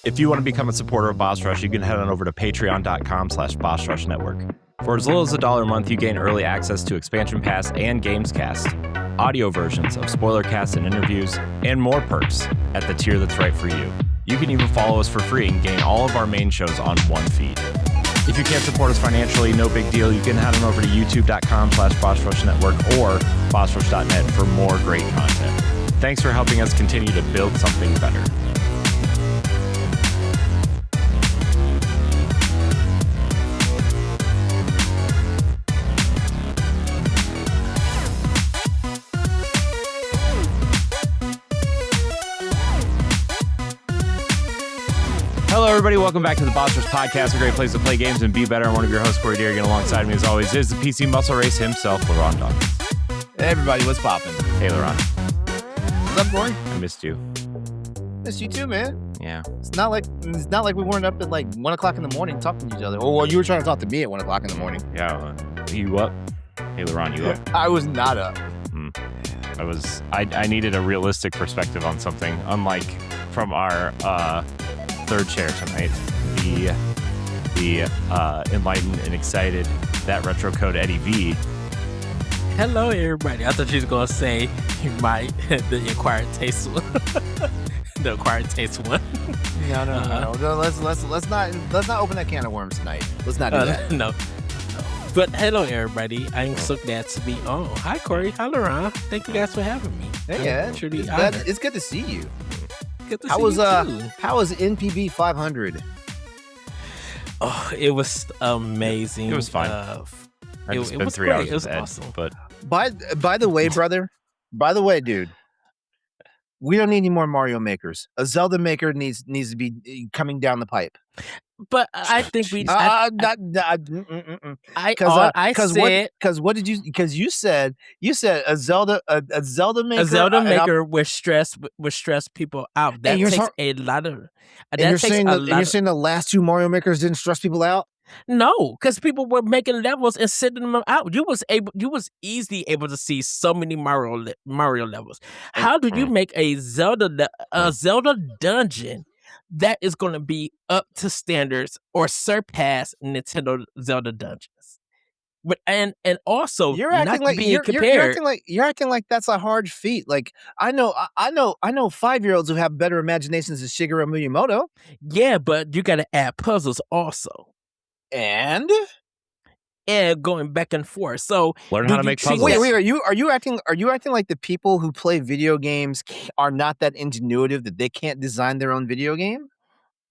If you want to become a supporter of Boss Rush, you can head on over to patreon.com/Boss Network. For as little as $1 a month, you gain early access to Expansion Pass and Gamescast, audio versions of spoiler casts and interviews, and more perks at the tier that's right for you. You can even follow us for free and gain all of our main shows on one feed. If you can't support us financially, no big deal. You can head on over to youtube.com/Boss Network or bossrush.net for more great content. Thanks for helping us continue to build something better. Hello, everybody. Welcome back to the Boss Rush Podcast, a great place to play games and be better. I'm one of your hosts, Corey Dirrig, and alongside me, as always, is the PC muscle race himself, LeRon Dawkins. Hey, everybody. What's poppin'? Hey, LeRon. What's up, Corey? I missed you. Missed you too, man. Yeah. It's not like we weren't up at like 1 o'clock in the morning talking to each other. Well, you were trying to talk to me at 1 o'clock in the morning. Yeah. You up? Hey, LeRon, you up? I was not up. I needed a realistic perspective on something, unlike from our third chair tonight. The enlightened and excited, that retro code Eddie V. Hello, everybody. I thought you was gonna say the acquired taste one. The acquired taste one. No. Let's not open that can of worms tonight. Let's not do that. No. But hello, everybody. I'm so glad to be on. Hi, Corey. Hi, LeRon. Thank you guys for having me. Yeah, it's good to see you. Good to How see was you too. How was NPB 500? Oh, it was amazing. It was fine. I just spent 3 hours. It was Ed, awesome. But By the way, brother. By the way, dude. We don't need any more Mario makers. A Zelda maker needs to be coming down the pipe. But I think we. You said a Zelda maker. A Zelda maker will stress people out. That takes a lot of. You're saying the last two Mario makers didn't stress people out? No, because people were making levels and sending them out. You was easily able to see so many Mario levels. How do you make a Zelda dungeon that is going to be up to standards or surpass Nintendo Zelda dungeons? But and also you're acting like that's a hard feat. Like I know 5-year-olds who have better imaginations than Shigeru Miyamoto. Yeah, but you got to add puzzles also. And going back and forth. So learn how to make puzzles. Wait, are you acting like the people who play video games are not that ingenuitive that they can't design their own video game?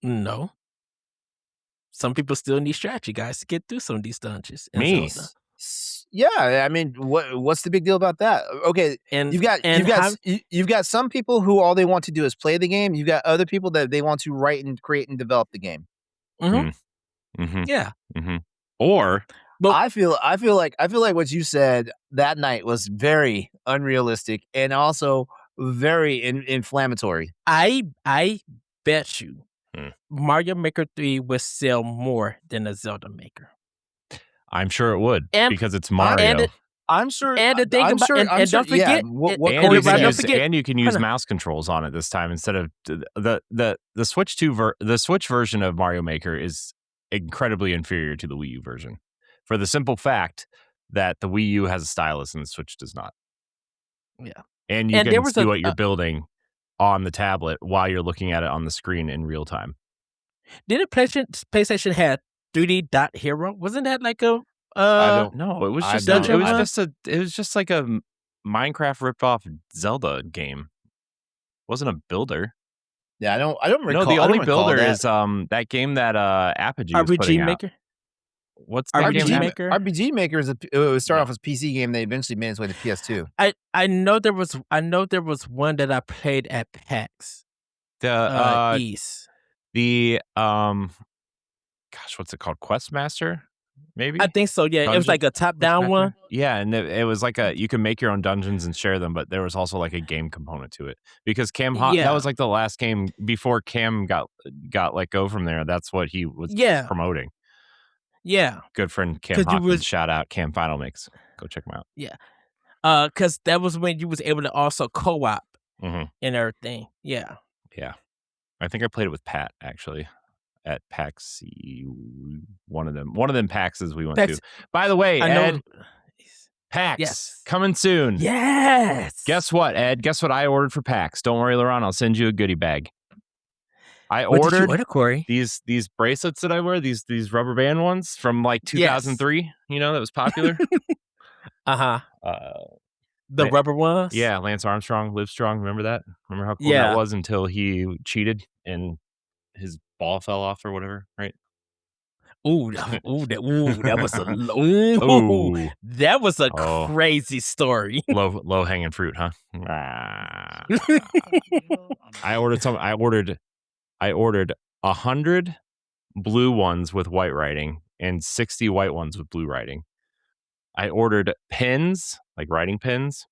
No. Some people still need strategy guys to get through some of these dungeons. Me. Yeah, I mean, what's the big deal about that? Okay, and you've got some people who all they want to do is play the game. You've got other people that they want to write and create and develop the game. Mm-hmm. Mm-hmm. Yeah. Mm-hmm. Or I feel like what you said that night was very unrealistic and also very inflammatory. I bet you Mario Maker 3 would sell more than a Zelda Maker. I'm sure it would because it's Mario. I'm sure. And the thing don't forget, and you can use mouse controls on it this time instead of the Switch 2. The Switch version of Mario Maker is incredibly inferior to the Wii U version, for the simple fact that the Wii U has a stylus and the Switch does not. Yeah, and you can see what you're building on the tablet while you're looking at it on the screen in real time. Didn't PlayStation had 3D Dot Hero? Wasn't that like a? I don't know. It was just like a Minecraft ripoff Zelda game. It wasn't a builder. Yeah, I don't recall. No, the only builder is that game that Apogee was putting out. Maker. What's that RPG game? Maker? RPG Maker it started off as a PC game. They eventually made its way to PS2. I know there was one that I played at PAX. The East. The what's it called? Questmaster? Maybe? I think so, yeah. Dungeon? It was like a top-down one. Yeah, and it was like you can make your own dungeons and share them, but there was also like a game component to it. Because that was like the last game before Cam got let go from there. That's what he was promoting. Yeah. Good friend Cam Hopkins, shout out Cam Final Mix. Go check him out. Yeah. Because that was when you was able to also co-op mm-hmm. and everything. Yeah. Yeah. I think I played it with Pat actually at PAX. One of them PAXs we went to. By the way, Ed, PAX coming soon. Yes. Guess what, Ed? Guess what I ordered for PAX? Don't worry, LeRon. I'll send you a goodie bag. What did you order, Corey? These bracelets that I wear, these rubber band ones from like 2003. You know, that was popular. The rubber ones? Yeah, Lance Armstrong, Live Strong. Remember that? Remember how cool that was until he cheated and his ball fell off or whatever, right? That was a crazy story. Low hanging fruit, huh? I ordered 100 blue ones with white writing and 60 white ones with blue writing. I ordered pens, like writing pens.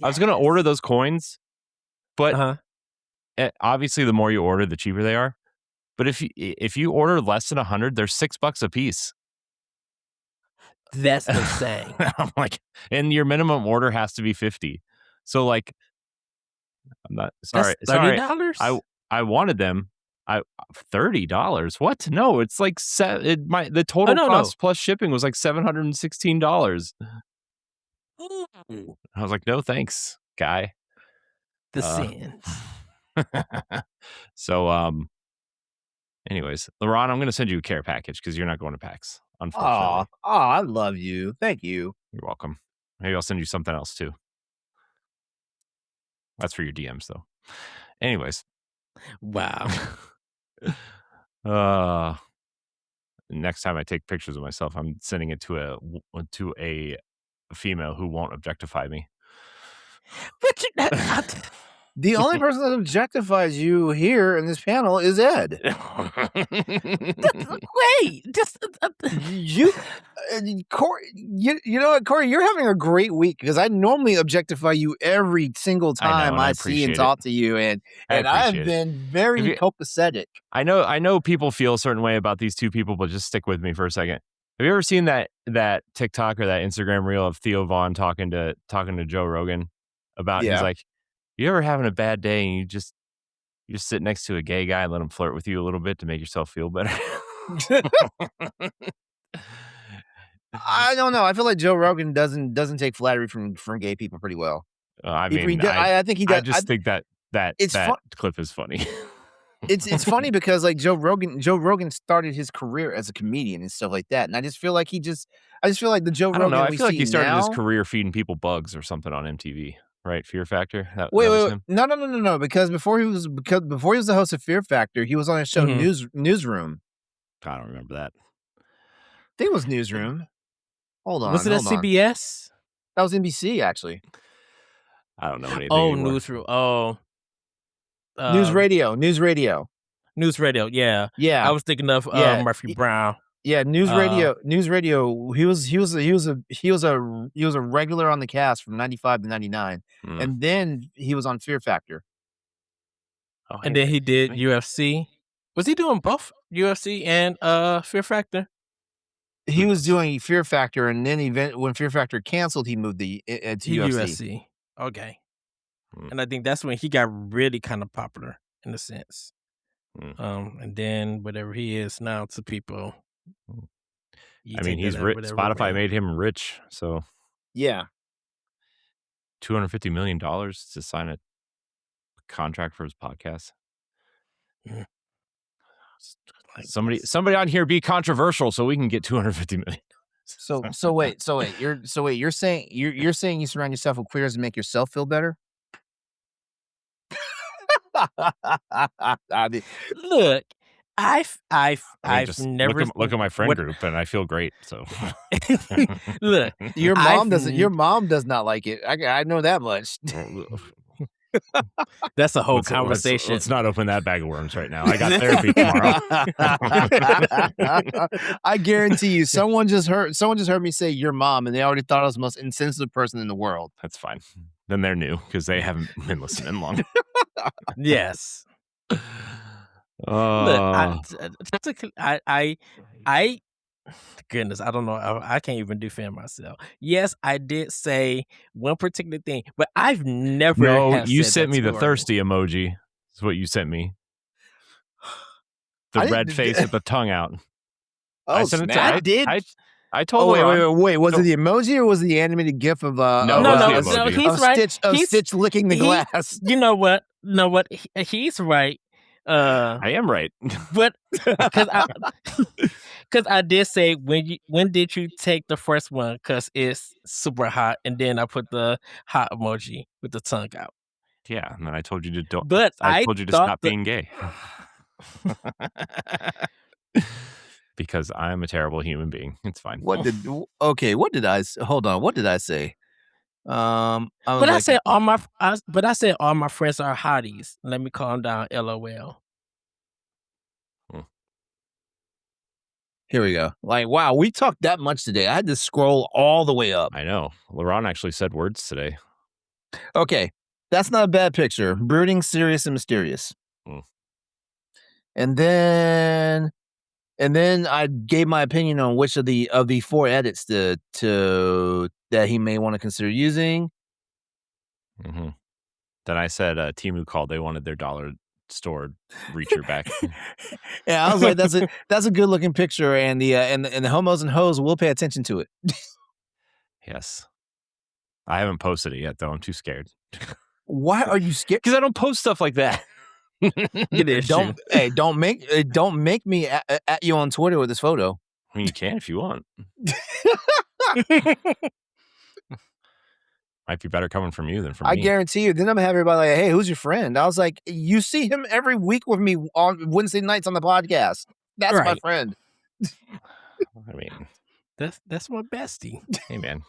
I was going to order those coins, but obviously the more you order, the cheaper they are. But if you order less than 100, they're $6 a piece. That's insane. I'm like, and your minimum order has to be 50. So like, I'm not sorry. That's $30? I wanted them. $30. What? No, it's like the total cost plus shipping was like $716. I was like, no, thanks, guy. The sins. So, anyways, LeRon, I'm going to send you a care package because you're not going to PAX, unfortunately. I love you. Thank you. You're welcome. Maybe I'll send you something else too. That's for your DMs though. Anyways. Wow. Next time I take pictures of myself, I'm sending it to a female who won't objectify me. The only person that objectifies you here in this panel is Ed. Wait, Corey, you know what, Corey, you're having a great week because I normally objectify you every single time I see and talk to you, and I've been very copacetic. I know people feel a certain way about these two people, but just stick with me for a second. Have you ever seen that TikTok or that Instagram reel of Theo Vaughn talking to Joe Rogan about he's like, you ever having a bad day and you just sit next to a gay guy and let him flirt with you a little bit to make yourself feel better? I don't know. I feel like Joe Rogan doesn't take flattery from gay people pretty well. I think he does. I just think that clip is funny. It's funny because like Joe Rogan started his career as a comedian and stuff like that, and I just feel like the Joe Rogan. I don't know. I feel like he started his career feeding people bugs or something on MTV. Right, Fear Factor. Wait, no. Because before he was the host of Fear Factor, he was on a show Newsroom. I don't remember that. I think it was Newsroom. Hold on, was it at CBS? That was NBC, actually. I don't know anything. Oh, anymore. Newsroom. Oh, News Radio. Yeah. I was thinking of Murphy Brown. Yeah, News Radio. He was a regular on the cast from 95 to 99, and then he was on Fear Factor. And then he did UFC. Was he doing both UFC and Fear Factor? He was doing Fear Factor, and then when Fear Factor canceled, he moved to UFC. Okay, and I think that's when he got really kind of popular in a sense. And then whatever he is now to people. I mean, he's rich. Spotify made him rich, so yeah, $250 million to sign a contract for his podcast. Somebody on here be controversial so we can get $250 million. So wait, you're saying you surround yourself with queers to make yourself feel better? Look, I've never look at my friend group and I feel great. So look, your mom does not like it. I know that much. That's a whole conversation. Let's not open that bag of worms right now. I got therapy tomorrow. I guarantee you, someone just heard me say your mom, and they already thought I was the most insensitive person in the world. That's fine. Then they're new because they haven't been listening long. Yes. Look, I goodness, I don't know. I can't even defend myself. Yes, I did say one particular thing, but I've never. No, you sent me the thirsty emoji. That's what you sent me. The red face with the tongue out. Oh, I sent it snap. to, I did. I told wait. Was it the emoji or was it the animated GIF of No, he's right. Stitch licking the glass? You know what? He's right. I am right. But because I did say when did you take the first one? Because it's super hot, and then I put the hot emoji with the tongue out. Yeah, and then I told you to don't. But I told you to stop being gay. Because I'm a terrible human being. It's fine. What did I hold on? What did I say? I said all my friends are hotties. Let me calm down. LOL. Here we go. Like, wow, we talked that much today. I had to scroll all the way up. I know. LeRon actually said words today. Okay, that's not a bad picture. Brooding, serious, and mysterious. And then I gave my opinion on which of the 4 edits that he may want to consider using. Mm-hmm. Then I said Temu called. They wanted their dollar store reacher back. Yeah, I was like, that's a good looking picture, and the homos and hoes will pay attention to it. Yes, I haven't posted it yet though. I'm too scared. Why are you scared? Because I don't post stuff like that. Don't make me at you on Twitter with this photo. I mean, you can if you want. Might be better coming from you than from me. I guarantee you. Then I'm gonna have everybody like, "Hey, who's your friend?" I was like, "You see him every week with me on Wednesday nights on the podcast. That's my friend." I mean, that's my bestie. Hey, man.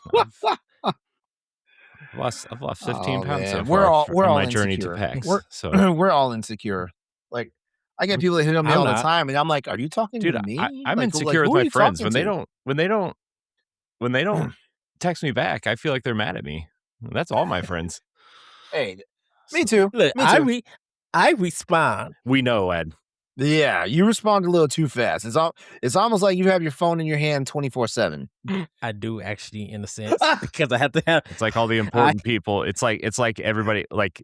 I've lost 15 pounds so far. We're all my insecure. journey to PAX. We're all insecure. Like, I get people that hit on me all the time, and I'm like, "Are you talking to me?" I'm insecure with my friends when they don't text me back. I feel like they're mad at me. That's all my friends. Hey, me too. Look, me too. I respond. We know, Ed. Yeah, you respond a little too fast. It's almost like you have your phone in your hand 24/7. I do actually, in a sense, because I have to have. It's like all the important people. It's like everybody, like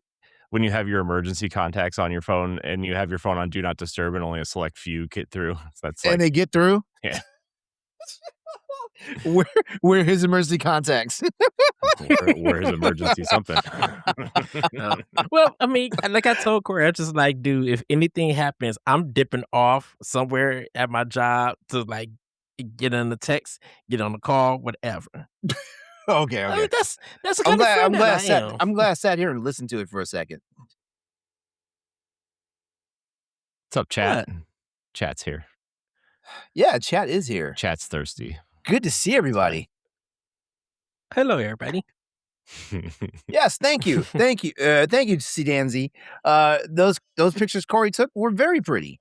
when you have your emergency contacts on your phone and you have your phone on Do Not Disturb and only a select few get through. And they get through. Yeah. Where his emergency contacts? where his emergency something? Well, I mean, like I told Corey, I just like, dude, if anything happens, I'm dipping off somewhere at my job to like get on the text, get on the call, whatever. Okay. I mean, that's the kind of friend I'm glad I sat here and listened to it for a second. What's up, chat? What? Chat's here. Yeah, chat is here. Chat's thirsty. Good to see everybody. Hello, everybody. Yes, thank you, thank you, Sidanzi. Those pictures Corey took were very pretty.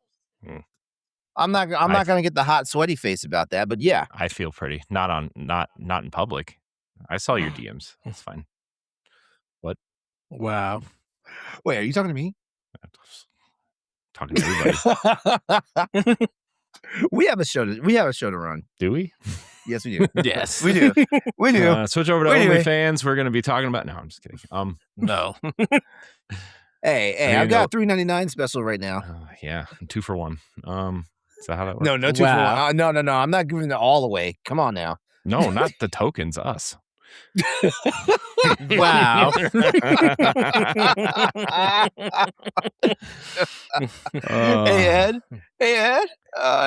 I'm not gonna get the hot sweaty face about that, but yeah, I feel pretty. Not in public. I saw your DMs. That's fine. What? Wow. Wait, are you talking to me? Talking to everybody. We have a show to run. Do we? Yes, we do. Yes, we do. We do. Switch over to OnlyFans. We're going to be talking about. No, I'm just kidding. No. Hey, I've got $3.99 special right now. Yeah, 2 for 1. Is that how that works? No, 2 for 1. No. I'm not giving it all away. Come on now. No, not the tokens. Us. Wow. Hey Ed.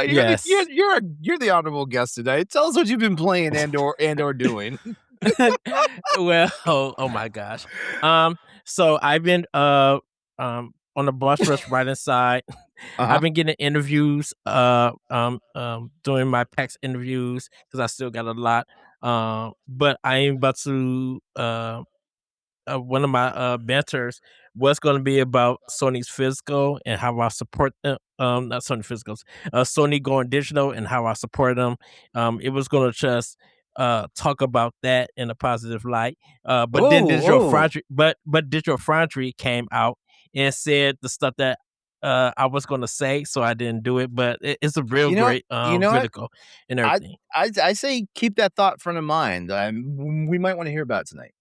Yes. You're the honorable guest tonight. Tell us what you've been playing and or doing. Well, oh my gosh. So I've been on the Boss Rush writing side. I've been getting interviews, doing my PAX interviews because I still got a lot. But I am about to one of my mentors was going to be about Sony's physical and how I support them. Not Sony physicals, Sony going digital and how I support them. It was going to just talk about that in a positive light. But then Digital Foundry came out and said the stuff that I was going to say, so I didn't do it. But it's a real great critical and everything. I say keep that thought front of mind. We might want to hear about it tonight.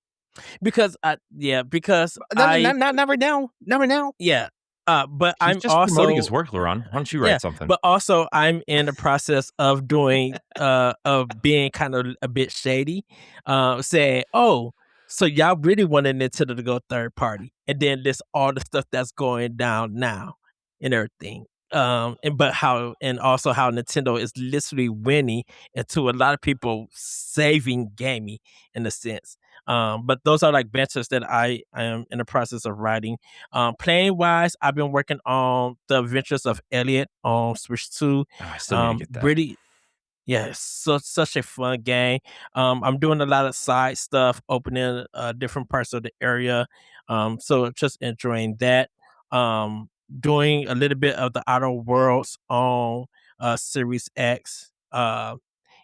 Because not right now. Yeah. But He's I'm just also promoting his work, LeRon. Why don't you write something? But also, I'm in the process of doing of being kind of a bit shady, saying, "Oh, so y'all really wanted Nintendo to go third party," and then list all the stuff that's going down now and everything. And also how Nintendo is literally winning, and to a lot of people saving gaming in a sense. But those are like ventures that I am in the process of writing. Playing wise, I've been working on the Adventures of Elliot on Switch 2. I still need to get that. Really, yeah, such a fun game. I'm doing a lot of side stuff, opening different parts of the area. So just enjoying that. Doing a little bit of the Outer Worlds on Series X.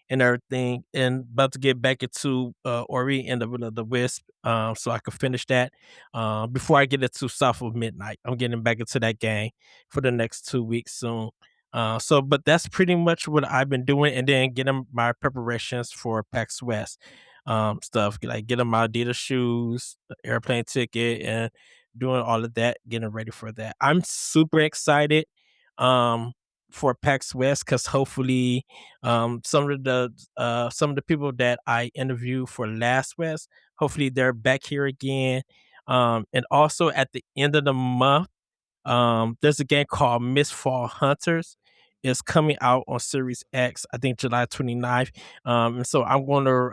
And everything, and about to get back into Ori and the Will of the Wisp, so I can finish that before I get into South of Midnight. I'm getting back into that game for the next 2 weeks soon. But that's pretty much what I've been doing, and then getting my preparations for PAX West stuff, like getting my Adidas shoes, the airplane ticket, and doing all of that, getting ready for that. I'm super excited. For PAX West, because hopefully some of the people that I interviewed for last West, hopefully they're back here again. And also at the end of the month, there's a game called Mistfall Hunters. It's coming out on Series X, I think July 29th. And so I'm going to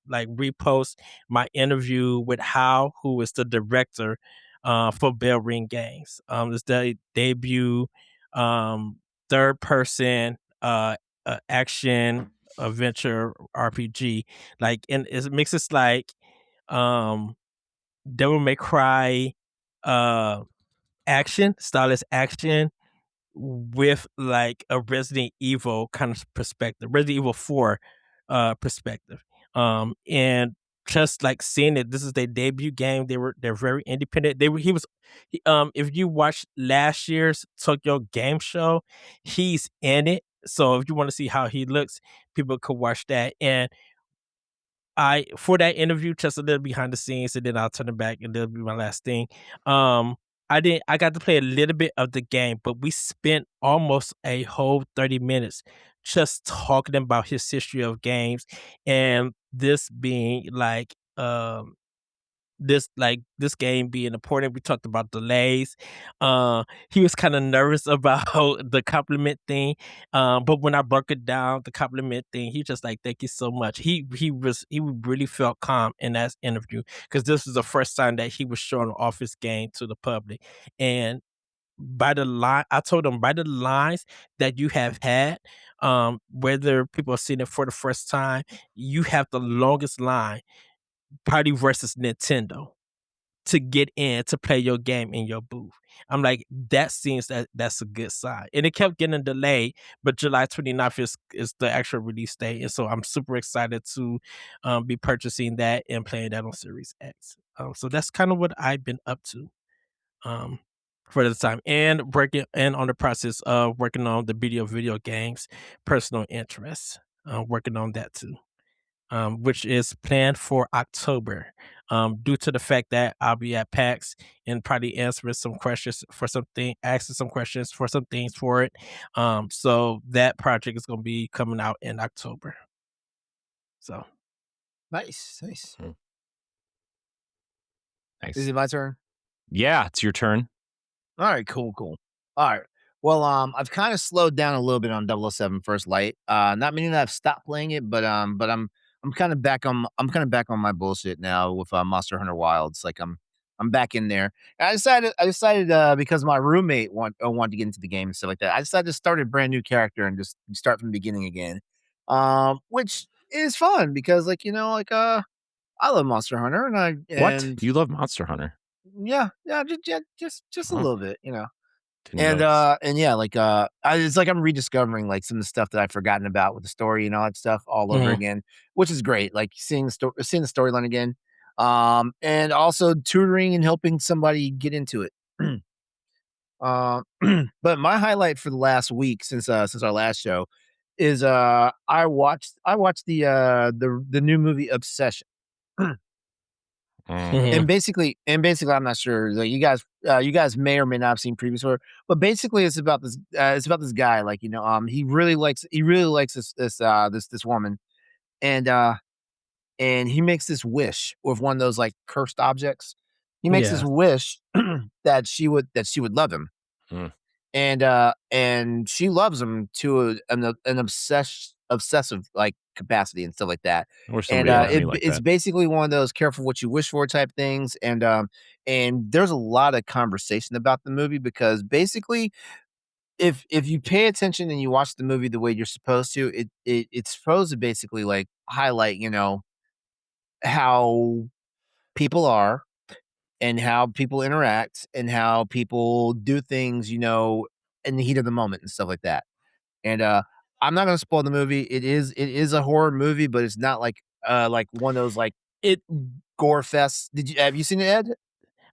repost my interview with Hal, who is the director for Bell Ring Games. It's the debut third person action adventure RPG. Like, and it mixes like Devil May Cry stylus action with like a Resident Evil kind of perspective, Resident Evil 4 perspective. And just like seeing it, this is their debut game. They're very independent. If you watch last year's Tokyo Game Show, he's in it. So if you want to see how he looks, people could watch that. And for that interview, just a little behind the scenes, and then I'll turn it back, and that'll be my last thing. I got to play a little bit of the game, but we spent almost a whole 30 minutes just talking about his history of games, and this being this game being important. We talked about delays. He was kind of nervous about the compliment thing. But when I broke it down, the compliment thing, he just like, thank you so much. He really felt calm in that interview, because this was the first time that he was showing off his game to the public. And I told him, by the lines that you have had, whether people are seeing it for the first time, you have the longest line, Party versus Nintendo, to get in to play your game in your booth. I'm like, that seems that's a good sign. And it kept getting delayed, but July 29th is the actual release date. And so I'm super excited to be purchasing that and playing that on Series X. So that's kind of what I've been up to for the time, and on the process of working on the video games personal interests. Working on that too. Which is planned for October. Due to the fact that I'll be at PAX and probably answering some questions asking some questions for some things for it. So that project is going to be coming out in October. So nice. Nice. Is it my turn? Yeah, it's your turn. All right, cool. All right. Well, I've kind of slowed down a little bit on 007 First Light. Not meaning that I've stopped playing it, but I'm kind of back on my bullshit now with Monster Hunter Wilds. Like I'm back in there. And I decided because my roommate wanted to get into the game and stuff like that. I decided to start a brand new character and just start from the beginning again. Which is fun because I love Monster Hunter What? You love Monster Hunter? Yeah, just a little bit, Didn't and it's like I'm rediscovering like some of the stuff that I've forgotten about with the story and all that stuff all over again, which is great. Like seeing the storyline again, and also tutoring and helping somebody get into it. But my highlight for the last week since our last show is I watched the new movie Obsession. And basically, I'm not sure. Like you guys may or may not have seen previous horror, but basically, it's about this. It's about this guy. Like he really likes this woman, and he makes this wish with one of those like cursed objects. He makes this Yeah. wish that she would love him, and she loves him to an obsessive like capacity and stuff like that. I wish And somebody loved me like it's that. basically one of those careful what you wish for type things. And there's a lot of conversation about the movie because basically if you pay attention and you watch the movie the way you're supposed to, it's supposed to basically like highlight, how people are and how people interact and how people do things, in the heat of the moment and stuff like that. And I'm not gonna spoil the movie. It is a horror movie, but it's not like one of those like It gore fests. Have you seen it, Ed?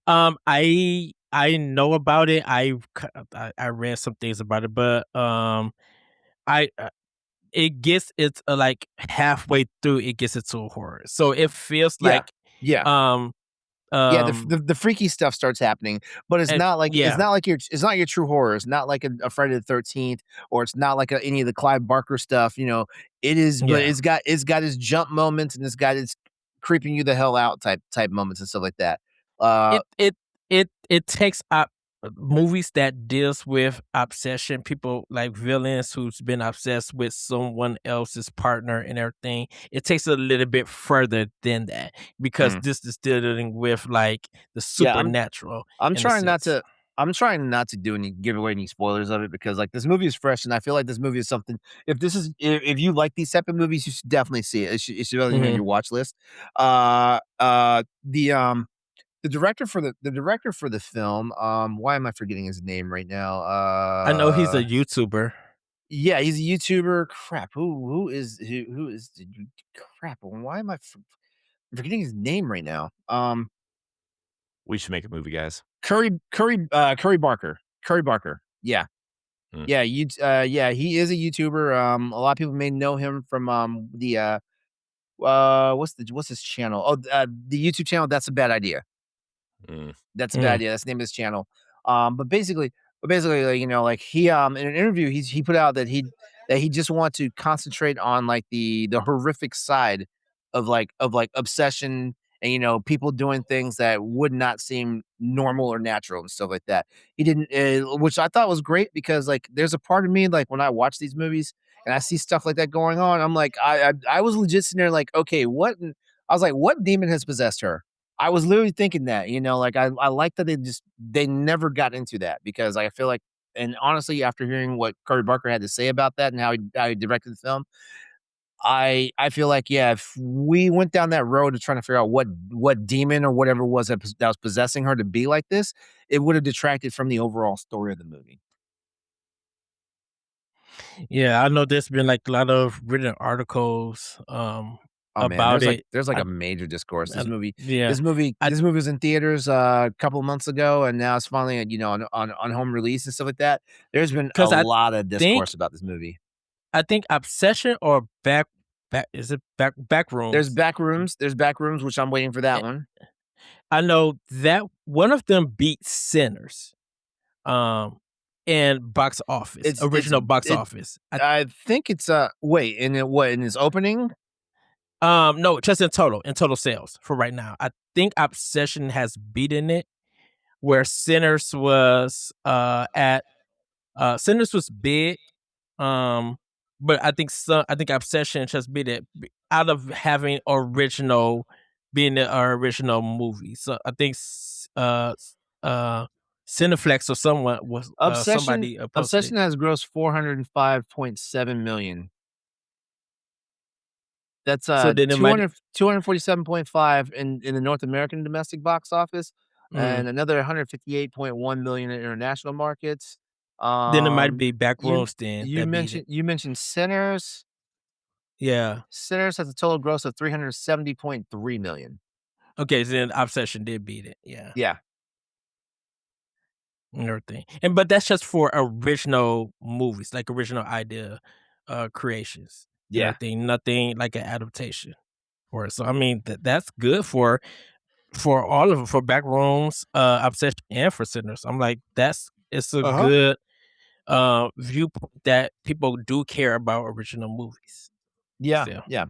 I know about it. I read some things about it, but I it's like halfway through it gets into horror. So it feels Yeah. like Yeah. um Yeah, um the freaky stuff starts happening, but it's and not like yeah, it's not your true horror. It's not like a Friday the 13th, or it's not like any of the Clive Barker stuff. It is, but yeah. it's got its jump moments and it's got its creeping you the hell out type moments and stuff like that. It it takes up movies that deals with obsession, people like villains who's been obsessed with someone else's partner and everything. It takes a little bit further than that because Mm. this is dealing with like the Yeah, supernatural I'm in a trying not sense. to. I'm trying not to give away any spoilers of it because like this movie is fresh and I feel like this movie is something. If you like these type of movies, you should definitely see it. It should really be on Mhm. your watch list. Uh, uh, the director for the film. Why am I forgetting his name right now? I know he's a YouTuber. Yeah, he's a YouTuber. Crap, who is crap? Why am I forgetting his name right now? We should make a movie, guys. Curry Barker. Curry Barker. Yeah. Mm. Yeah, he is a YouTuber. A lot of people may know him from the what's his channel? Oh, the YouTube channel. That's a bad idea. Mm. That's a bad idea. That's the name of his channel. But basically, like, like he in an interview he put out that he just want to concentrate on like the horrific side of obsession and people doing things that would not seem normal or natural and stuff like that. He didn't, which I thought was great because like there's a part of me like when I watch these movies and I see stuff like that going on, I'm like I was legit sitting there like okay I was like what demon has possessed her? I was literally thinking that, like I like that they never got into that because I feel like, and honestly, after hearing what Curry Barker had to say about that and how he directed the film, I feel like yeah, if we went down that road of trying to figure out what demon or whatever it was that was possessing her to be like this, it would have detracted from the overall story of the movie. Yeah, I know there's been like a lot of written articles Oh man, about it. there's like I, a major discourse. This I movie, yeah, this movie, I this movie was in theaters a couple months ago, and now it's finally on home release and stuff like that. There's been a because lot of think discourse about this movie. I think obsession or back is it back There's rooms. back rooms. There's back rooms, which I'm waiting for that Eh, one. I know that one of them beat Sinners. Um, and box office, It's original box it. office. I think it's wait in it what in its opening. No, just in total sales for right now. I think Obsession has beaten it, where Sinners was at Sinners was big, but I think Obsession just beat it out of having original being the original movie. So I think Cineflex or someone was Obsession somebody posted. Obsession has grossed 405.7 million. That's So then it might 247.5 in the North American domestic box office, mm, and another 158.1 million in international markets. then it might Um, be you Backrooms then that beat it. you mentioned Sinners. Yeah. Sinners has a total gross of 370.3 million. Okay, so then Obsession did beat it. Yeah. Yeah, And everything. And but that's just for original movies, like original idea creations and yeah. everything. Nothing like an adaptation for it. So I mean that's good for for all of them, for Backrooms, Obsession, and for Sinners. I'm like, it's a good viewpoint that people do care about original movies. Yeah, still. yeah.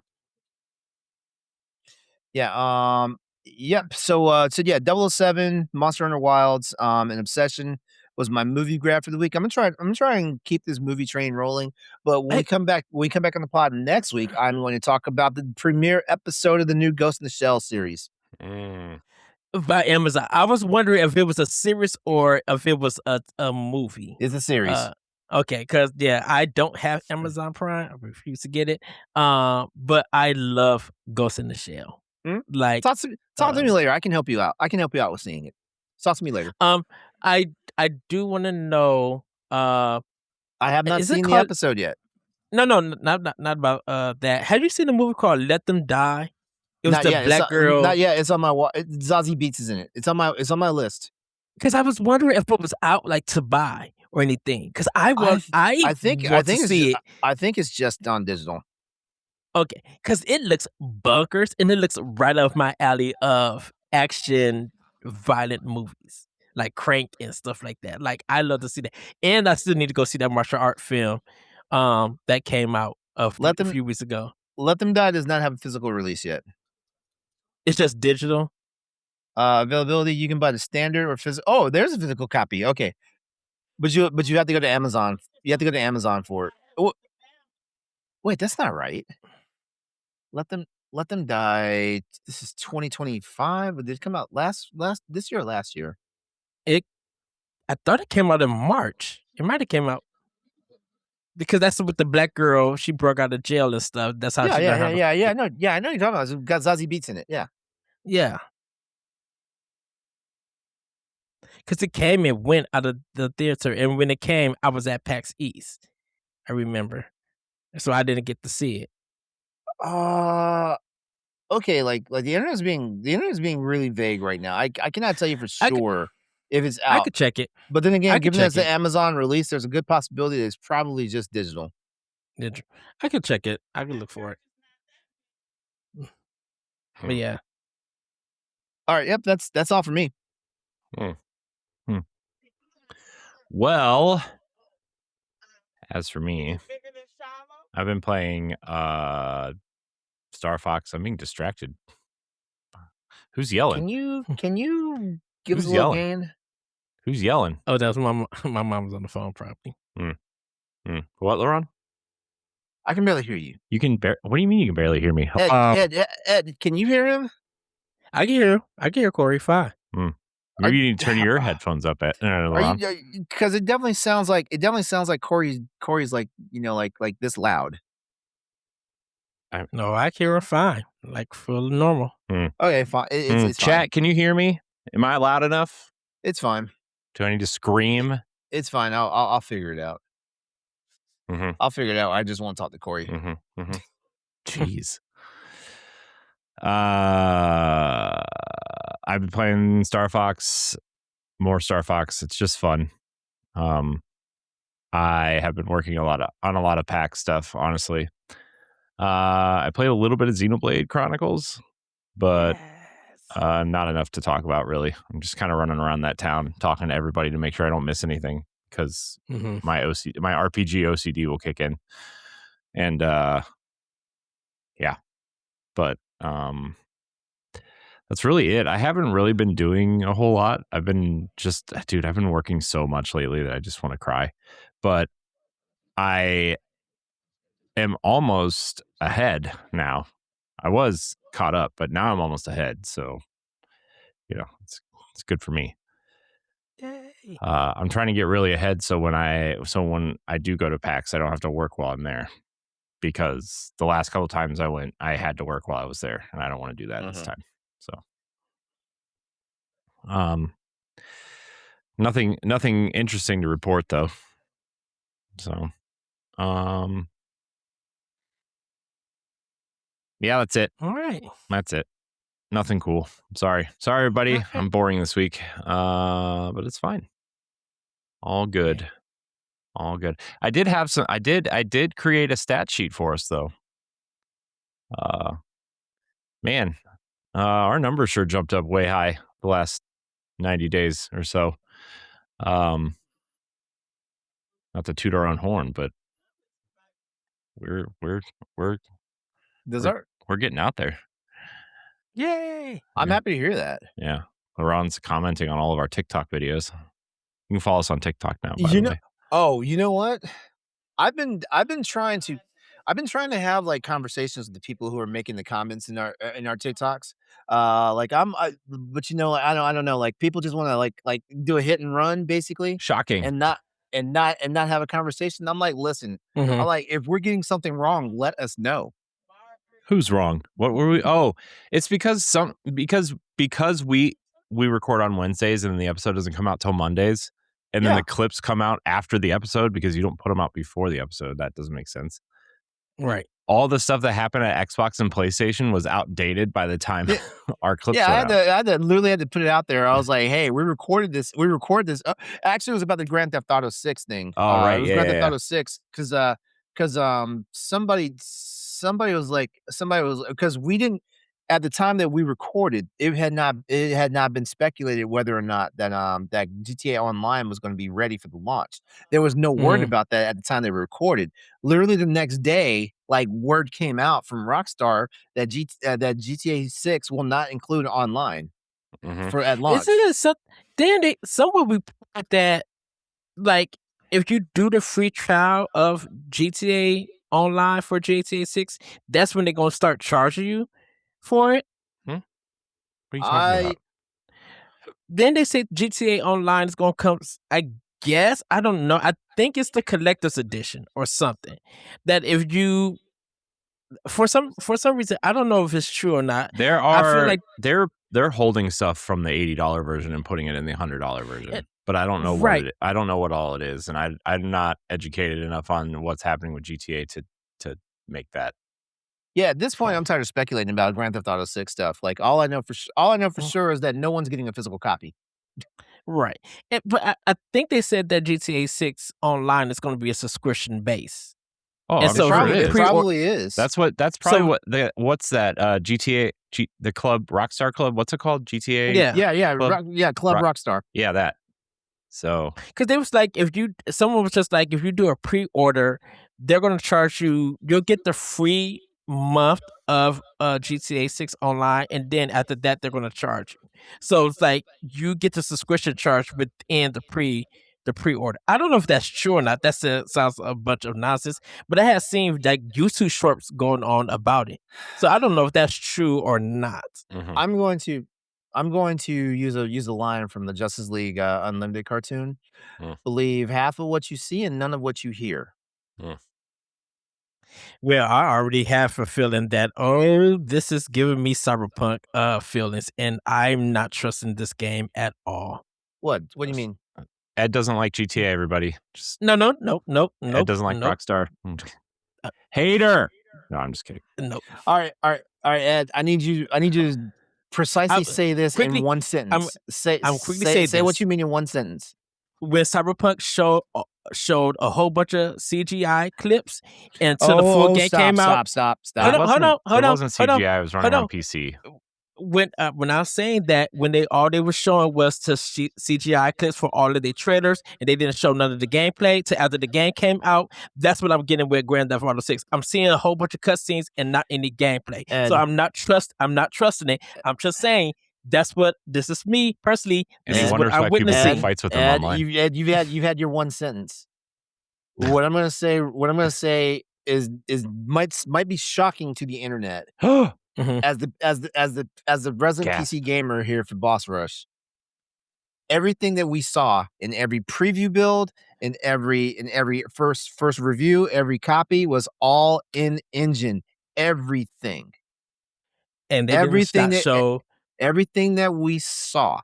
Yep. So yeah, 007, Monster Hunter Wilds, and Obsession was my movie grab for the week. I'm gonna try and keep this movie train rolling. But when we come back on the pod next week, I'm going to talk about the premiere episode of the new Ghost in the Shell series. By Amazon. I was wondering if it was a series or if it was a movie. It's a series. Okay, because I don't have Amazon Prime. I refuse to get it. But I love Ghost in the Shell. Like, talk to me later. I can help you out. I can help you out with seeing it. Talk to me later. I do want to know. I have not seen the episode yet. No, not about that. Have you seen a movie called Let Them Die? It was black girl. Not yet. It's on my Zazie Beetz is in it. It's on my list. Because I was wondering if it was out like to buy or anything. Because I think it's just on digital. Okay, because it looks bunkers and it looks right off my alley of action, violent movies like Crank and stuff like that. Like, I love to see that, and I still need to go see that martial art film that came out a few weeks ago. Let Them Die does not have a physical release yet. It's just digital. Availability, you can buy the standard or physical. Oh, there's a physical copy. Okay, but you have to go to Amazon. You have to go to Amazon for it. Oh, wait, that's not right. Let Them Die. This is 2025. Did it come out this year or last year? I thought it came out in March. It might have came out because that's with the black girl. She broke out of jail and stuff. That's how. Yeah. I know you're talking about. It's got Zazie Beetz in it. Yeah. Because it came and went out of the theater, and when it came, I was at PAX East. I remember, so I didn't get to see it. Okay, like the internet is being really vague right now. I cannot tell you for sure if it's out. I could check it, but then again, given that it's the Amazon release, there's a good possibility that it's probably just digital. I could check it. I could look for it. But yeah. All right. Yep. That's all for me. Well, as for me, I've been playing Star Fox. I'm being distracted. Who's yelling? Can you give us a little gain? Who's yelling? Oh, that was my mom's on the phone, probably. What, LeRon? I can barely hear you. What do you mean you can barely hear me? Ed, can you hear him? I can hear him. I can hear Corey fine. Maybe you need to turn your headphones up because it definitely sounds like Corey's like, like this loud. No, I can hear him fine, like full normal. Okay, fine. It's Chat, fine. can you hear me? Am I loud enough? It's fine. Do I need to scream? It's fine. I'll figure it out. I'll figure it out. I just want to talk to Corey. Jeez. I've been playing Star Fox, more Star Fox. It's just fun. I have been working on a lot of PAX stuff, honestly. I played a little bit of Xenoblade Chronicles, but not enough to talk about, really. I'm just kind of running around that town, talking to everybody to make sure I don't miss anything, because my RPG OCD will kick in. And but that's really it. I haven't really been doing a whole lot. I've been working so much lately that I just want to cry. But I am almost ahead now. I was caught up, but now I'm almost ahead. So, it's good for me. Yay. I'm trying to get really ahead, so when I do go to PAX, I don't have to work while I'm there. Because the last couple of times I went, I had to work while I was there, and I don't want to do that this time. So, nothing interesting to report though. So, yeah, that's it. All right, that's it. Nothing cool. Sorry, everybody. Okay. I'm boring this week, but it's fine. All good. Yeah. All good. I did create a stat sheet for us though. Man, Our numbers sure jumped up way high the last 90 days or so. Not to toot our own horn, but we're getting out there. Yay! I'm happy to hear that. Yeah. LeRon's commenting on all of our TikTok videos. You can follow us on TikTok now, by the way. Oh, you know what? I've been trying to have like conversations with the people who are making the comments in our TikToks. But I don't know. Like people just want to like do a hit and run basically. Shocking. And not have a conversation. I'm like, listen, I'm like, if we're getting something wrong, let us know. Who's wrong? What were we? Oh, it's because we record on Wednesdays and the episode doesn't come out till Mondays. And then the clips come out after the episode because you don't put them out before the episode. That doesn't make sense. Right. All the stuff that happened at Xbox and PlayStation was outdated by the time our clips were out. I literally had to put it out there. I was like, hey, we recorded this. Actually, it was about the Grand Theft Auto 6 thing. Oh, right. It was Grand Theft Auto 6 because somebody was because we didn't, at the time that we recorded, it had not been speculated whether or not that GTA Online was going to be ready for the launch. There was no word about that at the time they were recorded. Literally the next day, like word came out from Rockstar that GTA 6 will not include online at launch. Isn't it somewhere we put that, like, if you do the free trial of GTA Online for GTA 6, that's when they're gonna start charging you for it? What are you talking about? Then they say GTA Online is gonna come. I guess, I don't know. I think it's the collector's edition or something. That if you, for some reason, I don't know if it's true or not. I feel like they're holding stuff from the $80 version and putting it in the $100 version. But I don't know I don't know what all it is, and I'm not educated enough on what's happening with GTA to make that. Yeah, at this point, I'm tired of speculating about Grand Theft Auto 6 stuff. Like all I know for sure is that no one's getting a physical copy. Right, but I think they said that GTA 6 Online is going to be a subscription base. Oh, and so it probably is. That's probably what's that? GTA, the club, Rockstar Club. What's it called? GTA. Club Rockstar. Yeah, that. So, because they was like, someone was just like, if you do a pre-order, they're going to charge you. You'll get the free month of GTA 6 Online, and then after that, they're going to charge you. So it's like you get the subscription charge within the pre-order. I don't know if that's true or not. That sounds a bunch of nonsense, but I have seen like YouTube shorts going on about it. So I don't know if that's true or not. I'm going to use a line from the Justice League Unlimited cartoon. Believe half of what you see and none of what you hear. Well, I already have a feeling that, this is giving me cyberpunk feelings, and I'm not trusting this game at all. What do you mean? Ed doesn't like GTA, everybody. No. Ed doesn't like Rockstar. Hater. No, I'm just kidding. Nope. All right, Ed. I need you to precisely say this in one sentence. Say what you mean in one sentence. When Cyberpunk showed a whole bunch of CGI clips until the full game came out. Stop. Hold on. It wasn't CGI. It was running on PC. When I was saying that, when they were showing was to CGI clips for all of their trailers, and they didn't show none of the gameplay till after the game came out, that's what I'm getting with Grand Theft Auto 6. I'm seeing a whole bunch of cutscenes and not any gameplay. So I'm not trusting it. I'm just saying this is me personally. And he wonders why people have fights with them online. You've had your one sentence. What I'm gonna say is might be shocking to the internet. As the resident PC gamer here for Boss Rush, everything that we saw in every preview build, in every first review, every copy was all in engine. Everything, and everything that we saw.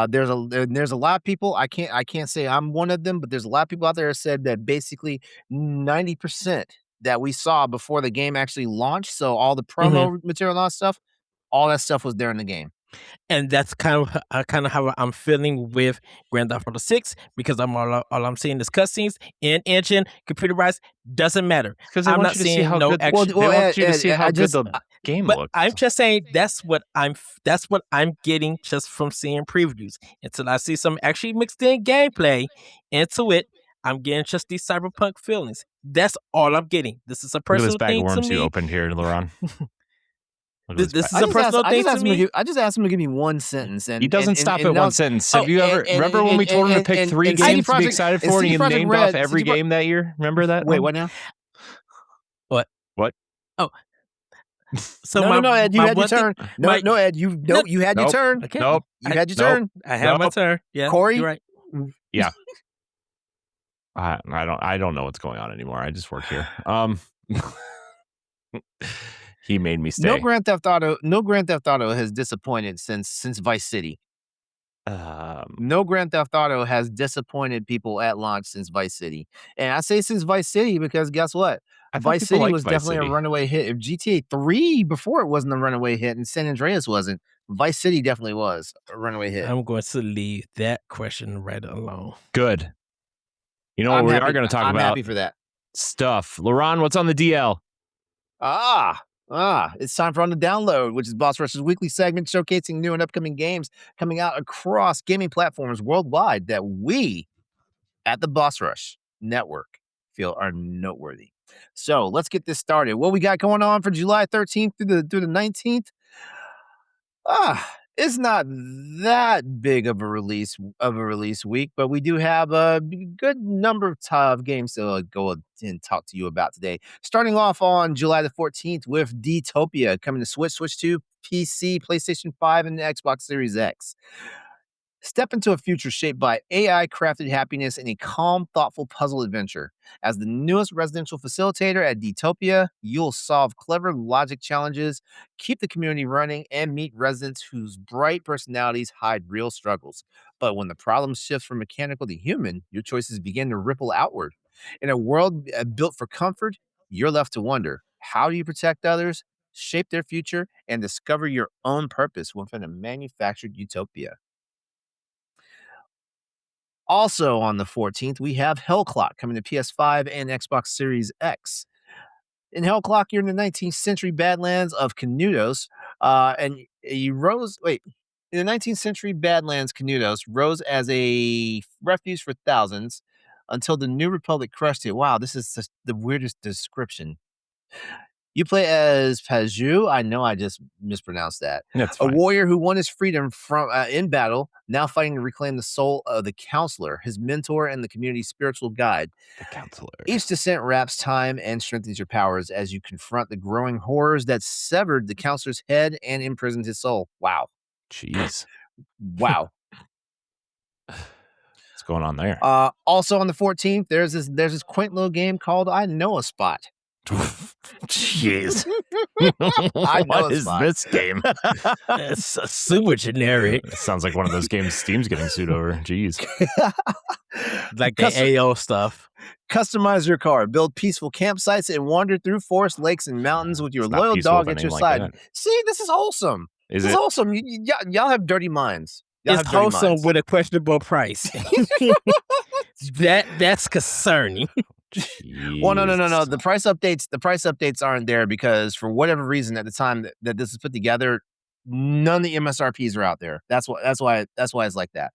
There's a lot of people. I can't say I'm one of them, but there's a lot of people out there that said that basically 90% that we saw before the game actually launched. So all the promo material and all that stuff, all that stuff was there in the game. And that's kind of how I'm feeling with Grand Theft Auto 6 because all I'm seeing is cutscenes in engine, computerized, doesn't matter. Because they I'm want not you to see seeing how no good. action. They want you to see how good the game But looks. I'm just saying that's what I'm getting just from seeing previews. Until I see some actually mixed in gameplay into it, I'm getting just these cyberpunk feelings. That's all I'm getting. This is a Look at this personal bag thing of worms to you me. opened here, LeRon. This is a personal thing to me. I just asked him to give me one sentence, and He doesn't stop at one sentence. Have you ever remember when we told him to pick 3 games to be excited for, and he named off every game that year? Remember that? Wait, what now? What? Oh, so no, Ed, you had your turn. No, Ed, you had your turn. Okay. Nope. You had your turn. I had my turn. Yeah, Corey, you're right. Yeah. I don't know what's going on anymore. I just work here. He made me stay. No Grand Theft Auto has disappointed since Vice City. No Grand Theft Auto has disappointed people at launch since Vice City. And I say since Vice City because guess what? Vice City was definitely a runaway hit. If GTA 3 before it wasn't a runaway hit and San Andreas wasn't, Vice City definitely was a runaway hit. I'm going to leave that question right alone. Good. You know what we are going to talk about? I'm happy for that. Stuff. LeRon, what's on the DL? It's time for On the Download, which is Boss Rush's weekly segment showcasing new and upcoming games coming out across gaming platforms worldwide that we at the Boss Rush Network feel are noteworthy. So let's get this started. What we got going on for July 13th through the 19th? It's not that big of a release week, but we do have a good number of games to go and talk to you about today. Starting off on July the 14th with Detopia coming to Switch 2, PC, PlayStation 5, and the Xbox Series X. Step into a future shaped by AI-crafted happiness and a calm, thoughtful puzzle adventure. As the newest residential facilitator at Detopia, you'll solve clever logic challenges, keep the community running, and meet residents whose bright personalities hide real struggles. But when the problem shifts from mechanical to human, your choices begin to ripple outward. In a world built for comfort, you're left to wonder, how do you protect others, shape their future, and discover your own purpose within a manufactured utopia? Also on the 14th, we have Hellclock coming to PS5 and Xbox Series X. In Hellclock, you're in the 19th century Badlands of Canudos, and you rose. Wait, in the 19th century Badlands, Canudos rose as a refuge for thousands until the New Republic crushed it. Wow, this is just the weirdest description. You play as Paju. I know I just mispronounced that. That's a fine. warrior who won his freedom from in battle, now fighting to reclaim the soul of the counselor, his mentor, and the community's spiritual guide. The counselor. Each descent wraps time and strengthens your powers as you confront the growing horrors that severed the counselor's head and imprisoned his soul. Wow. Jeez. Wow. What's going on there? Also on the 14th, there's this quaint little game called I Know a Spot. Jeez. What is this game? It's super generic. It sounds like one of those games Steam's getting sued over. Jeez. Like the AO stuff. Customize your car, build peaceful campsites, and wander through forests, lakes, and mountains with your loyal dog at your side. Like see, this is wholesome. This is wholesome. Y'all have dirty minds. It's wholesome with a questionable price. That's concerning. Jeez. Well, no. The price updates aren't there because for whatever reason at the time that this is put together, none of the MSRPs are out there. That's why it's like that.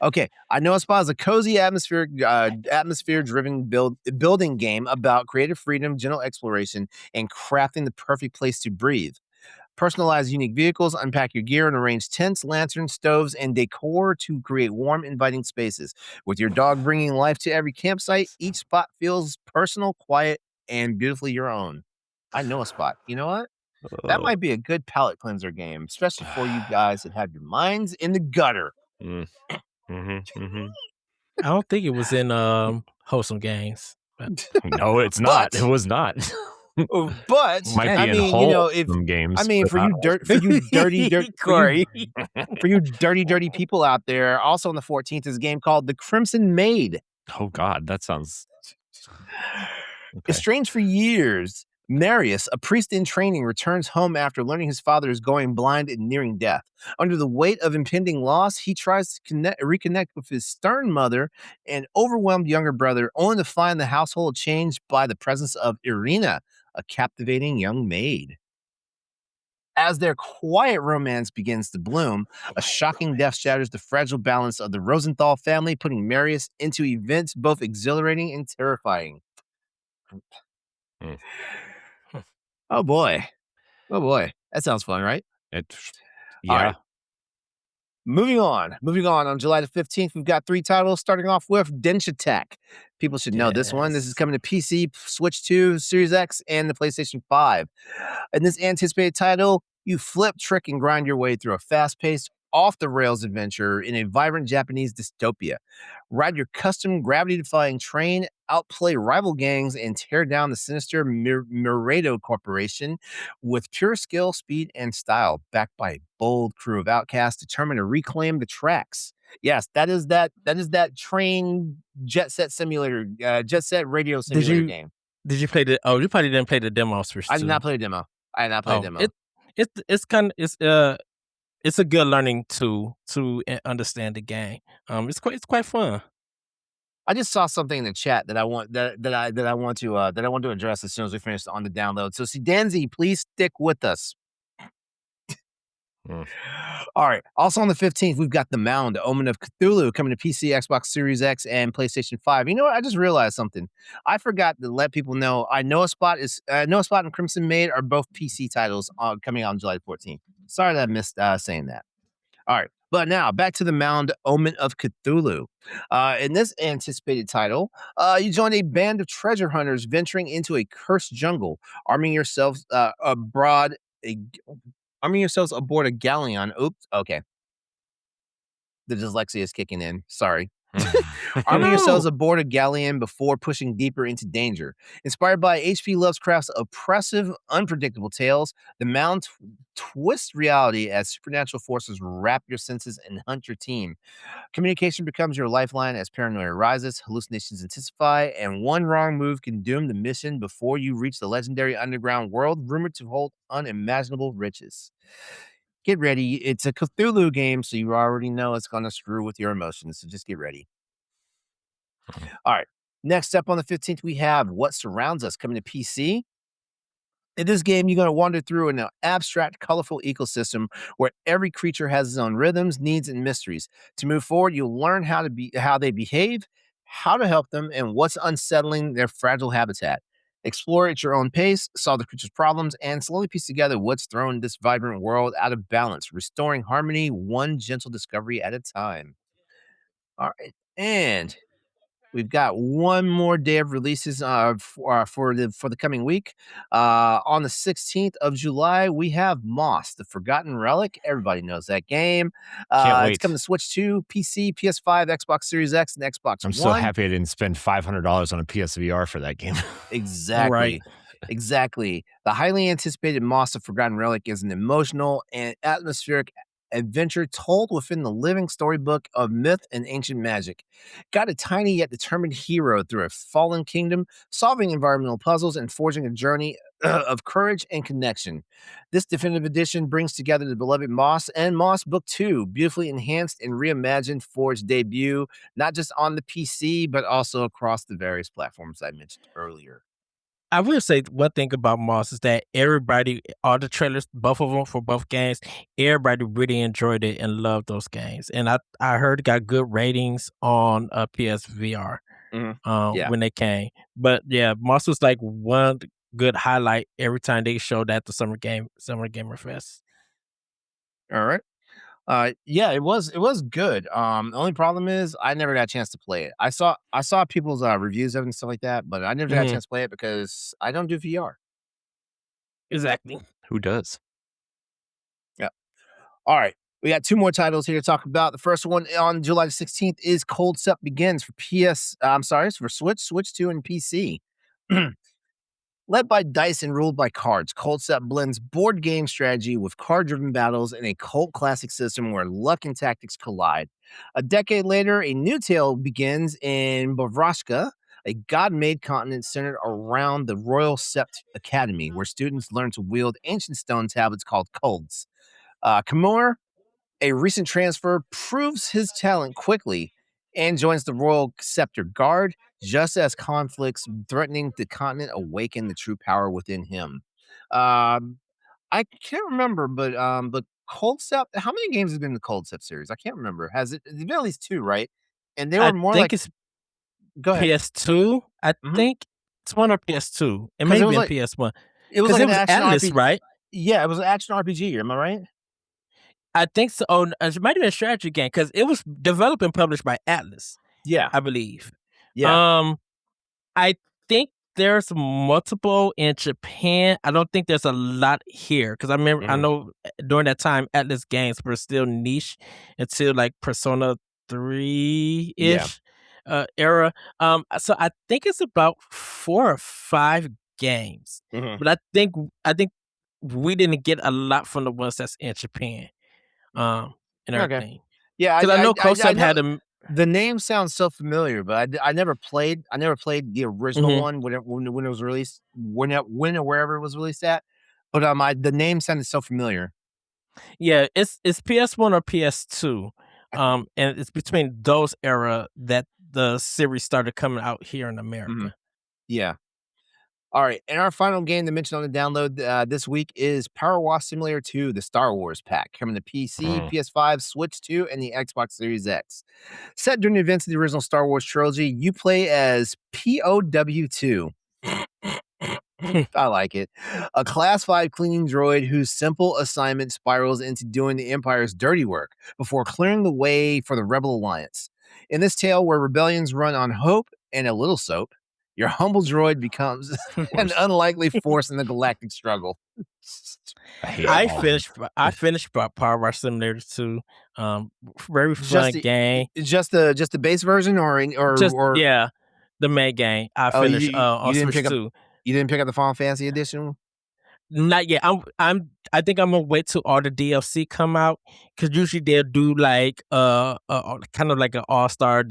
Okay. I Know a Spot is a cozy atmosphere-driven building game about creative freedom, gentle exploration, and crafting the perfect place to breathe. Personalize unique vehicles, unpack your gear, and arrange tents, lanterns, stoves, and decor to create warm, inviting spaces. With your dog bringing life to every campsite, each spot feels personal, quiet, and beautifully your own. I Know a Spot. You know what? That might be a good palate cleanser game, especially for you guys that have your minds in the gutter. I don't think it was in Wholesome Games. No, it's not. It was not. But might be games. I mean, for you dirty people out there, also on the 14th is a game called The Crimson Maid. Oh God, that sounds estranged for years. Marius, a priest in training, returns home after learning his father is going blind and nearing death. Under the weight of impending loss, he tries to reconnect with his stern mother and overwhelmed younger brother, only to find the household changed by the presence of Irina, a captivating young maid. As their quiet romance begins to bloom, a shocking death shatters the fragile balance of the Rosenthal family, putting Marius into events both exhilarating and terrifying. Oh boy. Oh boy. That sounds fun, right? Yeah. All right. Moving on July the 15th, we've got 3 titles, starting off with Dench Attack. People should know this one. This is coming to PC, Switch 2, Series X, and the PlayStation 5. In this anticipated title, you flip, trick, and grind your way through a fast-paced, off-the-rails adventure in a vibrant Japanese dystopia. Ride your custom gravity-defying train, outplay rival gangs, and tear down the sinister Miredo Corporation with pure skill, speed, and style, backed by a bold crew of outcasts determined to reclaim the tracks. Yes, that is that train jet set simulator, jet set radio simulator game. Did you play the? Oh, you probably didn't play the demo. I did not play a demo. It's a good learning tool to understand the game. It's quite fun. I just saw something in the chat that I want to address as soon as we finish on the download. So, Danzi, please stick with us. All right. Also on the 15th, we've got The Mound, Omen of Cthulhu, coming to PC, Xbox Series X, and PlayStation 5. You know what? I just realized something. I forgot to let people know. Noah Spot and Crimson Maid are both PC titles coming out on July 14th. Sorry that I missed saying that. All right. But now, back to The Mound, Omen of Cthulhu. In this anticipated title, you join a band of treasure hunters venturing into a cursed jungle, arming yourselves aboard a galleon. Oops, okay. The dyslexia is kicking in. Sorry. Arming yourselves aboard a galleon before pushing deeper into danger. Inspired by H.P. Lovecraft's oppressive, unpredictable tales, The Mound twists reality as supernatural forces wrap your senses and hunt your team. Communication becomes your lifeline as paranoia rises, hallucinations intensify, and one wrong move can doom the mission before you reach the legendary underground world rumored to hold unimaginable riches. Get ready. It's a Cthulhu game, so you already know it's going to screw with your emotions, so just get ready. All right. Next up on the 15th, we have What Surrounds Us, coming to PC. In this game, you're going to wander through an abstract, colorful ecosystem where every creature has its own rhythms, needs, and mysteries. To move forward, you'll learn how they behave, how to help them, and what's unsettling their fragile habitat. Explore at your own pace, solve the creature's problems, and slowly piece together what's thrown this vibrant world out of balance, restoring harmony one gentle discovery at a time. All right. And we've got one more day of releases for the coming week. On the 16th of July, we have Moss, the Forgotten Relic. Everybody knows that game. Can't wait. It's coming to Switch 2, PC, PS5, Xbox Series X, and Xbox One. I'm so happy I didn't spend $500 on a PSVR for that game. Exactly. Right. Exactly. The highly anticipated Moss, the Forgotten Relic is an emotional and atmospheric adventure told within the living storybook of myth and ancient magic. Got a tiny yet determined hero through a fallen kingdom, solving environmental puzzles and forging a journey of courage and connection. This definitive edition brings together the beloved Moss and Moss Book 2, beautifully enhanced and reimagined for its debut, not just on the PC, but also across the various platforms I mentioned earlier. I will say one thing about Moss is that everybody, all the trailers, both of them for both games, everybody really enjoyed it and loved those games. And I heard it got good ratings on PSVR when they came. But yeah, Moss was like one good highlight every time they showed at the Summer Gamer Fest. All right. Yeah, it was good. The only problem is I never got a chance to play it. I saw people's reviews of it and stuff like that, but I never got a chance to play it because I don't do VR. Exactly. Who does? Yeah. All right. We got 2 more titles here to talk about. The first one on July 16th is Cold Step Begins for for Switch 2, and PC. Led by dice and ruled by cards, Cold Step blends board game strategy with card-driven battles in a cult classic system where luck and tactics collide. A decade later, a new tale begins in Bavroshka, a god-made continent centered around the Royal Sept Academy, where students learn to wield ancient stone tablets called culds. Kimura, a recent transfer, proves his talent quickly and joins the Royal Scepter Guard, just as conflicts threatening the continent awaken the true power within him. Um, I can't remember, but Cold Sept. How many games has been in the Cold Sept series? I can't remember. Has it? It's been at least 2, right? And they were I more think like. it's Go ahead. PS2. I Mhm. think it's 1 or PS2. It 'Cause may it have was been like- PS1 It was because like it an was action Atlas, RPG. right? Yeah, it was an action RPG. Am I right? I think so. Oh, it might have been a strategy game because it was developed and published by Atlas, Yeah. I believe. Yeah. I think there's multiple in Japan. I don't think there's a lot here because I remember I Mhm. know during that time Atlas games were still niche until like Persona 3 ish era. So I think it's about 4 or 5 games, Mhm. but I think we didn't get a lot from the ones that's in Japan, and Okay. everything. Yeah, Because I know I Kosep had know them. the name sounds so familiar, but I never played. I never played the original one when it was released, when or wherever it was released at. But the name sounded so familiar. Yeah, it's PS1 or PS2. And it's between those era that the series started coming out here in America. Mhm. Yeah. All right, and our final game to mention on the download this week is Power Wash Simulator 2, the Star Wars pack, coming to PC, PS5, Switch 2, and the Xbox Series X. Set during the events of the original Star Wars trilogy, you play as POW2. I like it. A Class 5 cleaning droid whose simple assignment spirals into doing the Empire's dirty work before clearing the way for the Rebel Alliance. In this tale where rebellions run on hope and a little soap, your humble droid becomes an unlikely force in the galactic struggle. I finished Power Wash Simulator 2. Very fun game. Just the base version or Yeah, the main game. I Oh, finished you on didn't Switch pick up 2. you didn't pick up the Final Fantasy edition? Not yet. I think I'm gonna wait till all the DLC come out because usually they'll do like kind of like an all-star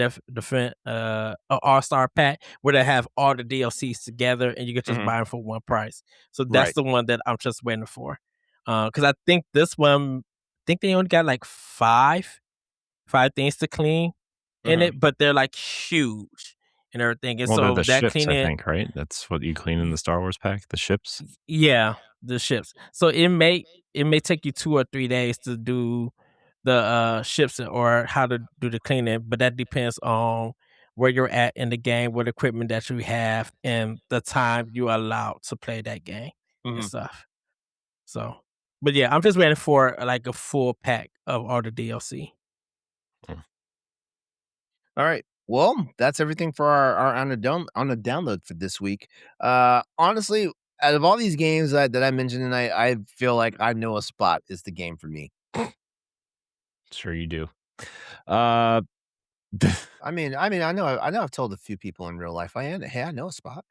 all-star pack where they have all the DLCs together and you can just buy them for one price. So that's Right. the one that I'm just waiting for. Because I think this one, I think they only got like five things to clean in it, but they're like huge and everything. And Well, so they're the that ships, cleaning, I think, right? That's what you clean in the Star Wars pack, the ships. yeah, the ships. So it may take you 2 or 3 days to do the ships or how to do the cleaning, but that depends on where you're at in the game, what equipment that you have, and the time you are allowed to play that game and stuff. So, but yeah, I'm just waiting for like a full pack of all the DLC. All right. Well, that's everything for our on the download for this week. Honestly, out of all these games that I mentioned tonight, I feel like I Know a Spot is the game for me. Sure you do. I mean, I know I've told a few people in real life, hey, I know a spot.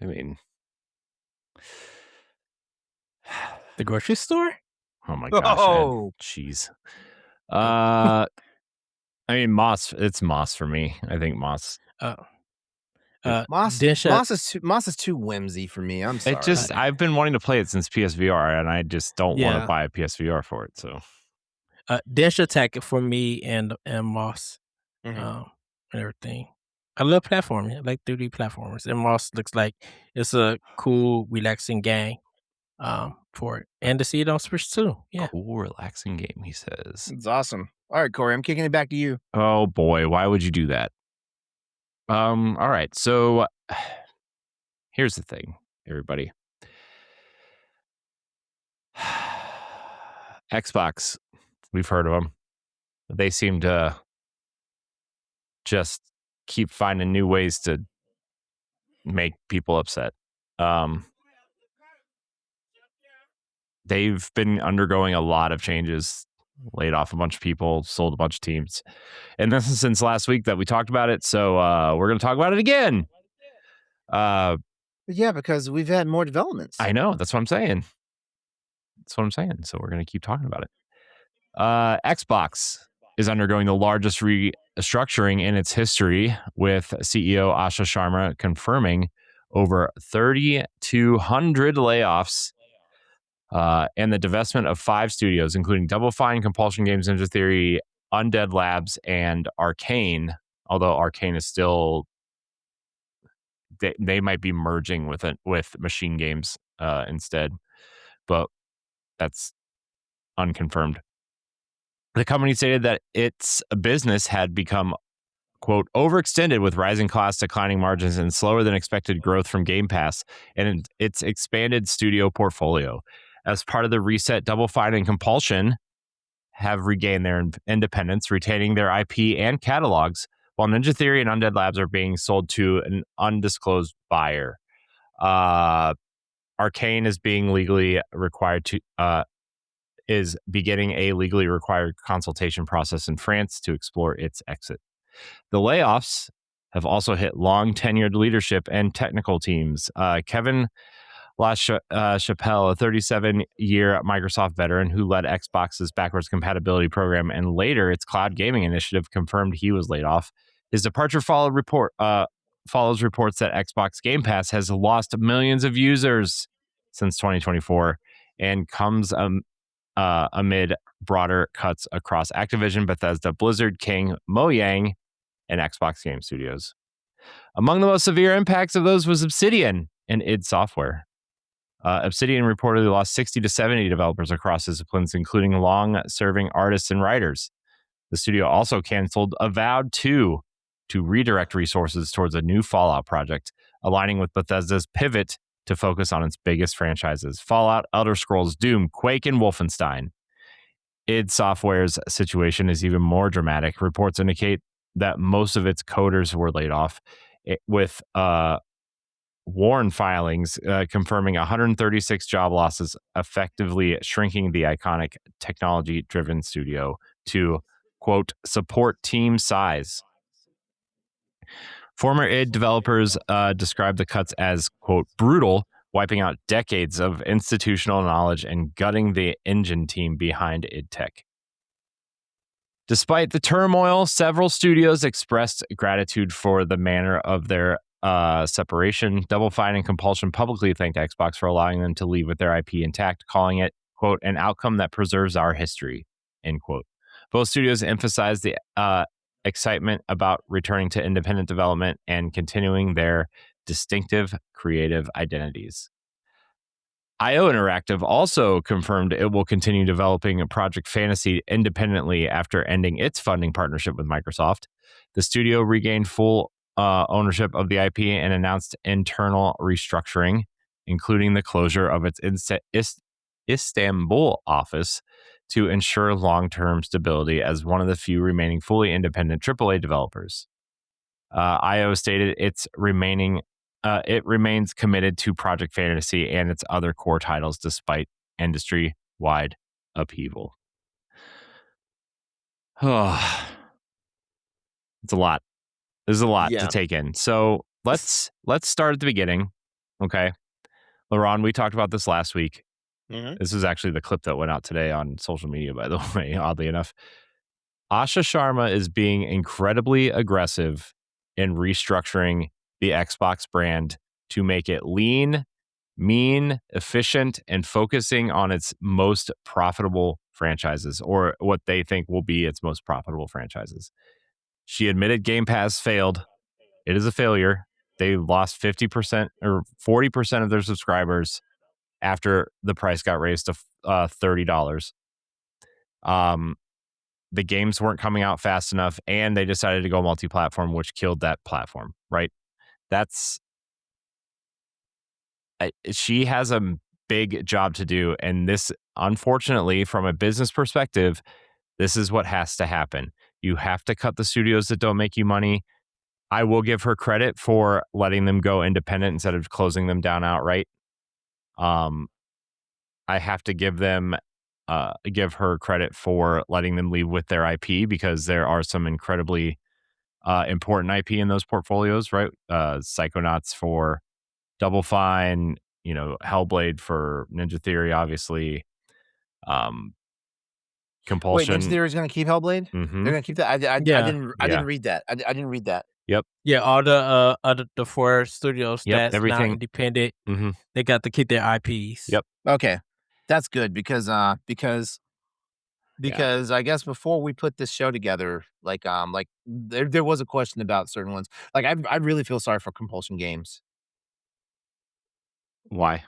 I mean, The grocery store? oh my gosh, Oh. jeez. I mean, Moss. It's Moss for me. I think Moss. Moss is too whimsy for me. I'm sorry. I've been wanting to play it since PSVR, and I just don't want to buy a PSVR for it. So, Dense Attack for me and Moss, and everything. I love platforming. I like 3D platformers, and Moss looks like it's a cool, relaxing game. For it, and to see it on Switch too. Yeah, cool, relaxing game. He says it's awesome. All right, Corey, I'm kicking it back to you. Oh boy, why would you do that? All right, so here's the thing, everybody. Xbox, we've heard of them. They seem to just keep finding new ways to make people upset. They've been undergoing a lot of changes, laid off a bunch of people, sold a bunch of teams. And this is since last week that we talked about it. So we're going to talk about it again. Yeah, because we've had more developments. I know. That's what I'm saying. So we're going to keep talking about it. Xbox is undergoing the largest restructuring in its history, with CEO Asha Sharma confirming over 3,200 layoffs and the divestment of 5 studios, including Double Fine, Compulsion Games, Ninja Theory, Undead Labs, and Arcane. Although Arcane is still, they might be merging with Machine Games instead, but that's unconfirmed. The company stated that its business had become, quote, overextended with rising costs, declining margins, and slower than expected growth from Game Pass and its expanded studio portfolio. As part of the reset, Double Fine and Compulsion have regained their independence, retaining their IP and catalogs, while Ninja Theory and Undead Labs are being sold to an undisclosed buyer. Arcane is being legally required to is beginning a legally required consultation process in France to explore its exit. The layoffs have also hit long tenured leadership and technical teams. Kevin LaChapelle, a 37-year Microsoft veteran who led Xbox's backwards compatibility program and later its cloud gaming initiative, confirmed he was laid off. His departure follows reports that Xbox Game Pass has lost millions of users since 2024 and comes amid broader cuts across Activision, Bethesda, Blizzard, King, Mojang, and Xbox Game Studios. Among the most severe impacts of those was Obsidian and id Software. Obsidian reportedly lost 60 to 70 developers across disciplines, including long-serving artists and writers. The studio also canceled Avowed 2 to redirect resources towards a new Fallout project, aligning with Bethesda's pivot to focus on its biggest franchises: Fallout, Elder Scrolls, Doom, Quake, and Wolfenstein. id Software's situation is even more dramatic. Reports indicate that most of its coders were laid off, with Warren filings confirming 136 job losses, effectively shrinking the iconic technology-driven studio to, quote, support team size. Former id developers described the cuts as, quote, brutal, wiping out decades of institutional knowledge and gutting the engine team behind id Tech. Despite the turmoil, several studios expressed gratitude for the manner of their separation. Double Fine and Compulsion publicly thanked Xbox for allowing them to leave with their IP intact, calling it, quote, an outcome that preserves our history, end quote. Both studios emphasized the excitement about returning to independent development and continuing their distinctive creative identities. IO Interactive also confirmed it will continue developing Project Fantasy independently after ending its funding partnership with Microsoft. The studio regained full ownership of the IP and announced internal restructuring, including the closure of its Istanbul office to ensure long-term stability as one of the few remaining fully independent AAA developers. IO stated it remains committed to Project Fantasy and its other core titles despite industry-wide upheaval. Oh, it's a lot. There's a lot to take in. So let's start at the beginning. Okay. LeRon, we talked about this last week. Mm-hmm. This is actually the clip that went out today on social media, by the way, oddly enough. Asha Sharma is being incredibly aggressive in restructuring the Xbox brand to make it lean, mean, efficient, and focusing on its most profitable franchises, or what they think will be its most profitable franchises. She admitted Game Pass failed. It is a failure. They lost 50% or 40% of their subscribers after the price got raised to $30. The games weren't coming out fast enough, and they decided to go multi-platform, which killed that platform, right? She has a big job to do, and this, unfortunately, from a business perspective, this is what has to happen. You have to cut the studios that don't make you money. I will give her credit for letting them go independent instead of closing them down outright. I have to give her credit for letting them leave with their IP, because there are some incredibly important IP in those portfolios, right? Psychonauts for Double Fine, Hellblade for Ninja Theory, obviously. Compulsion. Wait, Ninja Theory is going to keep Hellblade? Mm-hmm. They're going to keep that? I didn't read that. I didn't read that. Yep. Yeah, all the 4 studios that's everything. now independent, Mm-hmm. they got to keep their IPs. Yep. Okay, that's good because I guess before we put this show together, like there was a question about certain ones. Like I really feel sorry for Compulsion Games. Why?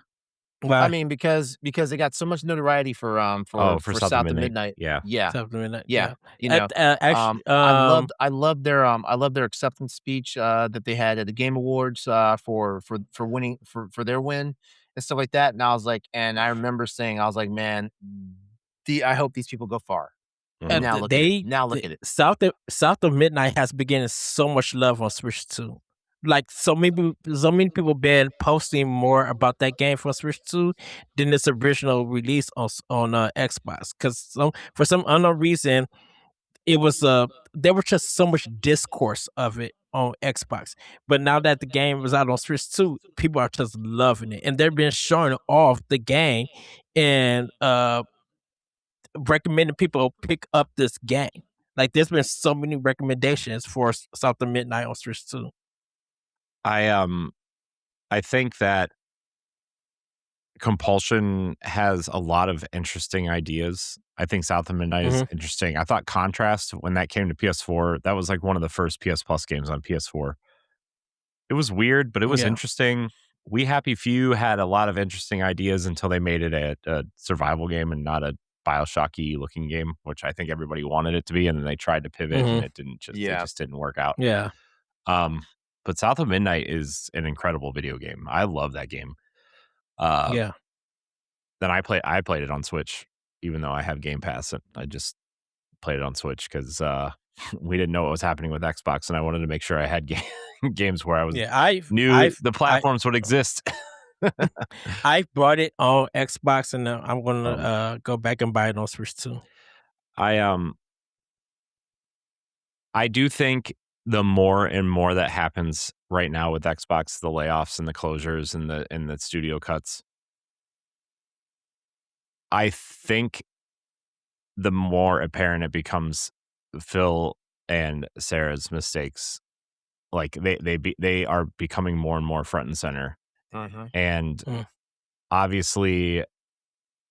I mean, because they got so much notoriety for South of Midnight. Yeah. South of Midnight. Yeah. You know, actually, I loved their acceptance speech that they had at the Game Awards for winning for their win and stuff like that. And I was like, and I remember saying, I was like, man, I hope these people go far. Mhm. Now look at it. South of Midnight has been getting so much love on Switch 2. Like so many people been posting more about that game for Switch 2 than its original release on Xbox. Because for some unknown reason, it was there was just so much discourse of it on Xbox. But now that the game was out on Switch 2, people are just loving it, and they've been showing off the game and recommending people pick up this game. Like there's been so many recommendations for South of Midnight on Switch 2. I think that Compulsion has a lot of interesting ideas. I think South of Midnight is interesting. I thought Contrast, when that came to PS4, that was like one of the first PS Plus games on PS4. It was weird, but it was interesting. We Happy Few had a lot of interesting ideas until they made it a survival game and not a Bioshock-y looking game, which I think everybody wanted it to be, and then they tried to pivot and it just didn't work out. Yeah. But South of Midnight is an incredible video game. I love that game. Then I played it on Switch, even though I have Game Pass. And I just played it on Switch because we didn't know what was happening with Xbox, and I wanted to make sure I had games where I knew the platforms would exist. I bought it on Xbox, and I'm gonna go back and buy it on Switch too. I do think the more and more that happens right now with Xbox, the layoffs and the closures and the studio cuts, I think the more apparent it becomes Phil and Sarah's mistakes. Like they are becoming more and more front and center. And obviously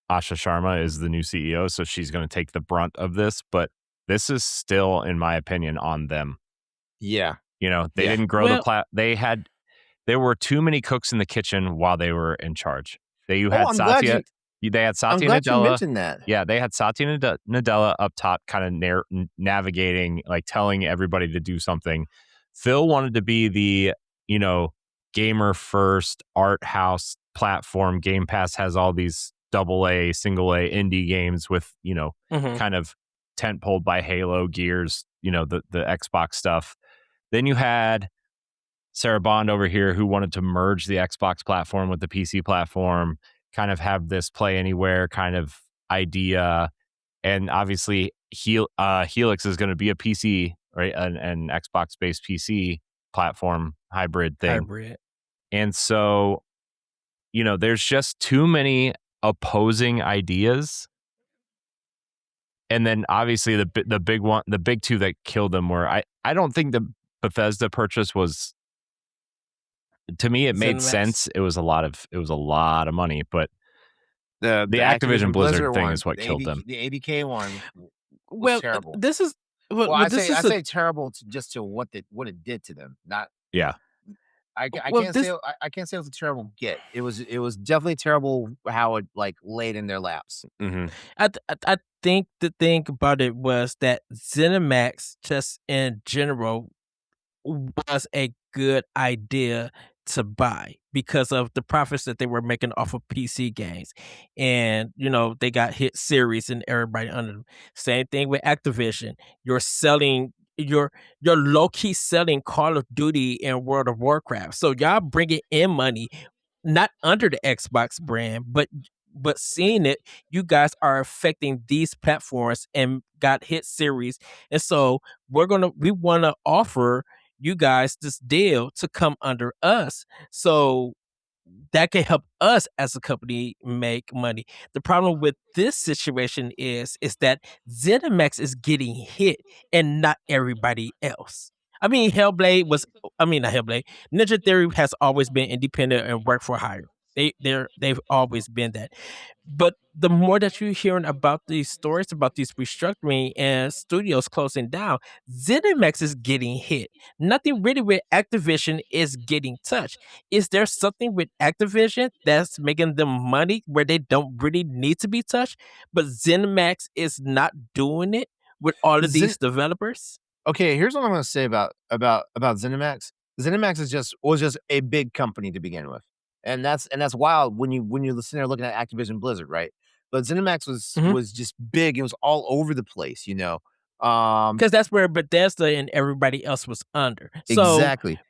Asha Sharma is the new CEO, so she's going to take the brunt of this, but this is still, in my opinion, on them. Yeah. You know, they didn't grow there were too many cooks in the kitchen while they were in charge. They had Satya Nadella. That. Yeah, they had Satya Nadella up top, kind of navigating, like telling everybody to do something. Phil wanted to be the, gamer first art house platform. Game Pass has all these AA, single A indie games with, kind of tent pulled by Halo, Gears, the Xbox stuff. Then you had Sarah Bond over here who wanted to merge the Xbox platform with the PC platform, kind of have this play anywhere kind of idea. And obviously Helix is going to be a PC, right? An Xbox based PC platform hybrid thing. And so, there's just too many opposing ideas. And then obviously the big two that killed them were, I don't think the Bethesda purchase was, to me, it made sense. It was a lot of money, but the Activision Blizzard thing is what killed them. The ABK one was terrible. This is I say terrible just to what it did to them. Not I can't say it was a terrible get. It was definitely terrible how it laid in their laps. I think the thing about it was that ZeniMax, just in general, was a good idea to buy because of the profits that they were making off of PC games. And, they got hit series and everybody under them. Same thing with Activision. You're low-key selling Call of Duty and World of Warcraft. So y'all bringing in money, not under the Xbox brand, but seeing it, you guys are affecting these platforms and got hit series. And so we want to offer you guys this deal to come under us. So that can help us as a company make money. The problem with this situation is that ZeniMax is getting hit and not everybody else. I mean, not Hellblade. Ninja Theory has always been independent and work for hire. They've always been that. But the more that you're hearing about these stories about these restructuring and studios closing down, ZeniMax is getting hit. Nothing really with Activision is getting touched. Is there something with Activision that's making them money where they don't really need to be touched, but ZeniMax is not doing it with all of these developers? Okay, here's what I'm going to say about ZeniMax. ZeniMax was just a big company to begin with, and that's wild when you listen there looking at Activision Blizzard, right? But ZeniMax was just big. It was all over the place, you know. Because that's where Bethesda and everybody else was under. Exactly.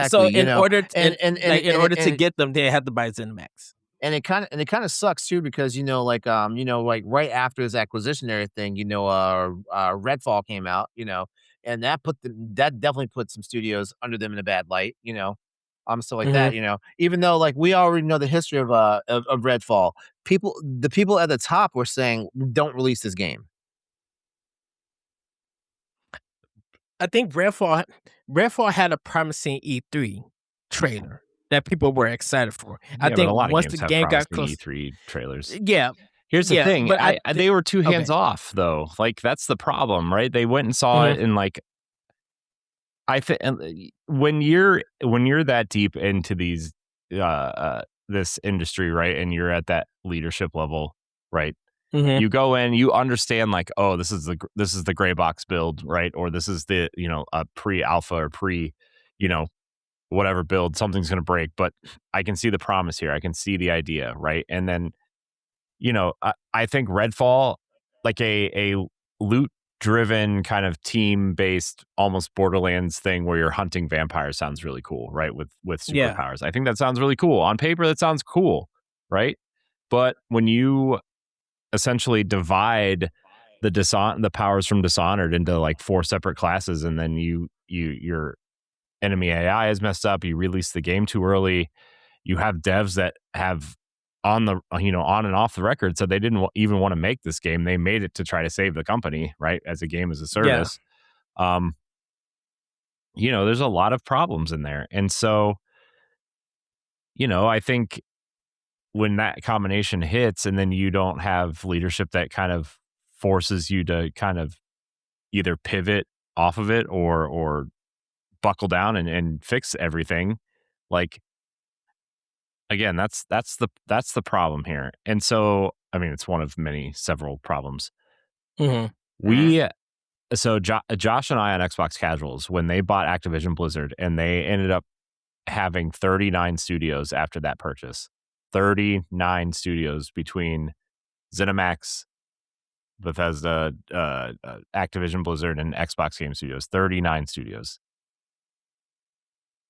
So in order to to get them, they had to buy ZeniMax. And it kind of sucks too because like right after this acquisition and everything, Redfall came out, and that definitely put some studios under them in a bad light, stuff like that, even though like we already know the history of Redfall, the people at the top were saying don't release this game. I think Redfall had a promising E3 trailer that people were excited for. Yeah, I think once the game got close, E3 trailers. Yeah. Here's the thing. They were too hands off though. Like that's the problem, right? They went and saw it and like I think when you're that deep into these this industry, right? And you're at that leadership level, right? You go in, you understand like, oh, this is the gray box build, right? Or this is the, a pre-alpha or whatever build, something's going to break, but I can see the promise here. I can see the idea, right? And then, I think Redfall, like a loot-driven kind of team-based, almost Borderlands thing where you're hunting vampires sounds really cool, right? With superpowers. I think that sounds really cool. On paper, that sounds cool, right? But when you essentially divide the powers from Dishonored into like 4 separate classes, and then your enemy AI is messed up. You release the game too early. You have devs that have on and off the record said they didn't even want to make this game. They made it to try to save the company, right? As a game as a service. Yeah. There's a lot of problems in there, and so I think when that combination hits and then you don't have leadership that kind of forces you to kind of either pivot off of it or buckle down and fix everything, like again, that's the problem here. And so I mean it's one of several problems. So Josh and I on Xbox Casuals, when they bought Activision Blizzard, and they ended up having 39 studios after that purchase. 39 studios between ZeniMax, Bethesda, Activision Blizzard, and Xbox Game Studios. 39 studios.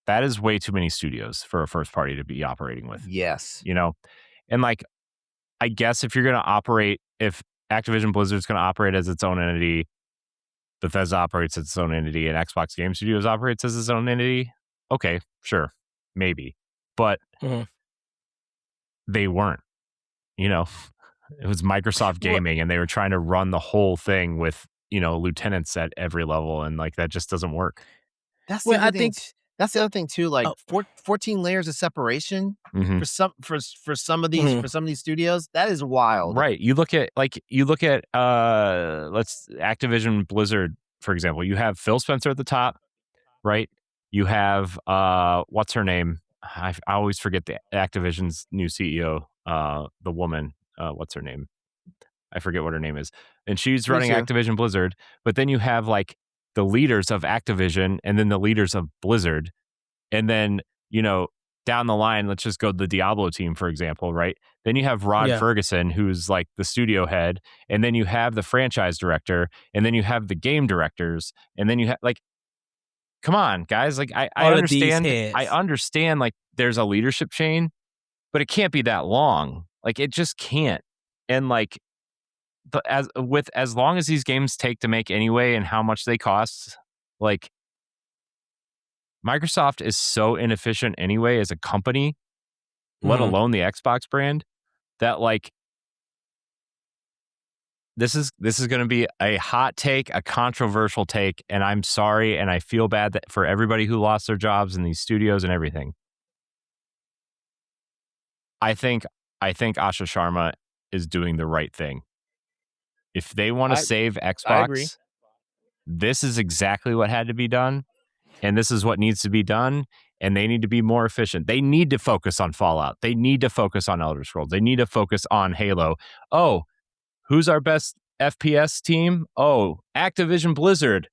That is way too many studios for a first party to be operating with. Yes. And like, I guess if Activision Blizzard is going to operate as its own entity, Bethesda operates as its own entity, and Xbox Game Studios operates as its own entity, okay, sure, maybe. But they weren't, it was Microsoft Gaming, and they were trying to run the whole thing with, lieutenants at every level. And like, that just doesn't work. That's the other thing too. Like 14 layers of separation for some of these studios. That is wild. Right. You look at Activision Blizzard, for example, you have Phil Spencer at the top, right? You have, what's her name? I always forget the Activision's new CEO, the woman. What's her name? I forget what her name is. And she's running Activision Blizzard. But then you have like the leaders of Activision and then the leaders of Blizzard. And then, down the line, let's just go to the Diablo team, for example, right? Then you have Rod Ferguson, who's like the studio head. And then you have the franchise director. And then you have the game directors. And then you have like, come on, guys. Like I understand like there's a leadership chain, but it can't be that long. Like it just can't. And like as long as these games take to make anyway and how much they cost, like Microsoft is so inefficient anyway as a company let alone the Xbox brand, that like this is going to be a hot take, a controversial take, and I'm sorry, and I feel bad for everybody who lost their jobs in these studios and everything. I think Asha Sharma is doing the right thing. If they want to save Xbox, this is exactly what had to be done, and this is what needs to be done, and they need to be more efficient. They need to focus on Fallout. They need to focus on Elder Scrolls. They need to focus on Halo. Oh, who's our best FPS team? Oh, Activision Blizzard,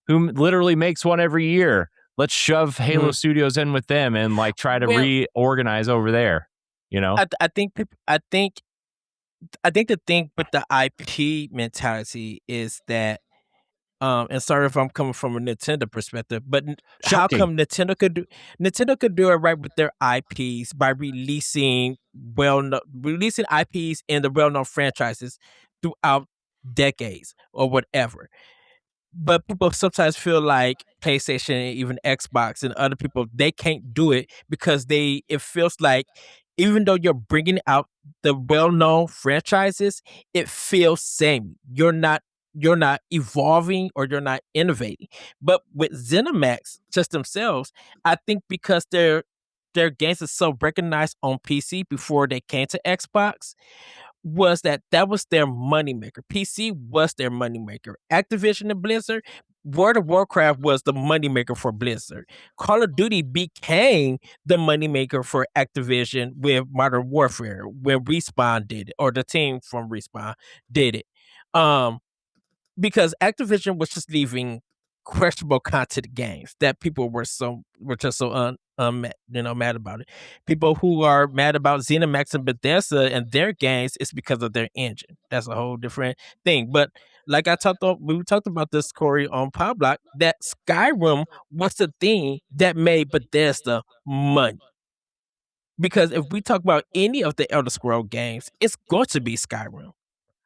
who literally makes one every year. Let's shove Halo Studios in with them and like try to reorganize over there. You know, I think the thing with the IP mentality is that, and sorry if I'm coming from a Nintendo perspective, but how come Nintendo could do it right with their IPs by releasing IPs in the well-known franchises throughout decades or whatever. But people sometimes feel like PlayStation and even Xbox and other people, they can't do it because it feels like even though you're bringing out the well-known franchises, it feels same. You're not evolving or you're not innovating. But with ZeniMax just themselves, I think because their games are so recognized on PC before they came to Xbox, was that was their moneymaker. PC was their moneymaker. Activision and Blizzard, World of Warcraft was the moneymaker for Blizzard. Call of Duty became the moneymaker for Activision with Modern Warfare when Respawn did it, or the team from Respawn did it. Because Activision was just leaving questionable content games that people were just so mad about it. People who are mad about ZeniMax and Bethesda and their games is because of their engine. That's a whole different thing. But like we talked about this, Corey, on Podblock, that Skyrim was the thing that made Bethesda money. Because if we talk about any of the Elder Scrolls games, it's going to be Skyrim.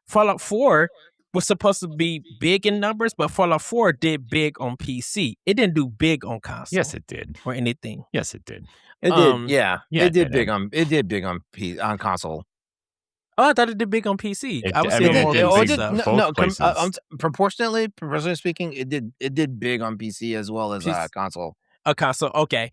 Fallout 4 was supposed to be big in numbers, but Fallout 4 did big on PC. It didn't do big on console. Yes, it did. Or anything. Yes, it did. It did. Yeah, it did big on console. Oh, I thought it did big on PC. Proportionally speaking, it did big on PC as well as console. A console, okay.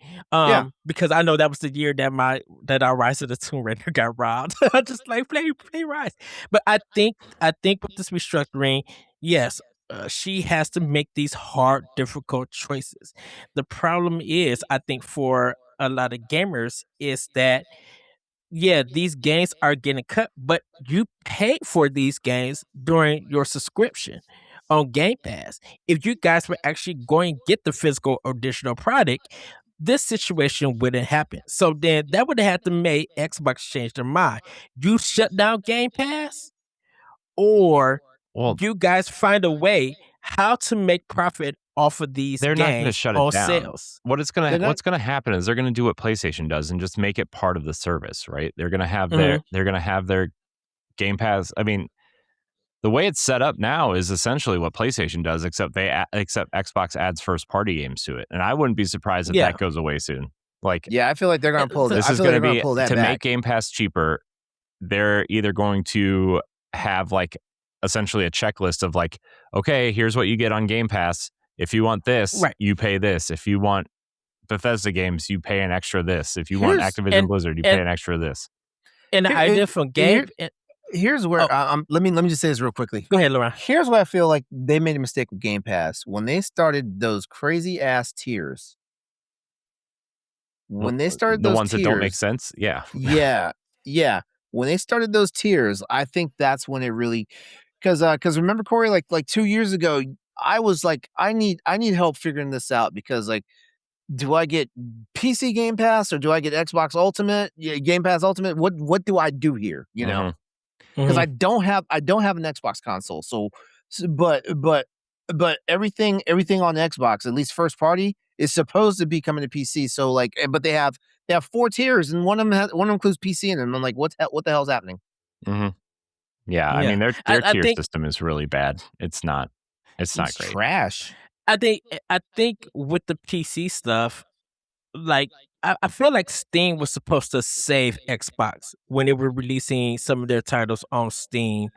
Because I know that was the year that our Rise of the Tomb Raider got robbed. Just like play Rise. But I think with this restructuring, yes, she has to make these hard, difficult choices. The problem is, I think for a lot of gamers, is that these games are getting cut, but you paid for these games during your subscription on Game Pass. If you guys were actually going to get the physical additional product, this situation wouldn't happen. So then that would have had to make Xbox change their mind. You shut down Game Pass, or you guys find a way how to make profit off of these games. They're not going to shut it down. Sales. What's going to happen is they're going to do what PlayStation does and just make it part of the service, right? They're going to have their Game Pass. I mean, the way it's set up now is essentially what PlayStation does, except Xbox adds first-party games to it, and I wouldn't be surprised if that goes away soon. Like, I feel like they're going to pull this. This is going to be to make Game Pass cheaper. They're either going to have like essentially a checklist of like, okay, here's what you get on Game Pass. If you want this, you pay this. If you want Bethesda games, you pay an extra this. If you want Activision Blizzard, you pay an extra this. And the idea from Game. Here's where let me just say this real quickly. Go ahead, LeRon. Here's where I feel like they made a mistake with Game Pass when they started those crazy ass tiers. When they started those ones tiers, that don't make sense, yeah. When they started those tiers, I think that's when it really, because remember, Corey, like 2 years ago, I was like, I need help figuring this out, because like, do I get PC Game Pass or do I get Xbox Ultimate, Game Pass Ultimate? What do I do here? You know. Because I don't have an Xbox console, but everything on Xbox, at least first party, is supposed to be coming to PC. So like, but they have 4 tiers, and one of them includes PC in them. I'm like, what the hell's happening? Yeah, I mean their tier system is really bad. It's not great. Trash. I think with the PC stuff, like I feel like Steam was supposed to save Xbox when they were releasing some of their titles on Steam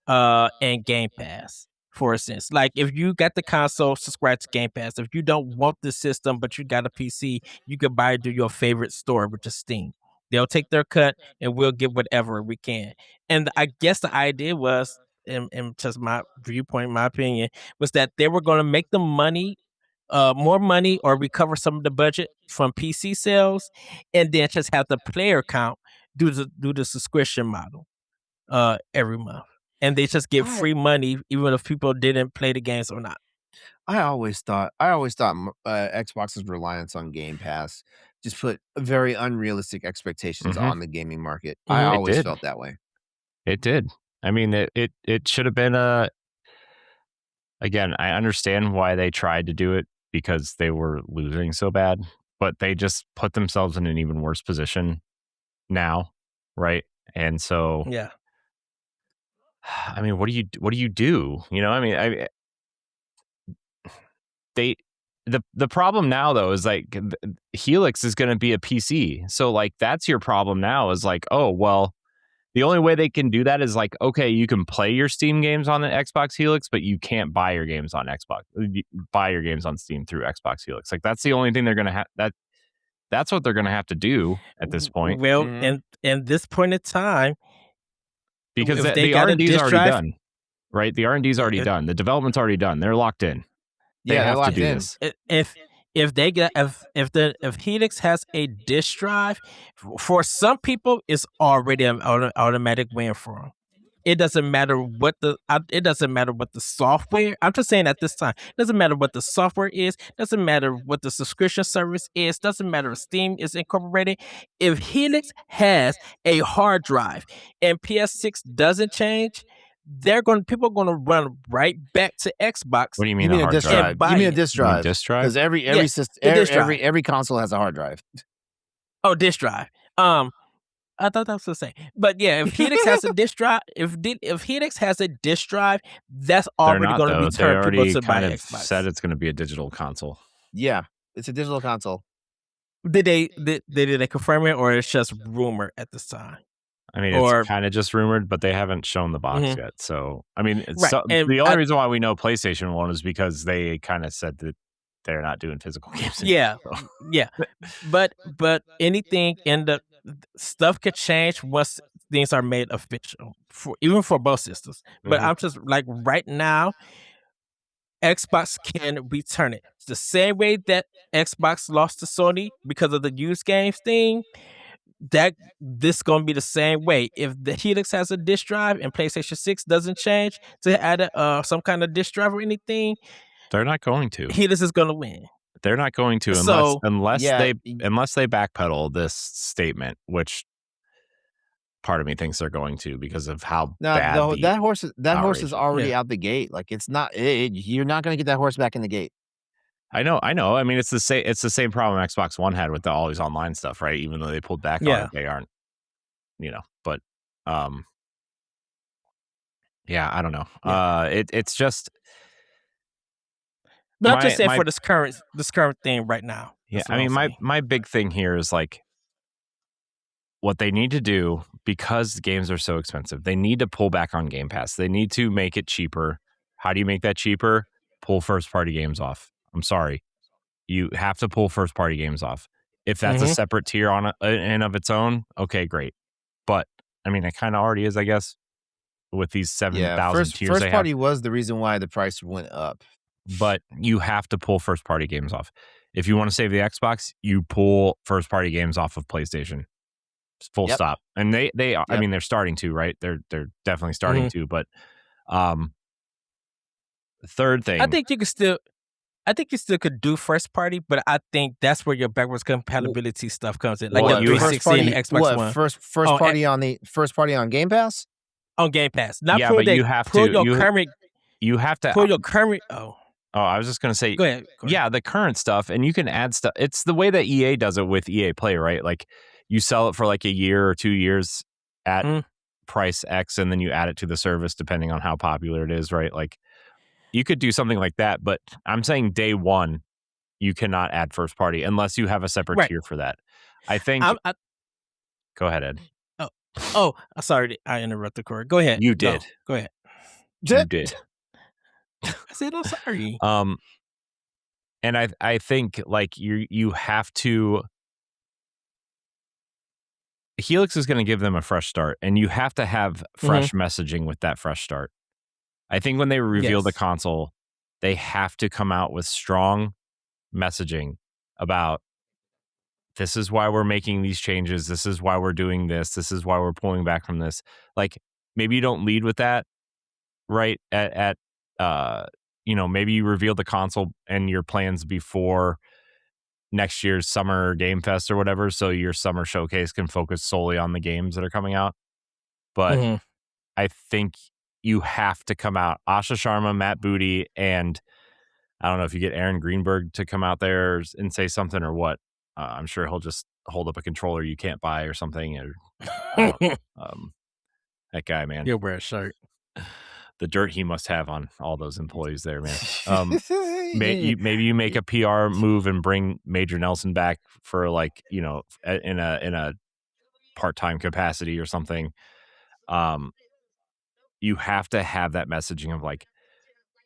and Game Pass. For instance, like if you got the console, subscribe to Game Pass. If you don't want the system, but you got a PC, you can buy it to your favorite store, which is Steam. They'll take their cut, and we'll get whatever we can. And I guess the idea was, in just my viewpoint, my opinion, was that they were going to make the money, more money, or recover some of the budget from PC sales, and then just have the player count do the subscription model every month. And they just get free money even if people didn't play the games or not. I always thought Xbox's reliance on Game Pass just put very unrealistic expectations on the gaming market. I always felt that way. It did. I mean, it should have been again, I understand why they tried to do it because they were losing so bad, but they just put themselves in an even worse position now, right? And so, yeah. I mean, what do you do? You know, I mean, the problem now though is like Helix is going to be a PC, so like that's your problem now. Is like, oh well, the only way they can do that is like, okay, you can play your Steam games on the Xbox Helix, but you can't buy your games on Xbox. Buy your games on Steam through Xbox Helix. Like that's the only thing they're going to have. That's what they're going to have to do at this point. Well, and this point in time. Because the R&D is already done, right? The R&D is already done. The development's already done. They're locked in. They have to do this. If Helix has a disk drive, for some people, it's already an automatic win for them. It doesn't matter what the software. I'm just saying at this time, it doesn't matter what the software is. Doesn't matter what the subscription service is. Doesn't matter if Steam is incorporated. If Helix has a hard drive and PS6 doesn't change, people are gonna run right back to Xbox. What do you mean a disk drive? You mean a disk drive? Disk drive? Because every system, every console has a hard drive. Oh, disk drive. I thought that was the same, but yeah, if Helix has a disk drive, if Helix has a disk drive, that's already going to be turned people to buy Xbox. Said it's going to be a digital console. Yeah, it's a digital console. Did they confirm it, or it's just rumor at this time? I mean, it's kind of just rumored, but they haven't shown the box yet. So, I mean, the only reason why we know PlayStation won is because they kind of said that they're not doing physical games anymore. Yeah. But anything in the stuff could change once things are made official, even for both systems. But I'm just like right now, Xbox can return it. It's the same way that Xbox lost to Sony because of the used games thing. That this gonna be the same way. If the Helix has a disk drive and PlayStation 6 doesn't change to add some kind of disk drive or anything, they're not going to. Helix is gonna win. They're not going to unless they backpedal this statement, which part of me thinks they're going to because of how bad that horse is already out the gate. Like it's not. You're not going to get that horse back in the gate. I know. I mean, it's the same problem Xbox One had with the always online stuff, right? Even though they pulled back on it, they aren't. But yeah, I don't know. It's just. But I'm just saying for this current thing right now. Yeah, I mean, my big thing here is like what they need to do, because games are so expensive. They need to pull back on Game Pass. They need to make it cheaper. How do you make that cheaper? Pull first party games off. I'm sorry, you have to pull first party games off. If that's a separate tier on and of its own, okay, great. But I mean, it kind of already is, I guess, with these 7,000 tiers. First party was the reason why the price went up. But you have to pull first party games off. If you want to save the Xbox, you pull first party games off of PlayStation. Full stop. And they I mean, they're starting to, right? They're definitely starting to. But third thing, I think you still could do first party, but I think that's where your backwards compatibility stuff comes in. Like the 360 and the Xbox One. First party on Game Pass? On Game Pass. Not but you have to you have to pull your current I was just going to say, go ahead. Yeah, the current stuff, and you can add stuff. It's the way that EA does it with EA Play, right? Like you sell it for like a year or 2 years at price X, and then you add it to the service depending on how popular it is, right? Like you could do something like that, but I'm saying day one, you cannot add first party unless you have a separate tier for that. I think. Go ahead, Ed. Oh, sorry, I interrupted, Corey. Go ahead. You did. Go ahead. You did. I said I'm sorry. And I think like you have to. Helix is going to give them a fresh start, and you have to have fresh messaging with that fresh start. I think when they reveal the console, they have to come out with strong messaging about this is why we're making these changes. This is why we're doing this. This is why we're pulling back from this. Like maybe you don't lead with that right at maybe you reveal the console and your plans before next year's summer game fest or whatever, so your summer showcase can focus solely on the games that are coming out. But I think you have to come out. Asha Sharma, Matt Booty, and I don't know if you get Aaron Greenberg to come out there and say something or what. I'm sure he'll just hold up a controller you can't buy or something. Or, that guy, man. He'll wear a shirt. The dirt he must have on all those employees there, man. Maybe you make a PR move and bring Major Nelson back for like, in a part-time capacity or something. You have to have that messaging of like,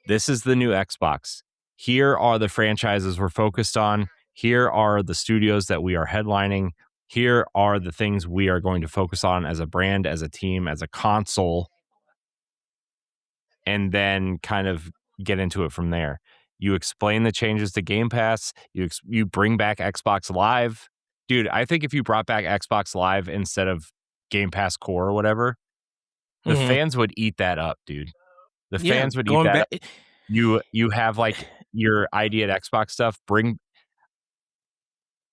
this is the new Xbox. Here are the franchises we're focused on. Here are the studios that we are headlining. Here are the things we are going to focus on as a brand, as a team, as a console. And then kind of get into it from there. You explain the changes to Game Pass. You bring back Xbox Live. Dude, I think if you brought back Xbox Live instead of Game Pass Core or whatever, the fans would eat that up, dude. The fans would eat that up. You have like your ID at Xbox stuff.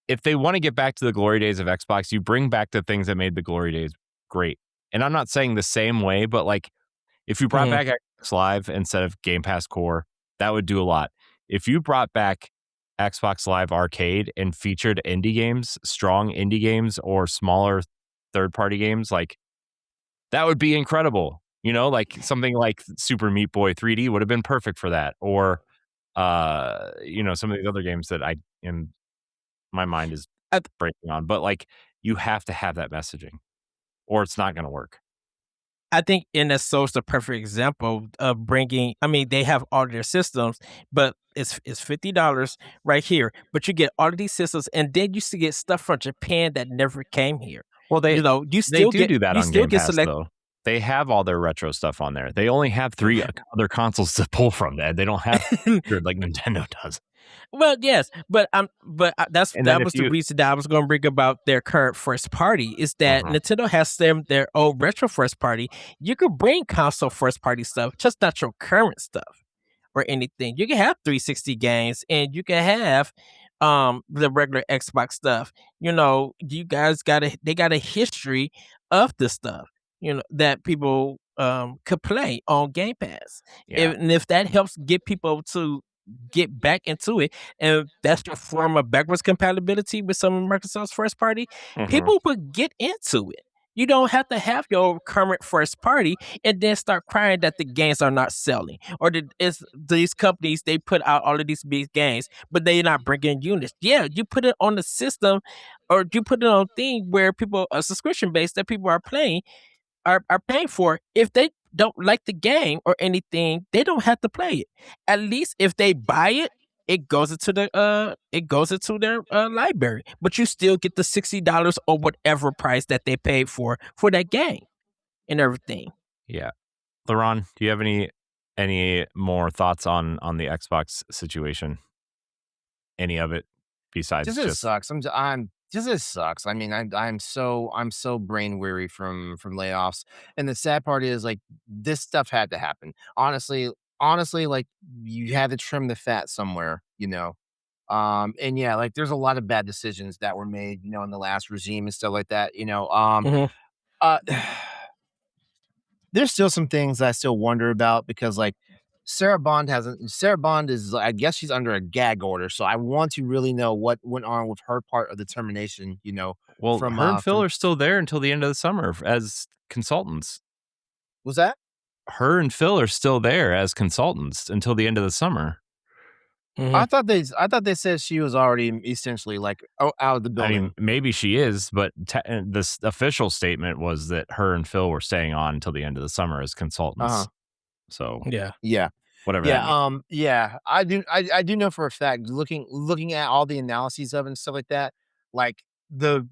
If they want to get back to the glory days of Xbox, you bring back the things that made the glory days great. And I'm not saying the same way, but like if you brought back Xbox Live instead of Game Pass Core, that would do a lot. If you brought back Xbox Live Arcade and featured indie games, strong indie games or smaller third-party games, like that would be incredible. Like something like Super Meat Boy 3D would have been perfect for that. Or, some of these other games that my mind is breaking on. But like, you have to have that messaging or it's not going to work. I think NSO the perfect example of bringing. I mean, they have all their systems, but it's $50 right here. But you get all of these systems, and then you still get stuff from Japan that never came here. Well, you still do that on Game Pass, though. They have all their retro stuff on there. They only have 3 other consoles to pull from. That they don't have like Nintendo does. Well, yes, but that was the reason that I was going to bring about their current first party is that Nintendo has their own retro first party. You could bring console first party stuff, just not your current stuff or anything. You can have 360 games, and you can have the regular Xbox stuff. You guys got a history of the stuff. That people could play on Game Pass, and if that helps get people to get back into it, and that's your form of backwards compatibility with some of Microsoft's first party, people would get into it. You don't have to have your current first party and then start crying that the games are not selling, or these companies, they put out all of these big games, but they're not bringing units. Yeah, you put it on the system, or you put it on a thing where people, a subscription base that people are paying for. If they don't like the game or anything, they don't have to play it. At least if they buy it, it goes into their library. But you still get the $60 or whatever price that they paid for that game and everything. Yeah, LeRon, do you have any more thoughts on the Xbox situation? Any of it besides just sucks. It sucks. I mean, I'm so brain weary from layoffs, and the sad part is like this stuff had to happen. Honestly, like you had to trim the fat somewhere, and yeah, like there's a lot of bad decisions that were made, in the last regime and stuff like that. There's still some things I still wonder about because like Sarah Bond is, I guess she's under a gag order. So I want to really know what went on with her part of the termination, Well, her and Phil are still there until the end of the summer as consultants. Was that? Her and Phil are still there as consultants until the end of the summer. I thought they said she was already essentially like out of the building. I mean, maybe she is, but this official statement was that her and Phil were staying on until the end of the summer as consultants. So yeah, whatever. I do know for a fact, looking at all the analyses of it and stuff like that, like the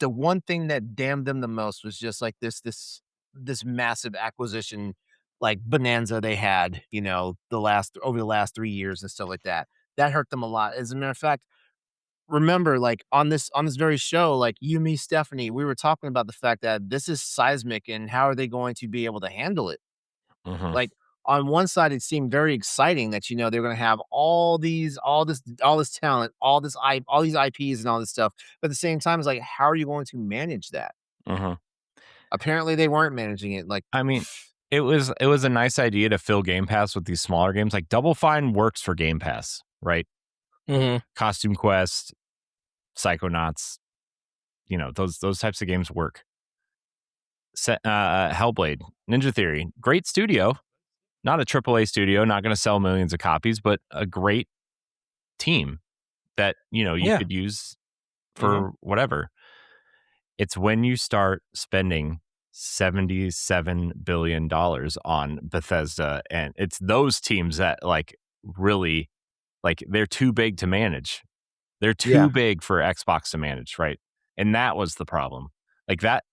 one thing that damned them the most was just like this massive acquisition like bonanza they had, over the last 3 years and stuff like that. That hurt them a lot. As a matter of fact, remember, like on this very show, like you, me, Stephanie, we were talking about the fact that this is seismic and how are they going to be able to handle it? Like on one side, it seemed very exciting that they're going to have all this talent, all these IPs and all this stuff. But at the same time, it's like, how are you going to manage that? Apparently, they weren't managing it. Like, I mean, it was a nice idea to fill Game Pass with these smaller games. Like Double Fine works for Game Pass, right? Costume Quest, Psychonauts, those types of games work. Hellblade, Ninja Theory, great studio, not a AAA studio, not going to sell millions of copies, but a great team that you could use for whatever. It's when you start spending $77 billion on Bethesda, and it's those teams that like really, like, they're too big to manage. They're too big for Xbox to manage, right? And that was the problem. Like that,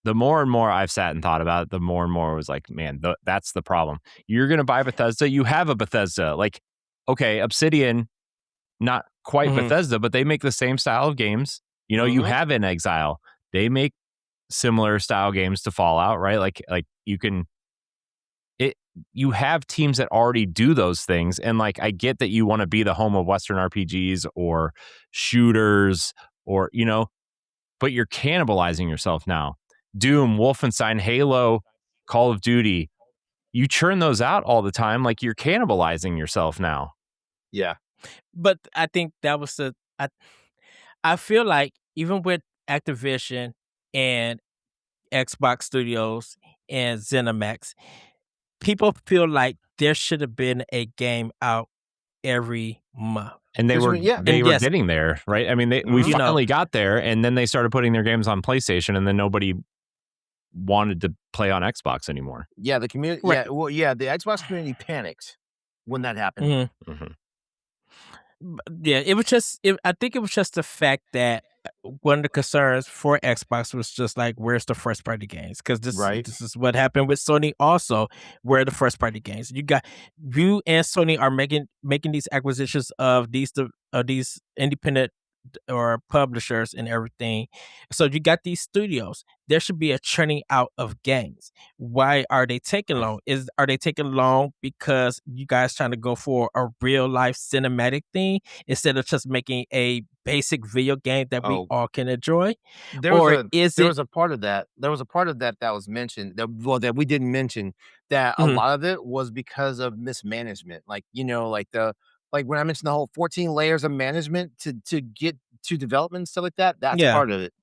the more and more I've sat and thought about it, the more and more I was like, man, that's the problem. You're going to buy Bethesda. You have a Bethesda. Like, okay, Obsidian, not quite Bethesda, but they make the same style of games. You have In Exile. They make similar style games to Fallout, right? Like you have teams that already do those things. And like, I get that you want to be the home of Western RPGs or shooters or, but you're cannibalizing yourself now. Doom, Wolfenstein, Halo, Call of Duty, you churn those out all the time. Like, you're cannibalizing yourself now. Yeah. But I think that was I feel like even with Activision and Xbox Studios and ZeniMax, people feel like there should have been a game out every month. And they were getting there, right? I mean, we finally got there, and then they started putting their games on PlayStation, and then nobody wanted to play on Xbox anymore. Yeah, the community. Right. The Xbox community panicked when that happened. Yeah, it was just. I think it was just the fact that one of the concerns for Xbox was just like, where's the first party games? Because this is what happened with Sony also. Where are the first party games? You and Sony are making these acquisitions of these independent or publishers and everything. So you got these studios. There should be a churning out of games. Why are they taking long? Are they taking long because you guys trying to go for a real life cinematic thing instead of just making a basic video game that we all can enjoy? There was a part of that that was mentioned that we didn't mention, that a lot of it was because of mismanagement. Like, like when I mentioned the whole 14 layers of management to get to development and stuff like that, that's part of it.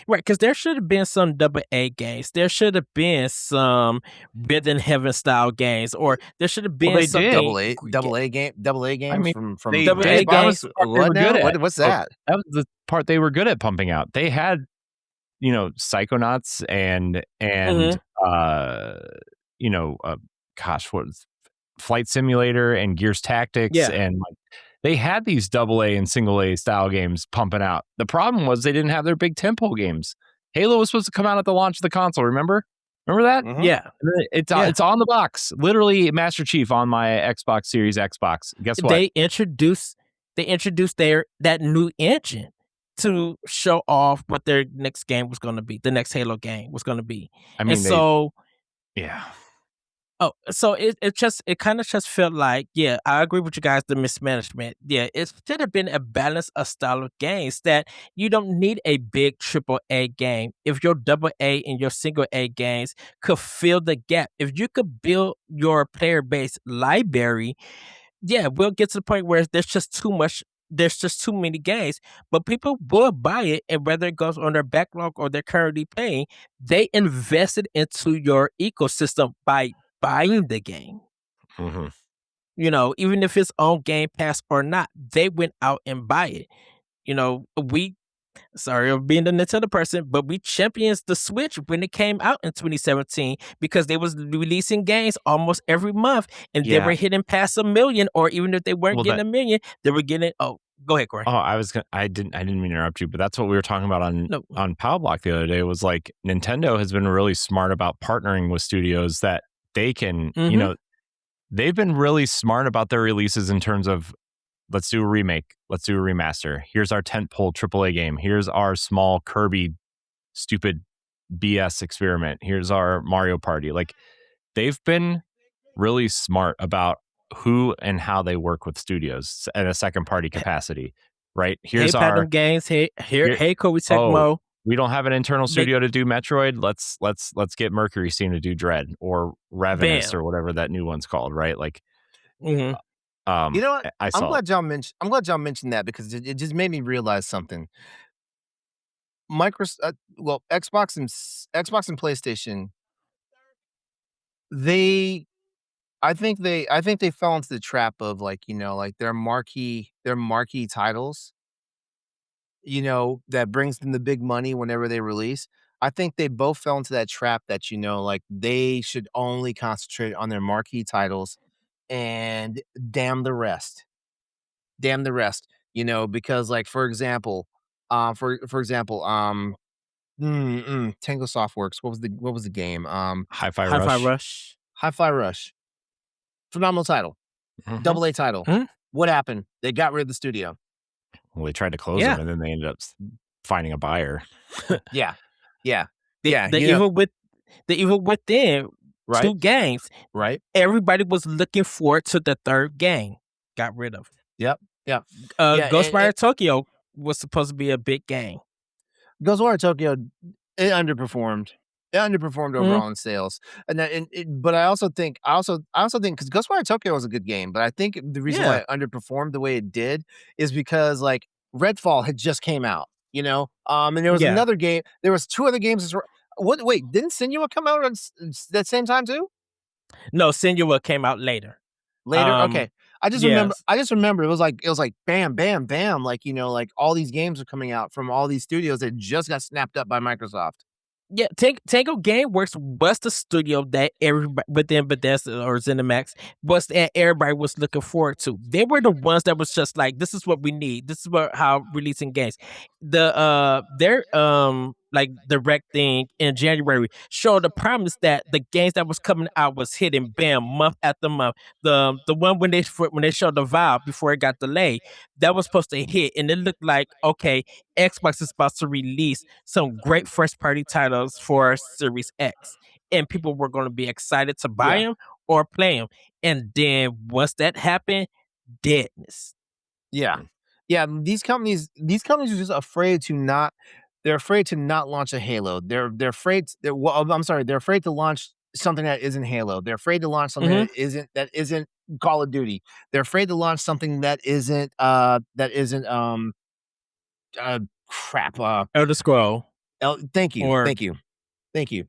Right, because there should have been some AA games. There should have been some Rhythm Heaven style games, or there should have been something AA games. I mean, from AA games. What's that? That was the part they were good at pumping out. They had, Psychonauts and what was Flight Simulator and Gears Tactics, and like, they had these AA and single A style games pumping out. The problem was they didn't have their big tempo games. Halo was supposed to come out at the launch of the console. Remember that? Yeah, it's on the box. Literally, Master Chief on my Xbox Series Xbox. Guess what? They introduced that new engine to show off what their next game was going to be. The next Halo game was going to be. I mean, yeah. Oh, so it kind of just felt like, I agree with you guys, the mismanagement. Yeah, it should have been a balance of style of games that you don't need a big AAA game. If your AA and your single A games could fill the gap, if you could build your player base library, we'll get to the point where there's just too many games, but people will buy it, and whether it goes on their backlog or they're currently paying, they invested into your ecosystem by buying the game. Even if it's on Game Pass or not, they went out and buy it. Sorry of being the Nintendo person, but we champions the Switch when it came out in 2017 because they was releasing games almost every month, and they were hitting past 1 million, or even if they weren't getting 1 million, they were getting. Oh, go ahead, Corey. Oh, I didn't mean to interrupt you, but that's what we were talking about on Pow Block the other day. Was like Nintendo has been really smart about partnering with studios that they can, they've been really smart about their releases in terms of, let's do a remake, let's do a remaster. Here's our tentpole AAA game. Here's our small Kirby stupid BS experiment. Here's our Mario Party. Like, they've been really smart about who and how they work with studios at a second party capacity, right? Here's our Platinum Games. Hey, Koei Tecmo. We don't have an internal studio to do Metroid. Let's get Mercury Steam to do Dread or Ravenous or whatever that new one's called, right? Like, you know what? I'm glad John mentioned that because it just made me realize something. Xbox and PlayStation, I think they fell into the trap of like their marquee titles, that brings them the big money whenever they release. I think they both fell into that trap that like they should only concentrate on their marquee titles and damn the rest. Because like for example, Tango Softworks, what was the game? Hi-Fi Rush. Hi-Fi Rush. Phenomenal title. Double A title. What happened? They got rid of the studio. Well, they tried to close them, and then they ended up finding a buyer. Yeah. The Evil Within, right? 2 games. Right. Everybody was looking forward to the 3rd game. Got rid of. Yep. Ghostwire Tokyo was supposed to be a big game. Ghostwire Tokyo, it underperformed. It underperformed overall in sales, but I also think because Ghostwire Tokyo was a good game, but I think the reason why it underperformed the way it did is because like Redfall had just came out, and there was another game. There was 2 other games. Wait, didn't Senua come out at that same time too? No, Senua came out later. Okay. I just remember it was like bam, bam, bam. Like, like all these games are coming out from all these studios that just got snapped up by Microsoft. Yeah, Tango Gameworks was the studio that everybody within Bethesda or ZeniMax was that everybody was looking forward to. They were the ones that was just like, this is what we need. This is how releasing games. Their like direct thing in January showed the promise that the games that was coming out was hitting bam month after month. The one when they showed the Valve before it got delayed, that was supposed to hit, and it looked like, okay, Xbox is about to release some great first party titles for Series X, and people were going to be excited to buy them or play them. And then once that happened, deadness. Yeah. These companies are just afraid to not. They're afraid to not launch a Halo. They're afraid. They're afraid to launch something that isn't Halo. They're afraid to launch something that isn't Call of Duty. They're afraid to launch something that isn't Elder Scroll. Thank you.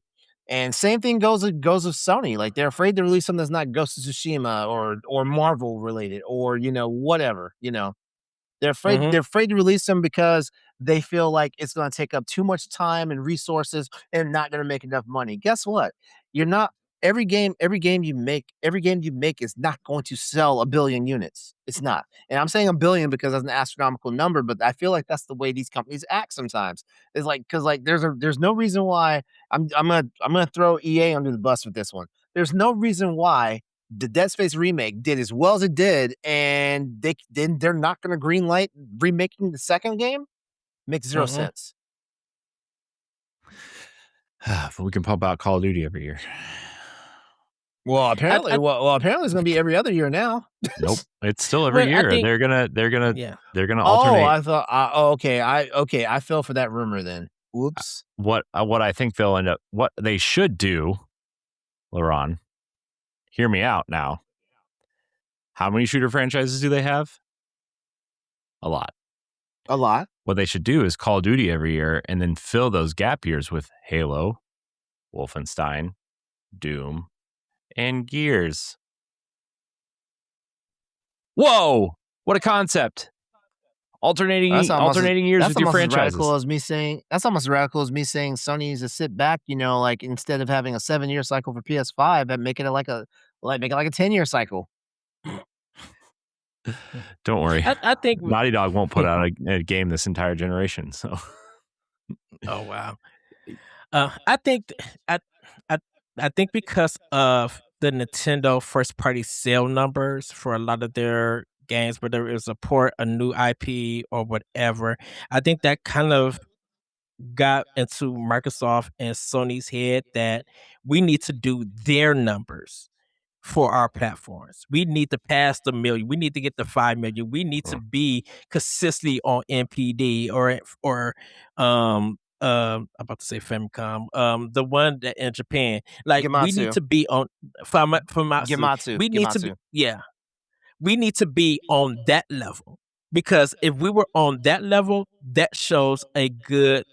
And same thing goes with Sony. Like they're afraid to release something that's not Ghost of Tsushima or Marvel related or whatever. They're afraid. They're afraid to release them because they feel like it's going to take up too much time and resources and not going to make enough money. Guess what? You're not. Every game you make is not going to sell 1 billion units. It's not. And I'm saying 1 billion because that's an astronomical number, but I feel like that's the way these companies act sometimes. It's like, because like there's no reason why I'm gonna throw EA under the bus with this one. There's no reason why the Dead Space remake did as well as it did, and they're not gonna greenlight remaking the second game. Makes 0 sense. But we can pump out Call of Duty every year. Well, apparently, apparently it's going to be every other year now. Nope, it's still every year. They're gonna alternate. Oh, I thought. Okay, I fell for that rumor then. Whoops. What I think they'll end up. What they should do, LeRon, hear me out now. How many shooter franchises do they have? A lot. What they should do is Call of Duty every year, and then fill those gap years with Halo, Wolfenstein, Doom, and Gears. Whoa! What a concept! Alternating years with your franchises. That's almost as radical as me saying Sony needs to sit back. Like instead of having a 7-year cycle for PS5, and make it like a 10-year cycle. Don't worry. I think Naughty Dog won't put out a game this entire generation. So. Oh wow. I think because of the Nintendo first party sale numbers for a lot of their games, whether it was a port, a new IP, or whatever, I think that kind of got into Microsoft and Sony's head that we need to do their numbers for our platforms. We need to pass the million. We need to get the 5 million. We need to be consistently on NPD or I'm about to say Famicom, the one that in Japan. Like Gematsu. we need to be on Gematsu. We need to be, we need to be on that level, because if we were on that level, that shows a good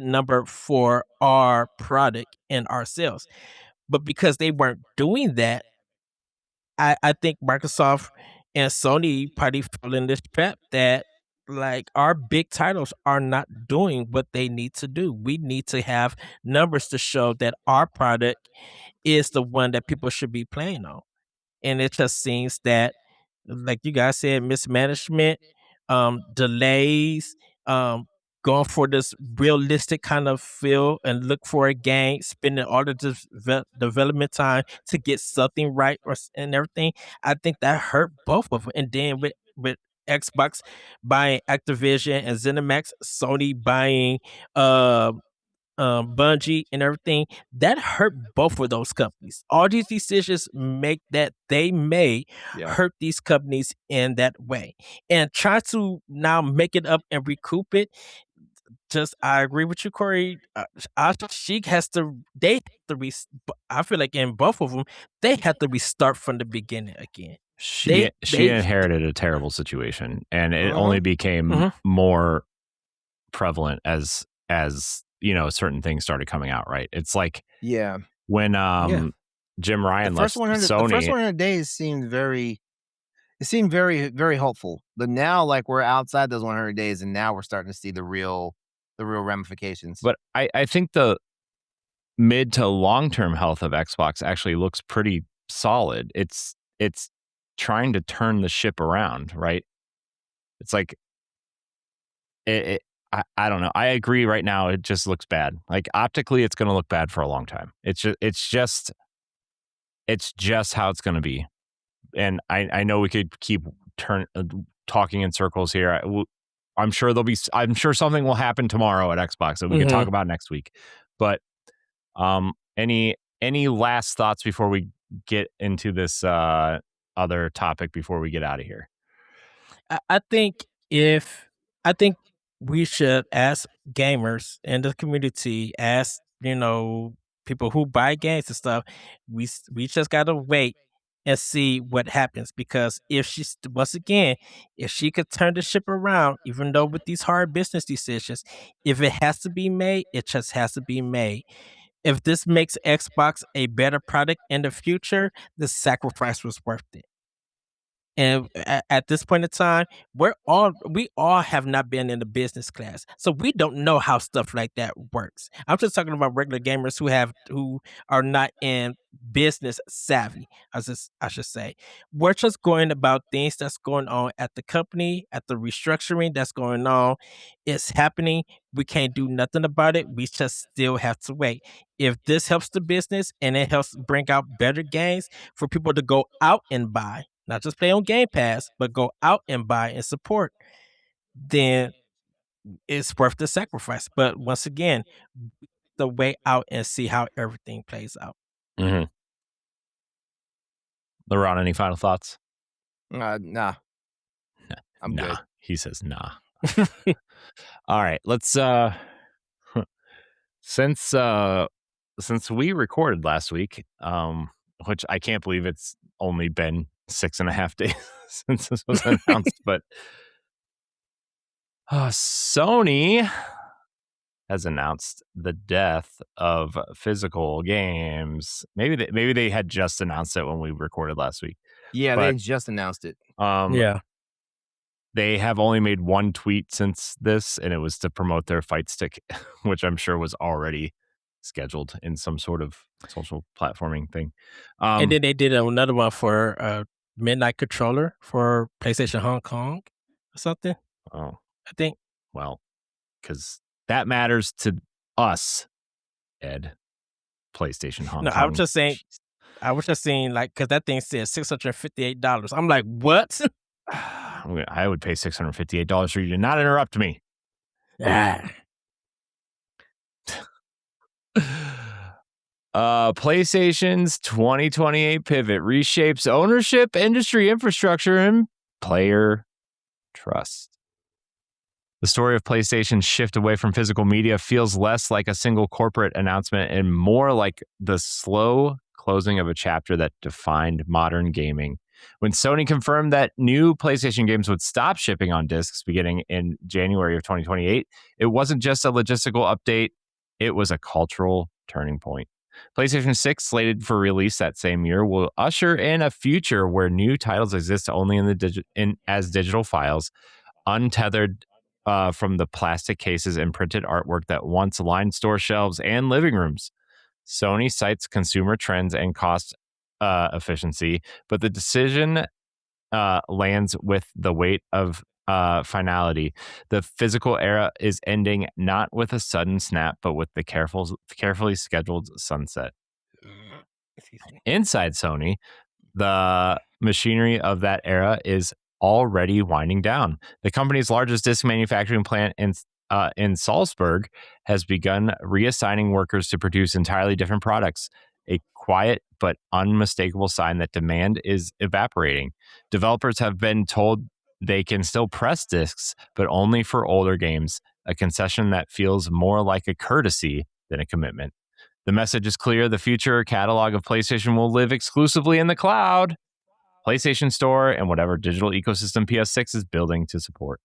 number for our product and our sales. But because they weren't doing that, I think Microsoft and Sony probably fell in this trap that like our big titles are not doing what they need to do. We need to have numbers to show that our product is the one that people should be playing on. And it just seems that, like you guys said, mismanagement, delays, going for this realistic kind of feel and look for a game, spending all the development time to get something right and everything. I think that hurt both of them. And then with Xbox buying Activision and ZeniMax, Sony buying Bungie and everything, that hurt both of those companies. All these decisions they may hurt these companies in that way, and try to now make it up and recoup it. I agree with you, Corey. I feel like in both of them, they have to restart from the beginning again. She inherited a terrible situation, and it only became more prevalent as certain things started coming out. Right? It's like when Jim Ryan left Sony. The first 100 days seemed very very hopeful, but now like we're outside those 100 days, and now we're starting to see the real ramifications. But I think the mid to long-term health of Xbox actually looks pretty solid. It's trying to turn the ship around, right? It's like I don't know. I agree right now it just looks bad. Like optically it's going to look bad for a long time. It's just how it's going to be. And I know we could keep talking in circles here. I'm sure something will happen tomorrow at Xbox that we can talk about next week. But any last thoughts before we get into this other topic before we get out of here? I think we should ask gamers in the community, ask people who buy games and stuff. We just gotta wait and see what happens, because if she could turn the ship around, even though with these hard business decisions, if it has to be made, it just has to be made. If this makes Xbox a better product in the future, the sacrifice was worth it. And at this point in time, we all have not been in the business class, so we don't know how stuff like that works. I'm just talking about regular gamers who are not in business savvy. I should say, we're just going about things that's going on at the company, at the restructuring that's going on. It's happening. We can't do nothing about it. We just still have to wait. If this helps the business and it helps bring out better games for people to go out and buy, not just play on Game Pass, but go out and buy and support, then it's worth the sacrifice. But once again, the way out and see how everything plays out. LeRon, any final thoughts? Nah. I'm good. He says nah. All right, let's since we recorded last week, which I can't believe it's only been 6.5 days since this was announced, but Sony has announced the death of physical games. Maybe they had just announced it when we recorded last week. Yeah, But, they just announced it. Yeah. They have only made one tweet since this, and it was to promote their fight stick, which I'm sure was already scheduled in some sort of social platforming thing. And then they did another one for Midnight Controller for PlayStation Hong Kong or something. Oh, I think. well, because that matters to us, Ed. PlayStation Hong No, Kong. I was just saying, like, because that thing said $658. I'm like, what? I would pay $658 for you to not interrupt me. PlayStation's 2028 pivot reshapes ownership, industry infrastructure, and player trust. The story of PlayStation's shift away from physical media feels less like a single corporate announcement and more like the slow closing of a chapter that defined modern gaming. When Sony confirmed that new PlayStation games would stop shipping on discs beginning in January of 2028, it wasn't just a logistical update, it was a cultural turning point. PlayStation 6, slated for release that same year, will usher in a future where new titles exist only as digital files, untethered from the plastic cases and printed artwork that once lined store shelves and living rooms. Sony cites consumer trends and cost efficiency, but the decision lands with the weight of finality. The physical era is ending not with a sudden snap, but with the carefully scheduled sunset. Inside Sony, the machinery of that era is already winding down. The company's largest disc manufacturing plant in Salzburg has begun reassigning workers to produce entirely different products, a quiet but unmistakable sign that demand is evaporating. Developers have been told they can still press discs, but only for older games, a concession that feels more like a courtesy than a commitment. The message is clear. The future catalog of PlayStation will live exclusively in the cloud, PlayStation Store, and whatever digital ecosystem PS6 is building to support.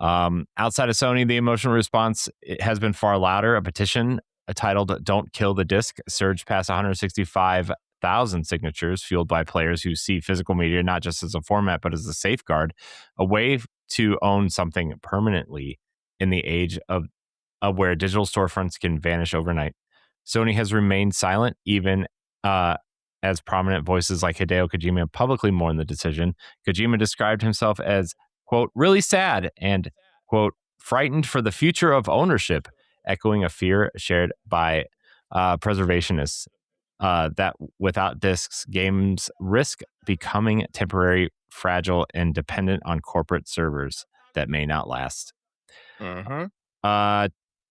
Outside of Sony, the emotional response has been far louder. A petition titled "Don't Kill the Disc" surged past 165,000 signatures, fueled by players who see physical media not just as a format, but as a safeguard, a way to own something permanently in the age of where digital storefronts can vanish overnight. Sony has remained silent, even as prominent voices like Hideo Kojima publicly mourned the decision. Kojima described himself as, quote, really sad and, quote, frightened for the future of ownership, echoing a fear shared by preservationists that without discs, games risk becoming temporary, fragile, and dependent on corporate servers that may not last.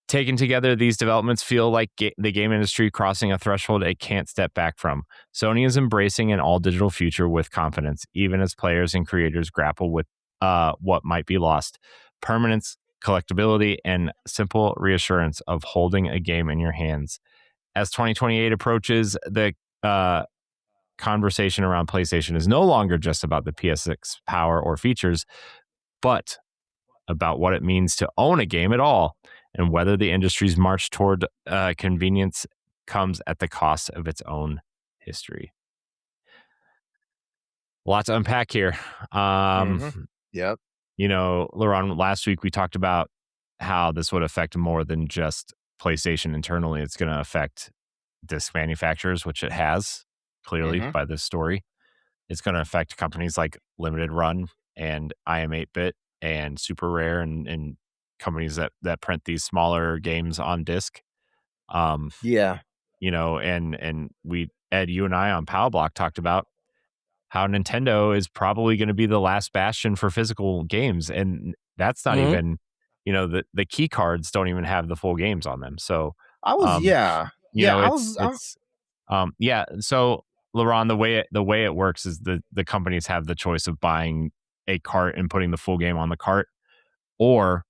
Taken together, these developments feel like the game industry crossing a threshold it can't step back from. Sony is embracing an all-digital future with confidence, even as players and creators grapple with what might be lost. Permanence, collectability, and simple reassurance of holding a game in your hands. As 2028 approaches, the conversation around PlayStation is no longer just about the PS6 power or features, but about what it means to own a game at all, and whether the industry's march toward convenience comes at the cost of its own history. A lot to unpack here. Yep. You know, LeRon, last week we talked about how this would affect more than just PlayStation internally. It's going to affect disc manufacturers, which it has, clearly, by this story. It's going to affect companies like Limited Run and IM8-Bit and Super Rare and companies that print these smaller games on disc. You know, and we, Ed, you and I on Power Block talked about how Nintendo is probably going to be the last bastion for physical games, and that's not even, you know, the key cards don't even have the full games on them. So so LeRon, the way it works is the companies have the choice of buying a cart and putting the full game on the cart, or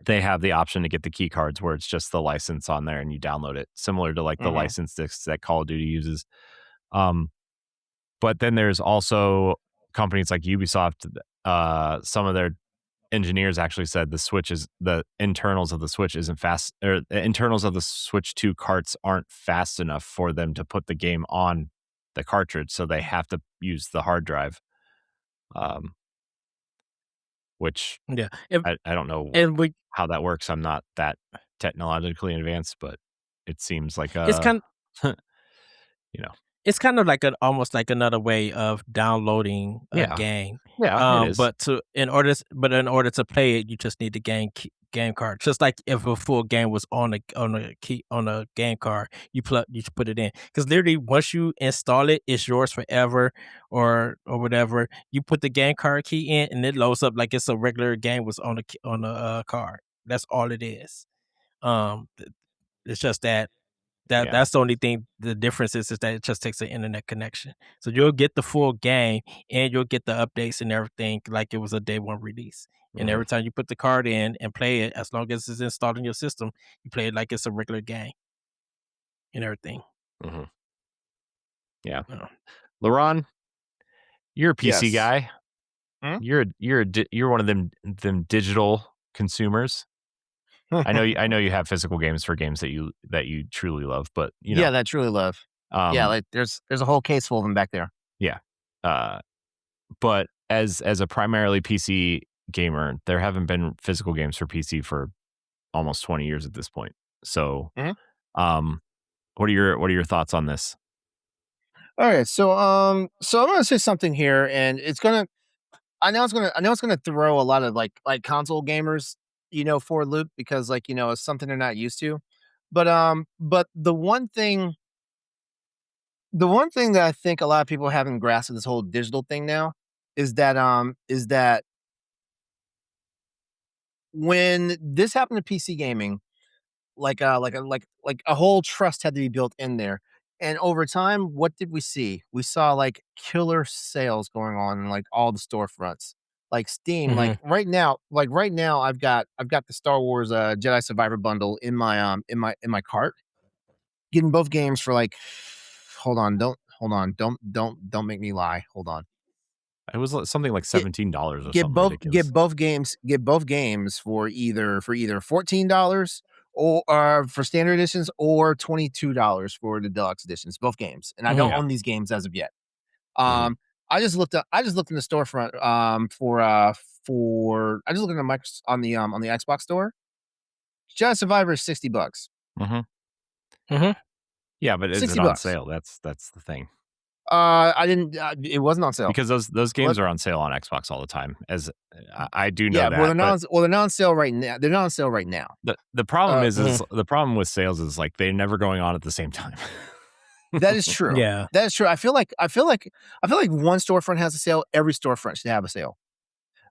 they have the option to get the key cards where it's just the license on there and you download it, similar to like the license discs that Call of Duty uses. But then there's also companies like Ubisoft. Some of their engineers actually said the internals of the Switch isn't fast, or the internals of the Switch 2 carts aren't fast enough for them to put the game on the cartridge, so they have to use the hard drive. Which I don't know how that works. I'm not that technologically advanced, but it seems like it's kind of, it's kind of like almost like another way of downloading a game. Yeah, it is. But in order to play it, you just need the game card. Just like if a full game was on a game card, you put it in. Because literally, once you install it, it's yours forever, or whatever. You put the game card key in, and it loads up like it's a regular game was on a card. That's all it is. It's just that. That's the only thing. The difference is that it just takes an internet connection. So you'll get the full game and you'll get the updates and everything like it was a day one release. And every time you put the card in and play it, as long as it's installed in your system, you play it like it's a regular game and everything. Mm-hmm. Yeah. LeRon, you're a PC guy. Hmm? You're one of them digital consumers. I know you have physical games for games that you truly love, but that I truly love. Like there's a whole case full of them back there. Yeah, but as a primarily PC gamer, there haven't been physical games for PC for almost 20 years at this point. So, what are your thoughts on this? All right, so I'm gonna say something here, and I know it's gonna throw a lot of like console gamers, for a loop, because it's something they're not used to. But the one thing that I think a lot of people haven't grasped of this whole digital thing now is that when this happened to PC gaming, like a whole trust had to be built in there. And over time, what did we see? We saw like killer sales going on in like all the storefronts. Like Steam, like right now, I've got the Star Wars Jedi Survivor bundle in my cart. Getting both games for like, don't make me lie. Hold on. It was something like $17 or something. Get both games for either $14 or for standard editions, or $22 for the deluxe editions. Both games, and I don't own these games as of yet. I just looked in the storefront for I just looked at on the Xbox store. Jedi Survivor is $60. Yeah, but is it on sale? That's the thing. I didn't. It wasn't on sale because those games are on sale on Xbox all the time. As I do know that. Well, they're not on sale right now. They're not on sale right now. The problem is the problem with sales is like they're never going on at the same time. That is true. Yeah, that is true. I feel like one storefront has a sale. Every storefront should have a sale.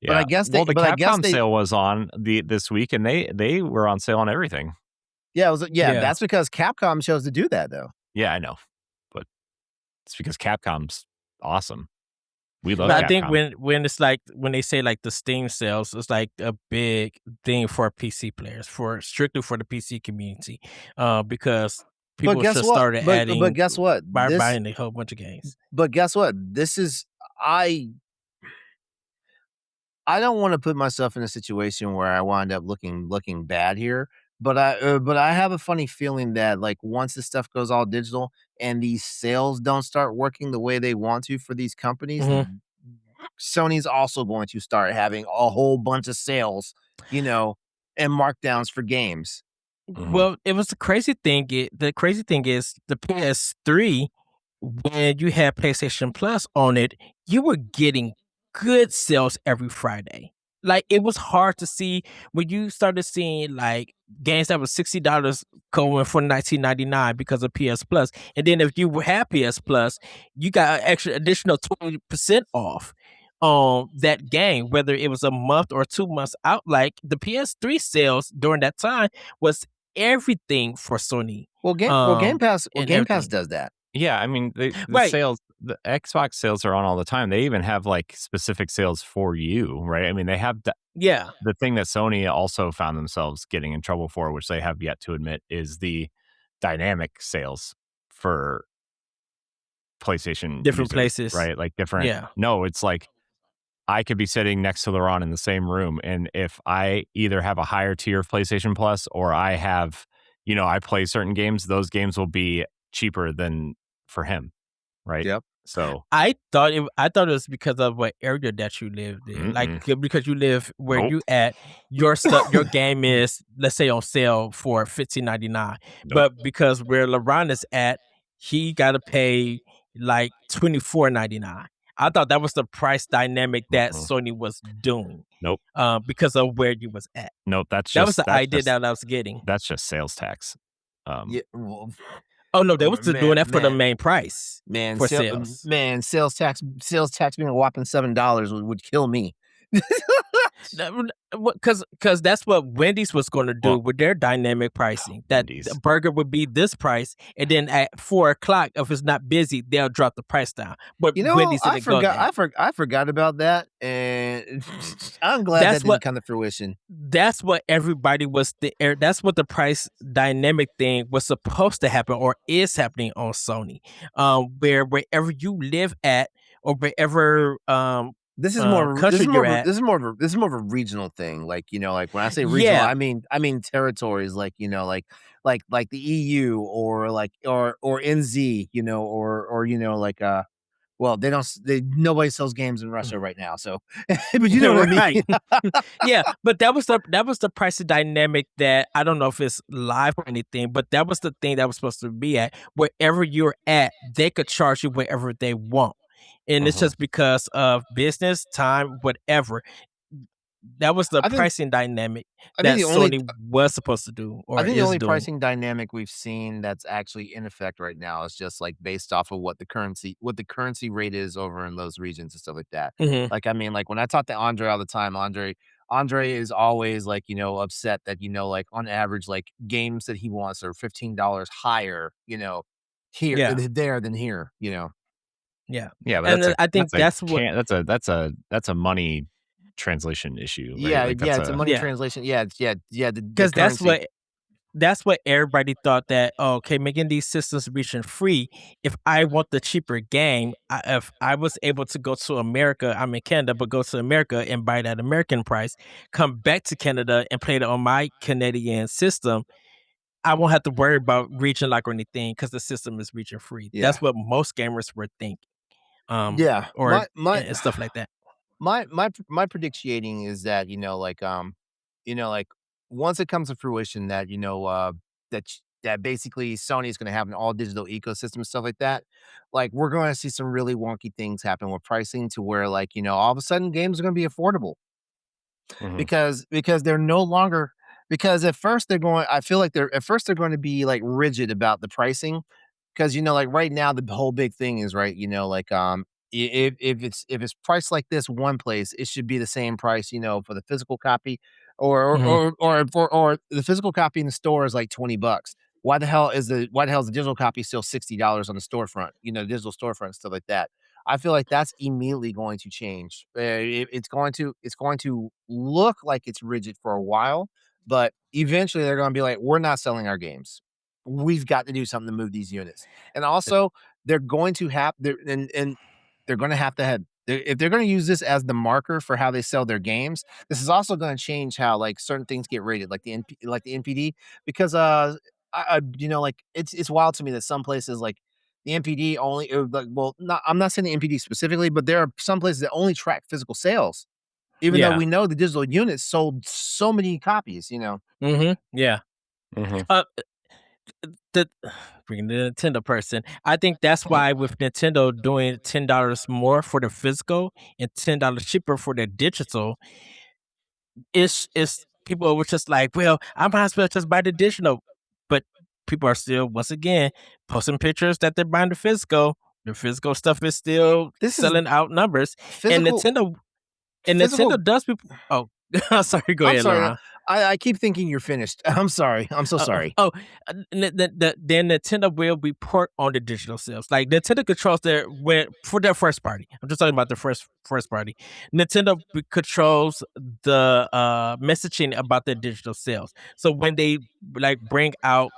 Yeah. But I guess the Capcom sale was on this week, and they were on sale on everything. Yeah, that's because Capcom chose to do that, though. Yeah, I know, but it's because Capcom's awesome. We love. But Capcom. I think when it's like when they say like the Steam sales, it's like a big thing for PC players, strictly for the PC community, because people just started adding. But guess what? Buying a whole bunch of games. But guess what? This is I don't want to put myself in a situation where I wind up looking bad here. But I have a funny feeling that like once this stuff goes all digital and these sales don't start working the way they want to for these companies, Sony's also going to start having a whole bunch of sales, and markdowns for games. Well, it was the crazy thing. The crazy thing is the PS3, when you had PlayStation Plus on it, you were getting good sales every Friday. Like it was hard to see when you started seeing like games that was $60 going for $19.99 because of PS Plus, and then if you had PS Plus, you got an additional 20% off on that game, whether it was a month or 2 months out. Like the PS3 sales during that time was everything for Sony. Game Pass does that. Yeah, I mean the sales, the Xbox sales are on all the time. They even have like specific sales for you, right? I mean, they have the thing that Sony also found themselves getting in trouble for, which they have yet to admit, is the dynamic sales for PlayStation different users, places, right? Like different. Yeah. No, it's like I could be sitting next to LeRon in the same room, and if I either have a higher tier of PlayStation Plus or I have, I play certain games, those games will be cheaper than for him, right? Yep. So I thought it was because of what area that you lived in. Like because you live where you at, your stuff, your game is, let's say, on sale for $15.99. But because where LeRon is at, he got to pay like $24.99. I thought that was the price dynamic that Sony was doing. Nope. Because of where you was at. Nope. That was the idea that I was getting. That's just sales tax. Yeah. Well, oh no, they was doing that for the main price. Man, for sales. Man, sales tax being a whopping $7 would kill me. Because that's what Wendy's was going to do with their dynamic pricing. That the burger would be this price, and then at 4:00, if it's not busy, they'll drop the price down. But Wendy's didn't go there. I forgot about that, and I'm glad that didn't come to fruition. That's what everybody was. That's what the price dynamic thing was supposed to happen, or is happening on Sony. Wherever you live at, or wherever This is more of a regional thing. Like, like when I say regional, I mean territories, like, like the EU or NZ, like well, nobody sells games in Russia right now, so but you know what I mean. Yeah, but that was the pricing dynamic that I don't know if it's live or anything, but that was the thing that was supposed to be at. Wherever you're at, they could charge you wherever they want. And it's just because of business, time, whatever. That was the pricing dynamic that Sony was supposed to do. I think the only pricing dynamic we've seen that's actually in effect right now is just like based off of what the currency rate is over in those regions and stuff like that. Like, I mean, like when I talk to Andre all the time, Andre is always like, upset that, like on average, like games that he wants are $15 higher, there than here, Yeah, but and I think that's a money translation issue. Right? Yeah, it's a money translation. Yeah, because that's what everybody thought that making these systems region free. If I want the cheaper game, if I was able to go to America, I'm in Canada, but go to America and buy that American price, come back to Canada and play it on my Canadian system, I won't have to worry about region lock or anything because the system is region free. Yeah. That's what most gamers were thinking. Or and stuff like that. My prediction is that like once it comes to fruition that that basically Sony is going to have an all digital ecosystem and stuff like that, like we're going to see some really wonky things happen with pricing to where all of a sudden games are going to be affordable because they're no longer. Because at first they're going to be like rigid about the pricing, because like right now the whole big thing is right, if it's priced like this one place, it should be the same price, for the physical copy, or the physical copy in the store is like $20. Why the hell is the digital copy still $60 on the storefront? Digital storefront, stuff like that. I feel like that's immediately going to change. It's going to look like it's rigid for a while. But eventually they're going to be like, we're not selling our games. We've got to do something to move these units. And also they're going to have if they're going to use this as the marker for how they sell their games, this is also going to change how like certain things get rated, like the NPD, because it's wild to me that some places like the NPD only I'm not saying the NPD specifically, but there are some places that only track physical sales. Even though we know the digital units sold so many copies, Yeah. Mm-hmm. Bringing the Nintendo person, I think that's why with Nintendo doing $10 more for the physical and $10 cheaper for the digital, it's people were just like, well, I might as well just buy the digital. But people are still, once again, posting pictures that they're buying the physical. The physical stuff is still selling out numbers. And Nintendo does people. Oh, sorry. Go ahead, Laurent. I keep thinking you're finished. I'm sorry. I'm so sorry. Then Nintendo will report on the digital sales. Like Nintendo controls for their first party. I'm just talking about the first party. Nintendo controls the messaging about their digital sales. So when they like bring out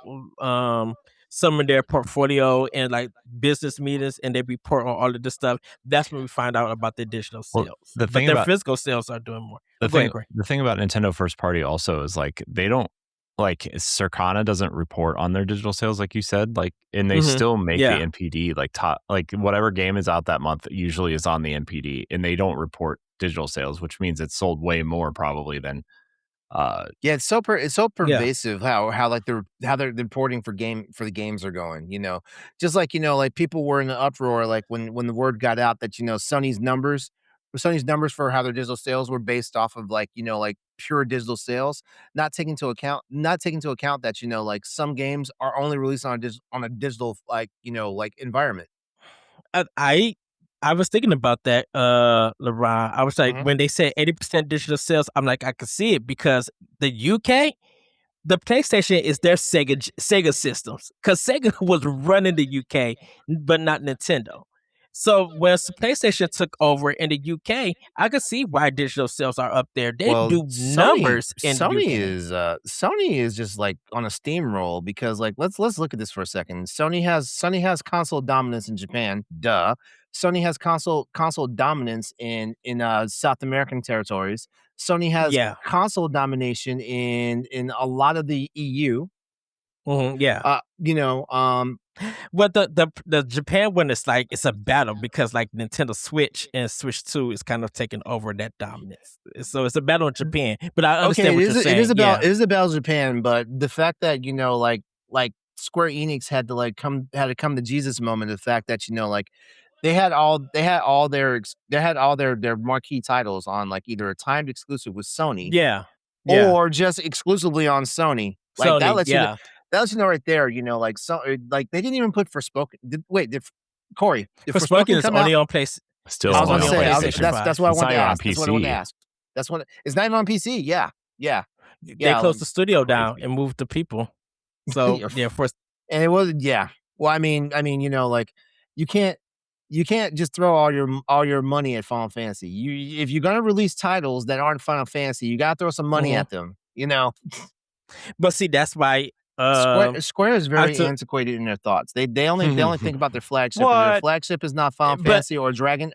some of their portfolio and like business meetings and they report on all of this stuff, that's when we find out about their digital sales. But their physical sales are doing more. The thing about Nintendo first party also is like they don't like Circana doesn't report on their digital sales, like you said, like, and they still make the NPD like top, like whatever game is out that month usually is on the NPD, and they don't report digital sales, which means it's sold way more probably than. Yeah, it's so pervasive how like they're reporting for the games are going. Just like like people were in an uproar like when the word got out that Sony's numbers for how their digital sales were based off of like like pure digital sales, not taking into account that like some games are only released on a digital like like environment. I was thinking about that, LeRon. I was like, Mhm. when they said 80% digital sales, I'm like, I could see it because the UK, the PlayStation is their Sega systems because Sega was running the UK, but not Nintendo. So when PlayStation took over in the UK, I could see why digital sales are up there. They Well, do numbers in the UK. Sony is just like on a steamroll because like let's look at this for a second. Sony has console dominance in Japan, duh. Sony has console dominance in South American territories. Sony has Yeah. console domination in a lot of the EU. Yeah. Well, the Japan one is like it's a battle because like Nintendo Switch and Switch 2 is kind of taking over that dominance. So it's a battle in Japan. But I understand what you're saying. It is about Japan, but the fact that like Square Enix had to come to Jesus moment. The fact that like they had all their marquee titles on like either a timed exclusive with Sony, Yeah. or just exclusively on Sony. Like that Sony, lets yeah. that lets you know right there. Like like they didn't even put Forspoken. Corey, did Forspoken is come out? only on place. Still I was on gonna say PlayStation. that's what I It's wanted to not even on ask. That's what I wanted to PC. ask. That's what it's not even on PC. Yeah. They closed the studio down and moved the people. So yeah, and it was Well, I mean, like you can't just throw all your money at Final Fantasy. If you're gonna release titles that aren't Final Fantasy, you gotta throw some money at them. But see, that's why Square is very antiquated in their thoughts. They only think about their flagship. If their flagship is not Final Fantasy or Dragon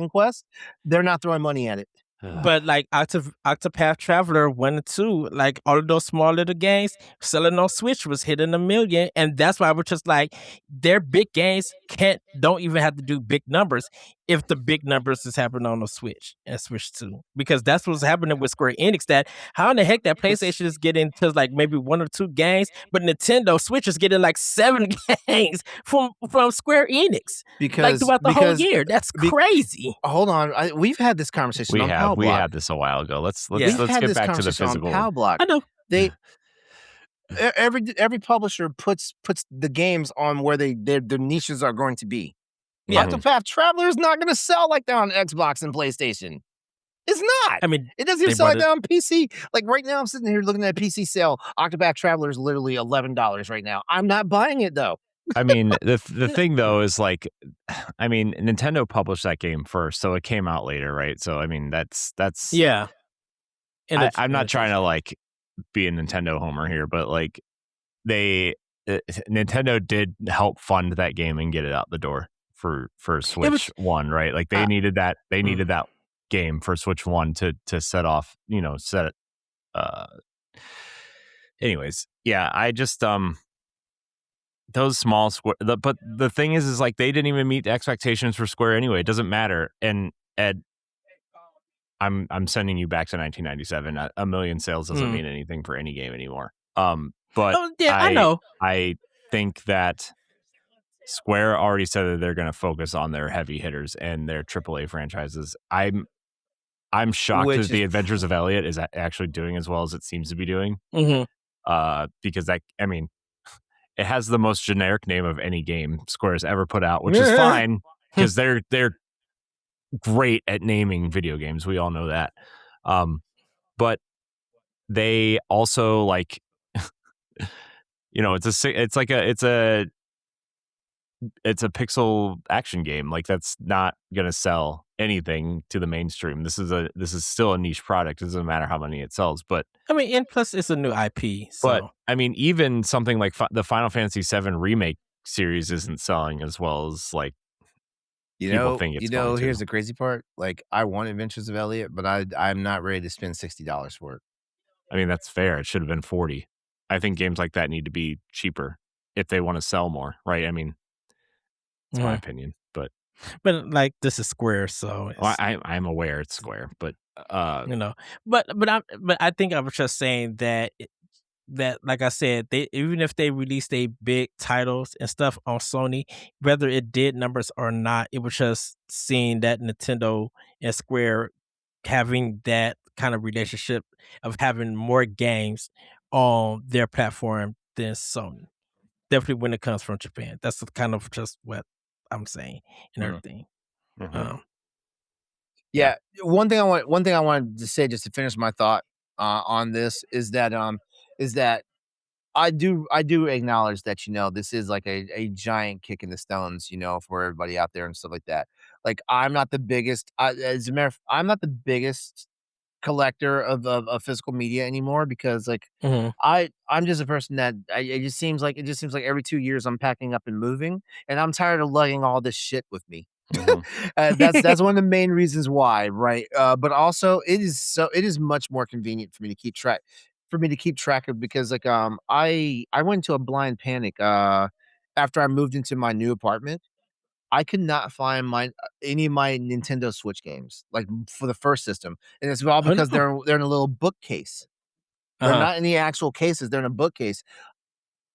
Quest, they're not throwing money at it. But like Octopath Traveler 1 and 2, like all of those small little games selling on Switch was hitting 1 million, and that's why we're just like their big games don't even have to do big numbers if the big numbers is happening on the Switch and Switch 2, because that's what's happening with Square Enix. That how in the heck that PlayStation is getting to like maybe 1 or 2 games, but Nintendo Switch is getting like 7 games from Square Enix like throughout the whole year. That's crazy. Hold on, we've had this conversation. We had this a while ago. Let's get back to the physical. On Block. I know every publisher puts the games on where their niches are going to be. Octopath Traveler is not going to sell like that on Xbox and PlayStation. It's not. I mean, it doesn't even sell like that on PC. Like right now, I'm sitting here looking at a PC sale. Octopath Traveler is literally $11 right now. I'm not buying it though. I mean, the thing though is like, I mean, Nintendo published that game first, so it came out later, right? So I mean, that's yeah. I'm not trying to like be a Nintendo homer here, but like Nintendo did help fund that game and get it out the door for Switch 1, right? Like they needed that. They needed that game for Switch 1 to set off, set it. Anyways, yeah, I just those small but the thing is like they didn't even meet the expectations for Square anyway. It doesn't matter. And Ed, I'm sending you back to 1997. 1 million sales doesn't mean anything for any game anymore. But I know. I think that Square already said that they're going to focus on their heavy hitters and their AAA franchises. I'm shocked that The Adventures of Elliot is actually doing as well as it seems to be doing. Because it has the most generic name of any game Square has ever put out, which is fine because they're great at naming video games. We all know that. But they also like, it's a pixel action game. Like that's not going to sell anything to the mainstream. This is still a niche product. It doesn't matter how many it sells, but I mean, and plus it's a new IP. So. But I mean, even something like the Final Fantasy VII remake series isn't selling as well as like people think it's going to. Here's the crazy part. Like I want Adventures of Elliot, but I'm not ready to spend $60 for it. I mean, that's fair. It should have been $40. I think games like that need to be cheaper if they want to sell more, right? I mean, it's my opinion, but like this is Square, so I'm aware it's Square, but but I think I was just saying that that, like I said, they even if they released a big titles and stuff on Sony, whether it did numbers or not, it was just seeing that Nintendo and Square having that kind of relationship of having more games on their platform than Sony. Definitely when it comes from Japan. That's kind of just what I'm saying and everything. Yeah. One thing I wanted to say just to finish my thought on this is that I do acknowledge that this is like a giant kick in the stones, for everybody out there and stuff like that. Like I'm not the biggest as a matter of, I'm not the biggest collector of physical media anymore because I'm just a person that it just seems like every 2 years I'm packing up and moving, and I'm tired of lugging all this shit with me. That's one of the main reasons why, right? But also it is much more convenient for me to keep track of because I went into a blind panic after I moved into my new apartment. I could not find any of my Nintendo Switch games, like, for the first system, and it's all because they're in a little bookcase. They're not in the actual cases, they're in a bookcase.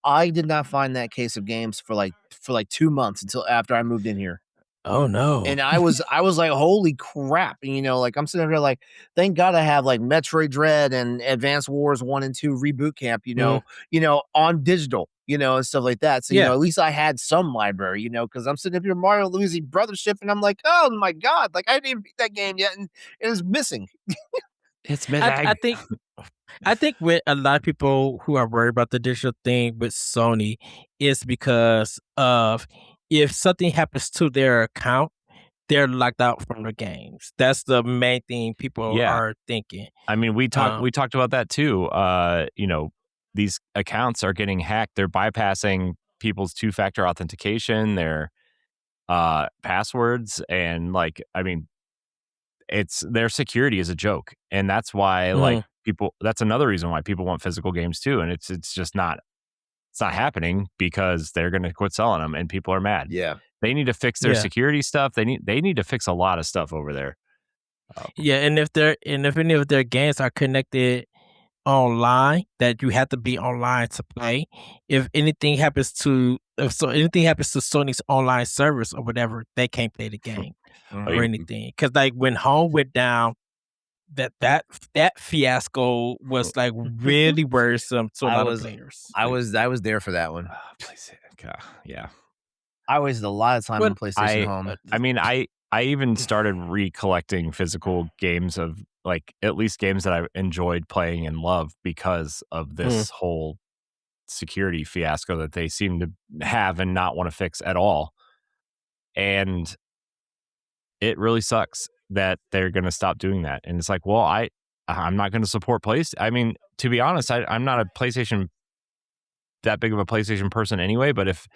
I did not find that case of games for, like 2 months until after I moved in here. Oh, no. And I was like, "Holy crap," like, I'm sitting here like, "Thank God I have, like, Metroid Dread and Advance Wars 1 and 2 Reboot Camp, on digital, and stuff like that." So, at least I had some library, because I'm sitting up here Mario Luigi Brothership, and I'm like, "Oh my God," like, I didn't even beat that game yet, and it was missing. It's mid-ag. I think with a lot of people who are worried about the digital thing with Sony is because of if something happens to their account, they're locked out from the games. That's the main thing people are thinking. I mean, we talked about that too. These accounts are getting hacked. They're bypassing people's two-factor authentication, their passwords, and their security is a joke, and that's why that's another reason why people want physical games too, and it's just not happening because they're going to quit selling them and people are mad. Yeah, they need to fix their security stuff. They need to fix a lot of stuff over there. And if any of their games are connected online, that you have to be online to play. If anything happens to Sony's online servers or whatever, they can't play the game or anything. Because when Home went down, that fiasco was like really worrisome to a lot of players. I was there for that one. Yeah, I wasted a lot of time on PlayStation Home. I mean, I even started recollecting physical games of at least games that I enjoyed playing and loved because of this whole security fiasco that they seem to have and not want to fix at all. And it really sucks that they're going to stop doing that. And it's like, well, I'm not going to support PlayStation. I mean, to be honest, I'm not that big of a PlayStation person anyway, but if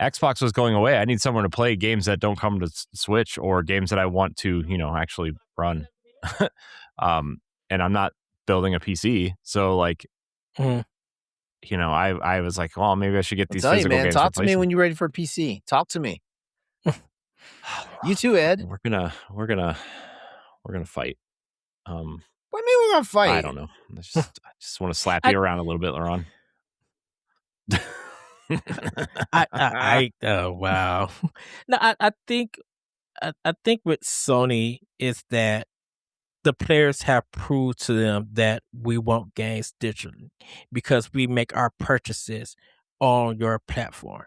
Xbox was going away, I need someone to play games that don't come to Switch or games that I want to, actually run. And I'm not building a PC. So I was like, well, maybe I should get these physical games. Talk to me when you're ready for a PC. Talk to me. You too, Ed. We're gonna fight. What do you mean we're gonna fight? I don't know. I just want to slap you around a little bit, LeRon. Oh wow. No, I think with Sony is that the players have proved to them that we want games digitally because we make our purchases on your platform.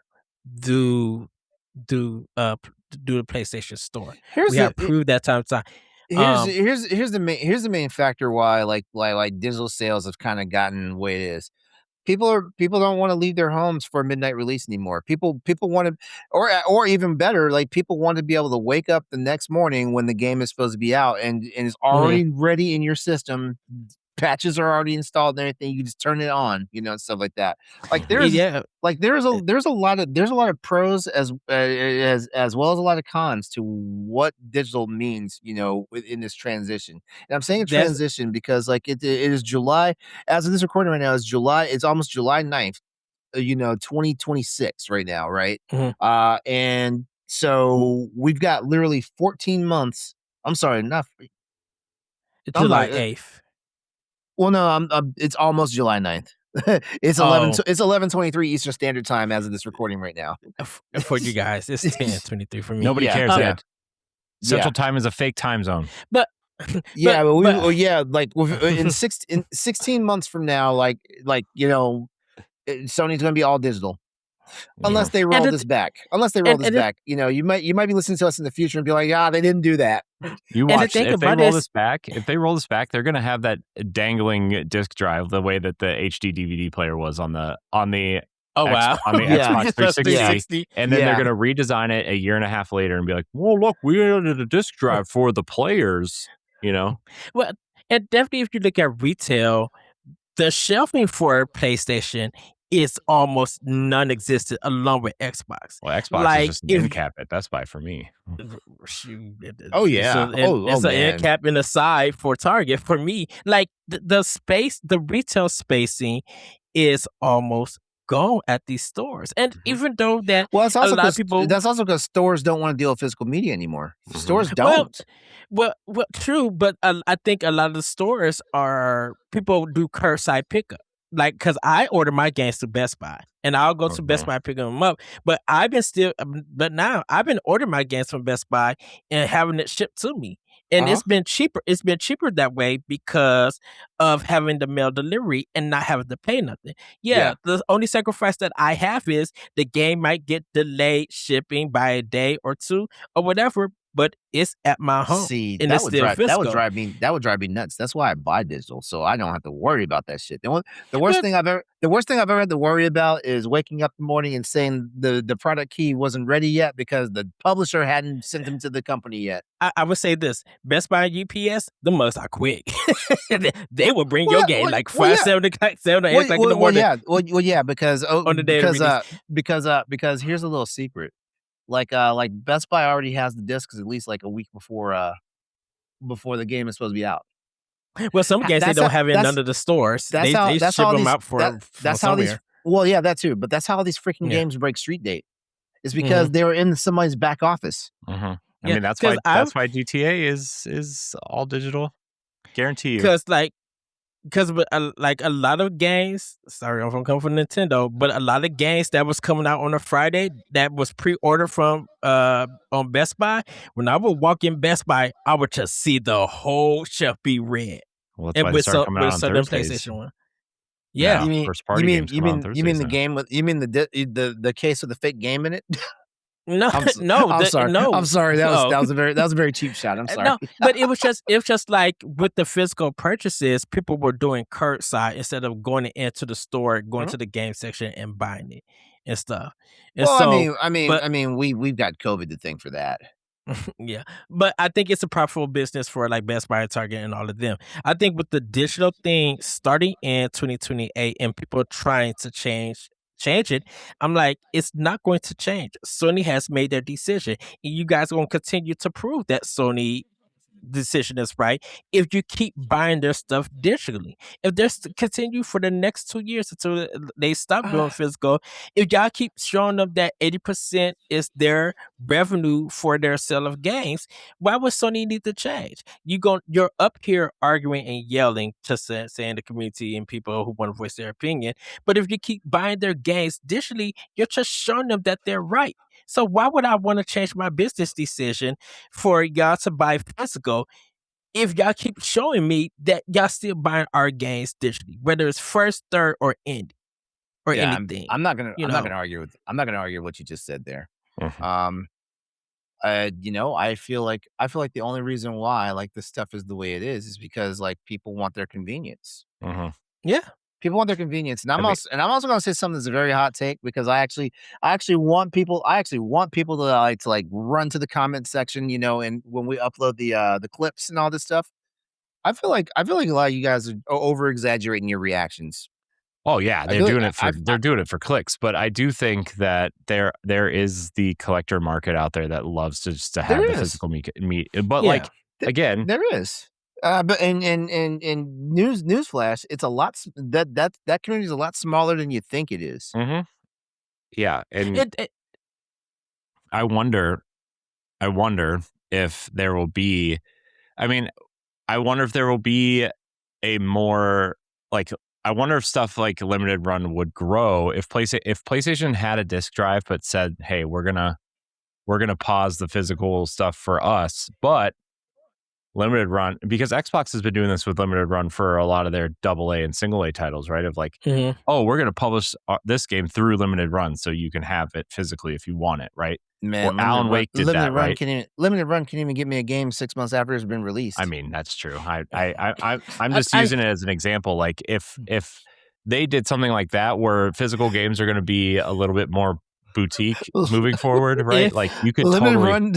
Do the PlayStation Store. We have proved that time to time. Here's the main factor why like digital sales have kind of gotten the way it is. People don't want to leave their homes for a midnight release anymore. People want to, or even better, like people want to be able to wake up the next morning when the game is supposed to be out and is already ready in your system, patches are already installed and everything. You just turn it on, and stuff like that. Like there's Yeah, there's a lot of pros as well as a lot of cons to what digital means, in this transition. And I'm saying a that's transition because like it is July, as of this recording right now, is July. It's almost July 9th, 2026 right now, right? mhm. And so we've got literally 14 months. I'm sorry, not. I'm July not. 8th. Well, no, it's almost July 9th. It's Oh, it's 11:23 Eastern Standard Time as of this recording right now. for you guys, it's 10:23 for me. Nobody Yeah, cares Um, yet. Central Time is a fake time zone. but Yeah, but but like in 16 months from now, Sony's gonna be all digital. Unless they roll and this back. Unless they roll and this and the, back. You might be listening to us in the future and be like, they didn't do that. You and the watch. thing If they about roll this, this back, they're gonna have that dangling disc drive the way that the HD DVD player was on the oh wow, Xbox Plus 360. And then Yeah. they're going to redesign it a year and a half later and be like, well, look, we added a disc drive for the players, Well, and definitely if you look at retail, the shelving for PlayStation is almost non-existent along with Xbox. Well, Xbox Like is just an if end cap at Best Buy for me. shoot, Oh, yeah. it's an Man. end cap in the side for Target for me. Like the space, the retail spacing is almost gone at these stores, and even though that Well, that's a also lot of people, that's also because stores don't want to deal with physical media anymore. Stores well, don't. well, true, but I think a lot of the stores are people do curbside pickup. Like, cause I order my games to Best Buy, and I'll go to Best Buy and pick them up. But but now I've been ordering my games from Best Buy and having it shipped to me, and Uh-huh. it's been cheaper. It's been cheaper that way because of having the mail delivery and not having to pay nothing. Yeah. The only sacrifice that I have is the game might get delayed shipping by a day or two or whatever, but it's at my home. See, and that it's would still drive physical. that would drive me nuts. That's why I buy digital, so I don't have to worry about that shit. The worst But- thing I've ever had to worry about is waking up in the morning and saying the product key wasn't ready yet because the publisher hadn't sent them to the company yet. I would say this: Best Buy and UPS, the most are quick. They will bring your game like 5, 7 o'clock, 7 or 8 o'clock in the morning. Yeah, because On the day of because here's a little secret. Like Best Buy already has the discs at least like a week before the game is supposed to be out. Well, some games they That's don't how- have it in that's- none of the stores. That's They how they that's ship how them these out from that's how these somewhere. well yeah that too, but that's how these freaking Yeah. games break street date. It's because they were in somebody's back office. I Yeah, mean, that's 'cause why GTA is all digital. Guarantee you. Because like a lot of games, sorry, I'm coming from Nintendo, but a lot of games that was coming out on a Friday that was pre-ordered from on Best Buy. When I would walk in Best Buy, I would just see the whole shelf be red. Well, that's And why they with start coming out on Southern Thursdays. PlayStation one. Yeah. You mean first party games come out on you mean the Thursdays now. game with you mean the case with the fake game in it? No, I'm sorry. no. I'm sorry. That No. was a very cheap shot. I'm sorry. No, but it was just like with the physical purchases, people were doing curbside instead of going into the store, going to the game section and buying it and stuff. And Well, so, I mean, we've got COVID to thank for that. yeah, but I think it's a profitable business for like Best Buy, Target, and all of them. I think with the digital thing starting in 2028 and people trying to change it, I'm like, it's not going to change. Sony has made their decision, and you guys are going to continue to prove that Sony decision is right if you keep buying their stuff digitally. If there's continue for the next 2 years until they stop doing physical, if y'all keep showing them that 80% is their revenue for their sale of games, why would Sony need to change? You're up here arguing and yelling to saying the community and people who want to voice their opinion, but if you keep buying their games digitally, you're just showing them that they're right. So why would I want to change my business decision for y'all to buy physical if y'all keep showing me that y'all still buying our games digitally, whether it's first, third, or indie or anything? I'm not gonna you I'm not know. gonna argue with what you just said there. Mhm. I feel like the only reason why like this stuff is the way it is because like people want their convenience. Yeah. People want their convenience, and I'm I mean- also going to say something that's a very hot take because I actually want people to like run to the comment section, and when we upload the clips and all this stuff, I feel like a lot of you guys are over exaggerating your reactions. Oh yeah, they're doing it for clicks. But I do think that there is the collector market out there that loves to have the physical meat. But like again, there is. But and newsflash, it's a lot. That community is a lot smaller than you think it is. Mm-hmm. Yeah, and I wonder if there will be. I mean, I wonder if there will be a more like. I wonder if stuff like limited run would grow if PlayStation had a disc drive but said, "Hey, we're gonna pause the physical stuff for us," but limited run, because Xbox has been doing this with limited run for a lot of their AA and single A titles, right? Of like, oh, we're gonna publish this game through limited run so you can have it physically if you want it, right? Man, Alan Wake did that, right? Limited Run can't even give me a game 6 months after it's been released. I mean, that's true. I'm just using it as an example. Like if they did something like that, where physical games are going to be a little bit more boutique moving forward, right? Like you could Limited Run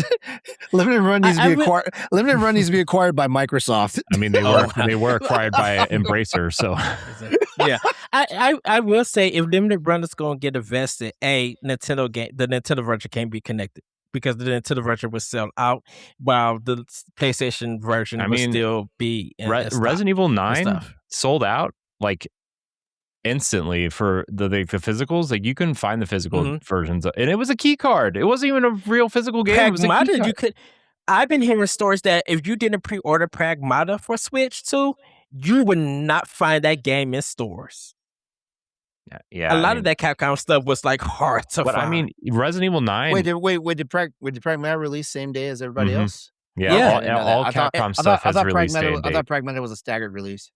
needs to be acquired. Limited Run needs to be acquired by Microsoft. I mean, they were acquired by Embracer, so yeah. I will say, if Limited Run is going to get invested, the Nintendo version can't be connected because the Nintendo version was sold out, while the PlayStation version would still be. Resident Evil 9 sold out like instantly for the physicals. Like you couldn't find the physical versions, and it was a key card. It wasn't even a real physical game. Pragmata, you could. I've been hearing stories that if you didn't pre-order Pragmata for Switch 2, you would not find that game in stores. Yeah, a lot of that Capcom stuff was like hard to find. I mean, Resident Evil 9. Wait, did Pragmata release same day as everybody else? Yeah. All Capcom stuff has released same day. I thought Pragmata was a staggered release.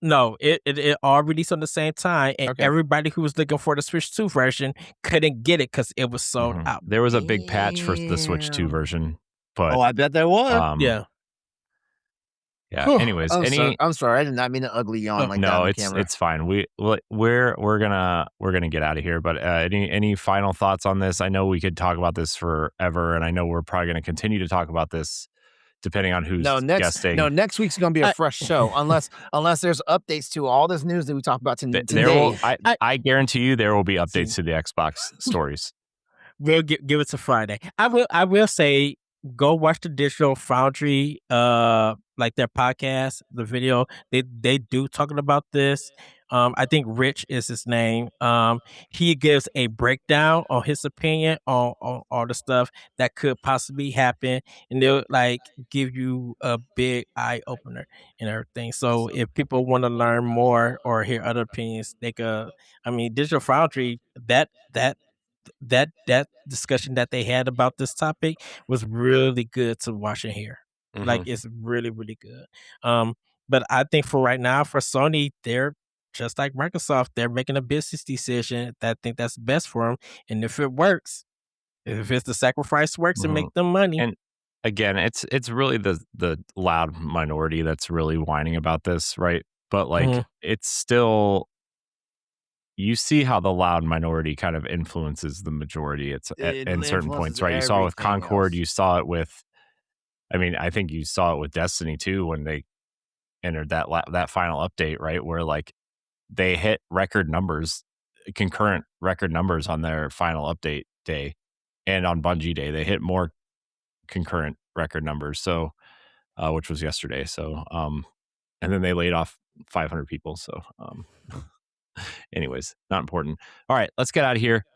No, it all released on the same time, and everybody who was looking for the Switch 2 version couldn't get it because it was sold out. There was a big patch for the Switch 2 version, but I bet there was. Yeah. Anyways, I'm sorry. I did not mean an ugly yawn like that on camera. It's fine. We're gonna get out of here. But any final thoughts on this? I know we could talk about this forever, and I know we're probably going to continue to talk about this depending on who's guesting. No, next week's going to be a fresh show unless there's updates to all this news that we talked about today. I guarantee you there will be updates to the Xbox stories. We'll give it to Friday. I will say, go watch the Digital Foundry like their podcast, the video. They do talking about this. I think Rich is his name. He gives a breakdown on his opinion on all the stuff that could possibly happen, and they'll like give you a big eye opener and everything. So if people want to learn more or hear other opinions, they could. I mean, Digital Foundry, that discussion that they had about this topic was really good to watch and hear. Like, it's really, really good. But I think for right now, for Sony, they're just like Microsoft. They're making a business decision that I think that's best for them. And if it works, if it's the sacrifice works and make them money. And again, it's really the loud minority that's really whining about this, right? But like, it's still, you see how the loud minority kind of influences the majority. It's in certain points, right? You saw it with Concord. You saw it with, I think you saw it with Destiny too, when they entered that final update, right? Where like they hit concurrent record numbers on their final update day, and on Bungie Day they hit more concurrent record numbers. So, which was yesterday. So, and then they laid off 500 people. So, anyways, not important. All right, let's get out of here.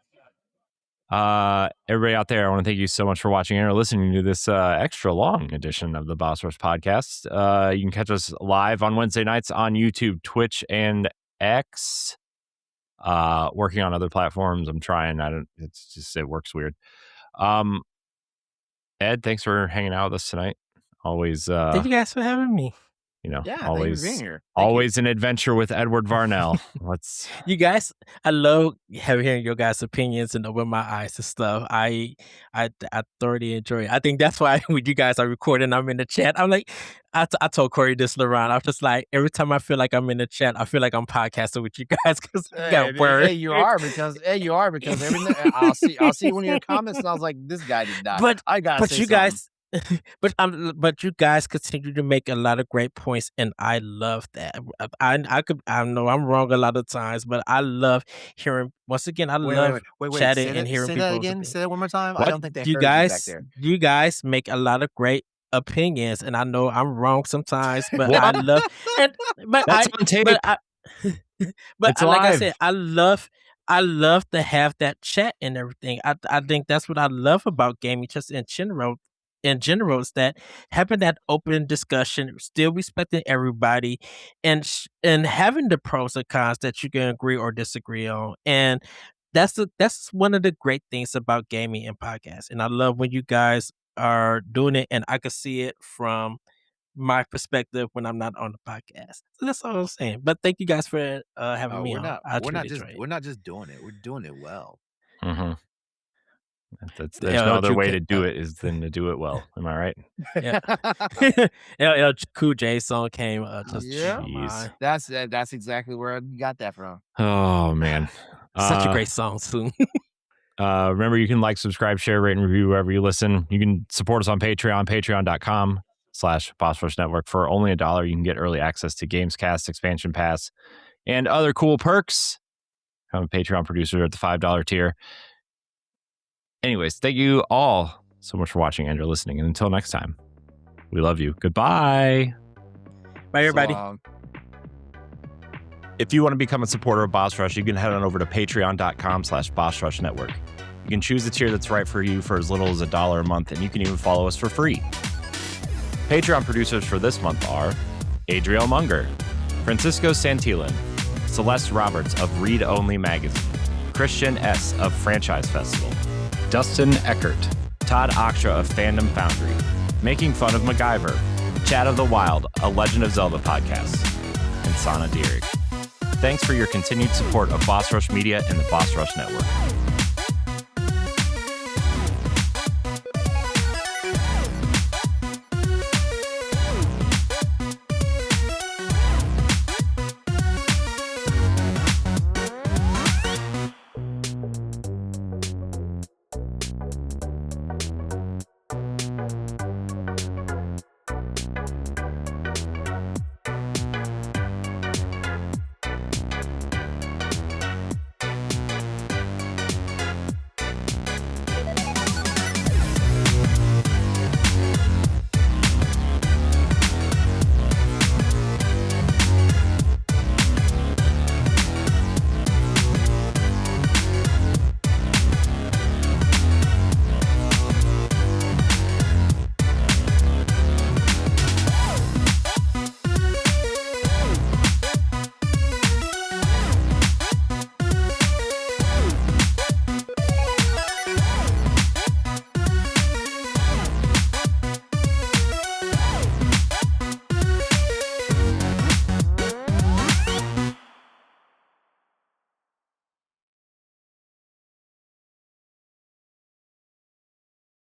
Everybody out there, I want to thank you so much for watching or listening to this extra long edition of the Boss Rush podcast. You can catch us live on Wednesday nights on YouTube, Twitch, and X. Working on other platforms. I'm trying. It works weird. Ed, thanks for hanging out with us tonight. Always. Thank you guys for having me. Always being here. Always an adventure with Edward Varnell. You guys, I love hearing your guys' opinions and open my eyes to stuff. I thoroughly enjoy it. I think that's why when you guys are recording, I'm in the chat. I'm like, I told Corey this, LeRon. I'm just like, every time I feel like I'm in the chat, I feel like I'm podcasting with you guys because you got words. You are because every I'll see one of your comments and I was like, this guy did not. But you guys, but you guys continue to make a lot of great points, and I love that. I know I'm wrong a lot of times, but I love hearing. Once again, I love chatting and hearing say people's that again. opinions. Say that one more time. What? I don't think they You heard you back guys, there. you guys make a lot of great opinions, and I know I'm wrong sometimes, but What? I love and but That's on tape. but It's like I live. said, I love to have that chat and everything. I think that's what I love about gaming, just in general. In general, is that having that open discussion, still respecting everybody, and having the pros and cons that you can agree or disagree on. And that's one of the great things about gaming and podcasts. And I love when you guys are doing it, and I can see it from my perspective when I'm not on the podcast. So that's all I'm saying. But thank you guys for having me on. We're not just doing it. We're doing it well. Mm-hmm. There's no other way to do it is than to do it well. Am I right? Yeah. LL Cool J song came. Jeez. That's exactly where I got that from. Oh man, such a great song too. Remember, you can like, subscribe, share, rate, and review wherever you listen. You can support us on Patreon, patreon.com/Boss Rush Network. For only $1, you can get early access to Gamescast, Expansion Pass, and other cool perks. I'm a Patreon producer at the $5 tier. Anyways, thank you all so much for watching and listening. And until next time, we love you. Goodbye. Bye, everybody. If you want to become a supporter of Boss Rush, you can head on over to patreon.com/Boss Rush Network. You can choose the tier that's right for you for as little as $1 a month, and you can even follow us for free. Patreon producers for this month are Adriel Munger, Francisco Santillan, Celeste Roberts of Read Only Magazine, Christian S. of Franchise Festival, Dustin Eckert, Todd Aksha of Fandom Foundry, Making Fun of MacGyver, Chat of the Wild, a Legend of Zelda podcast, and Sana Dirrig. Thanks for your continued support of Boss Rush Media and the Boss Rush Network.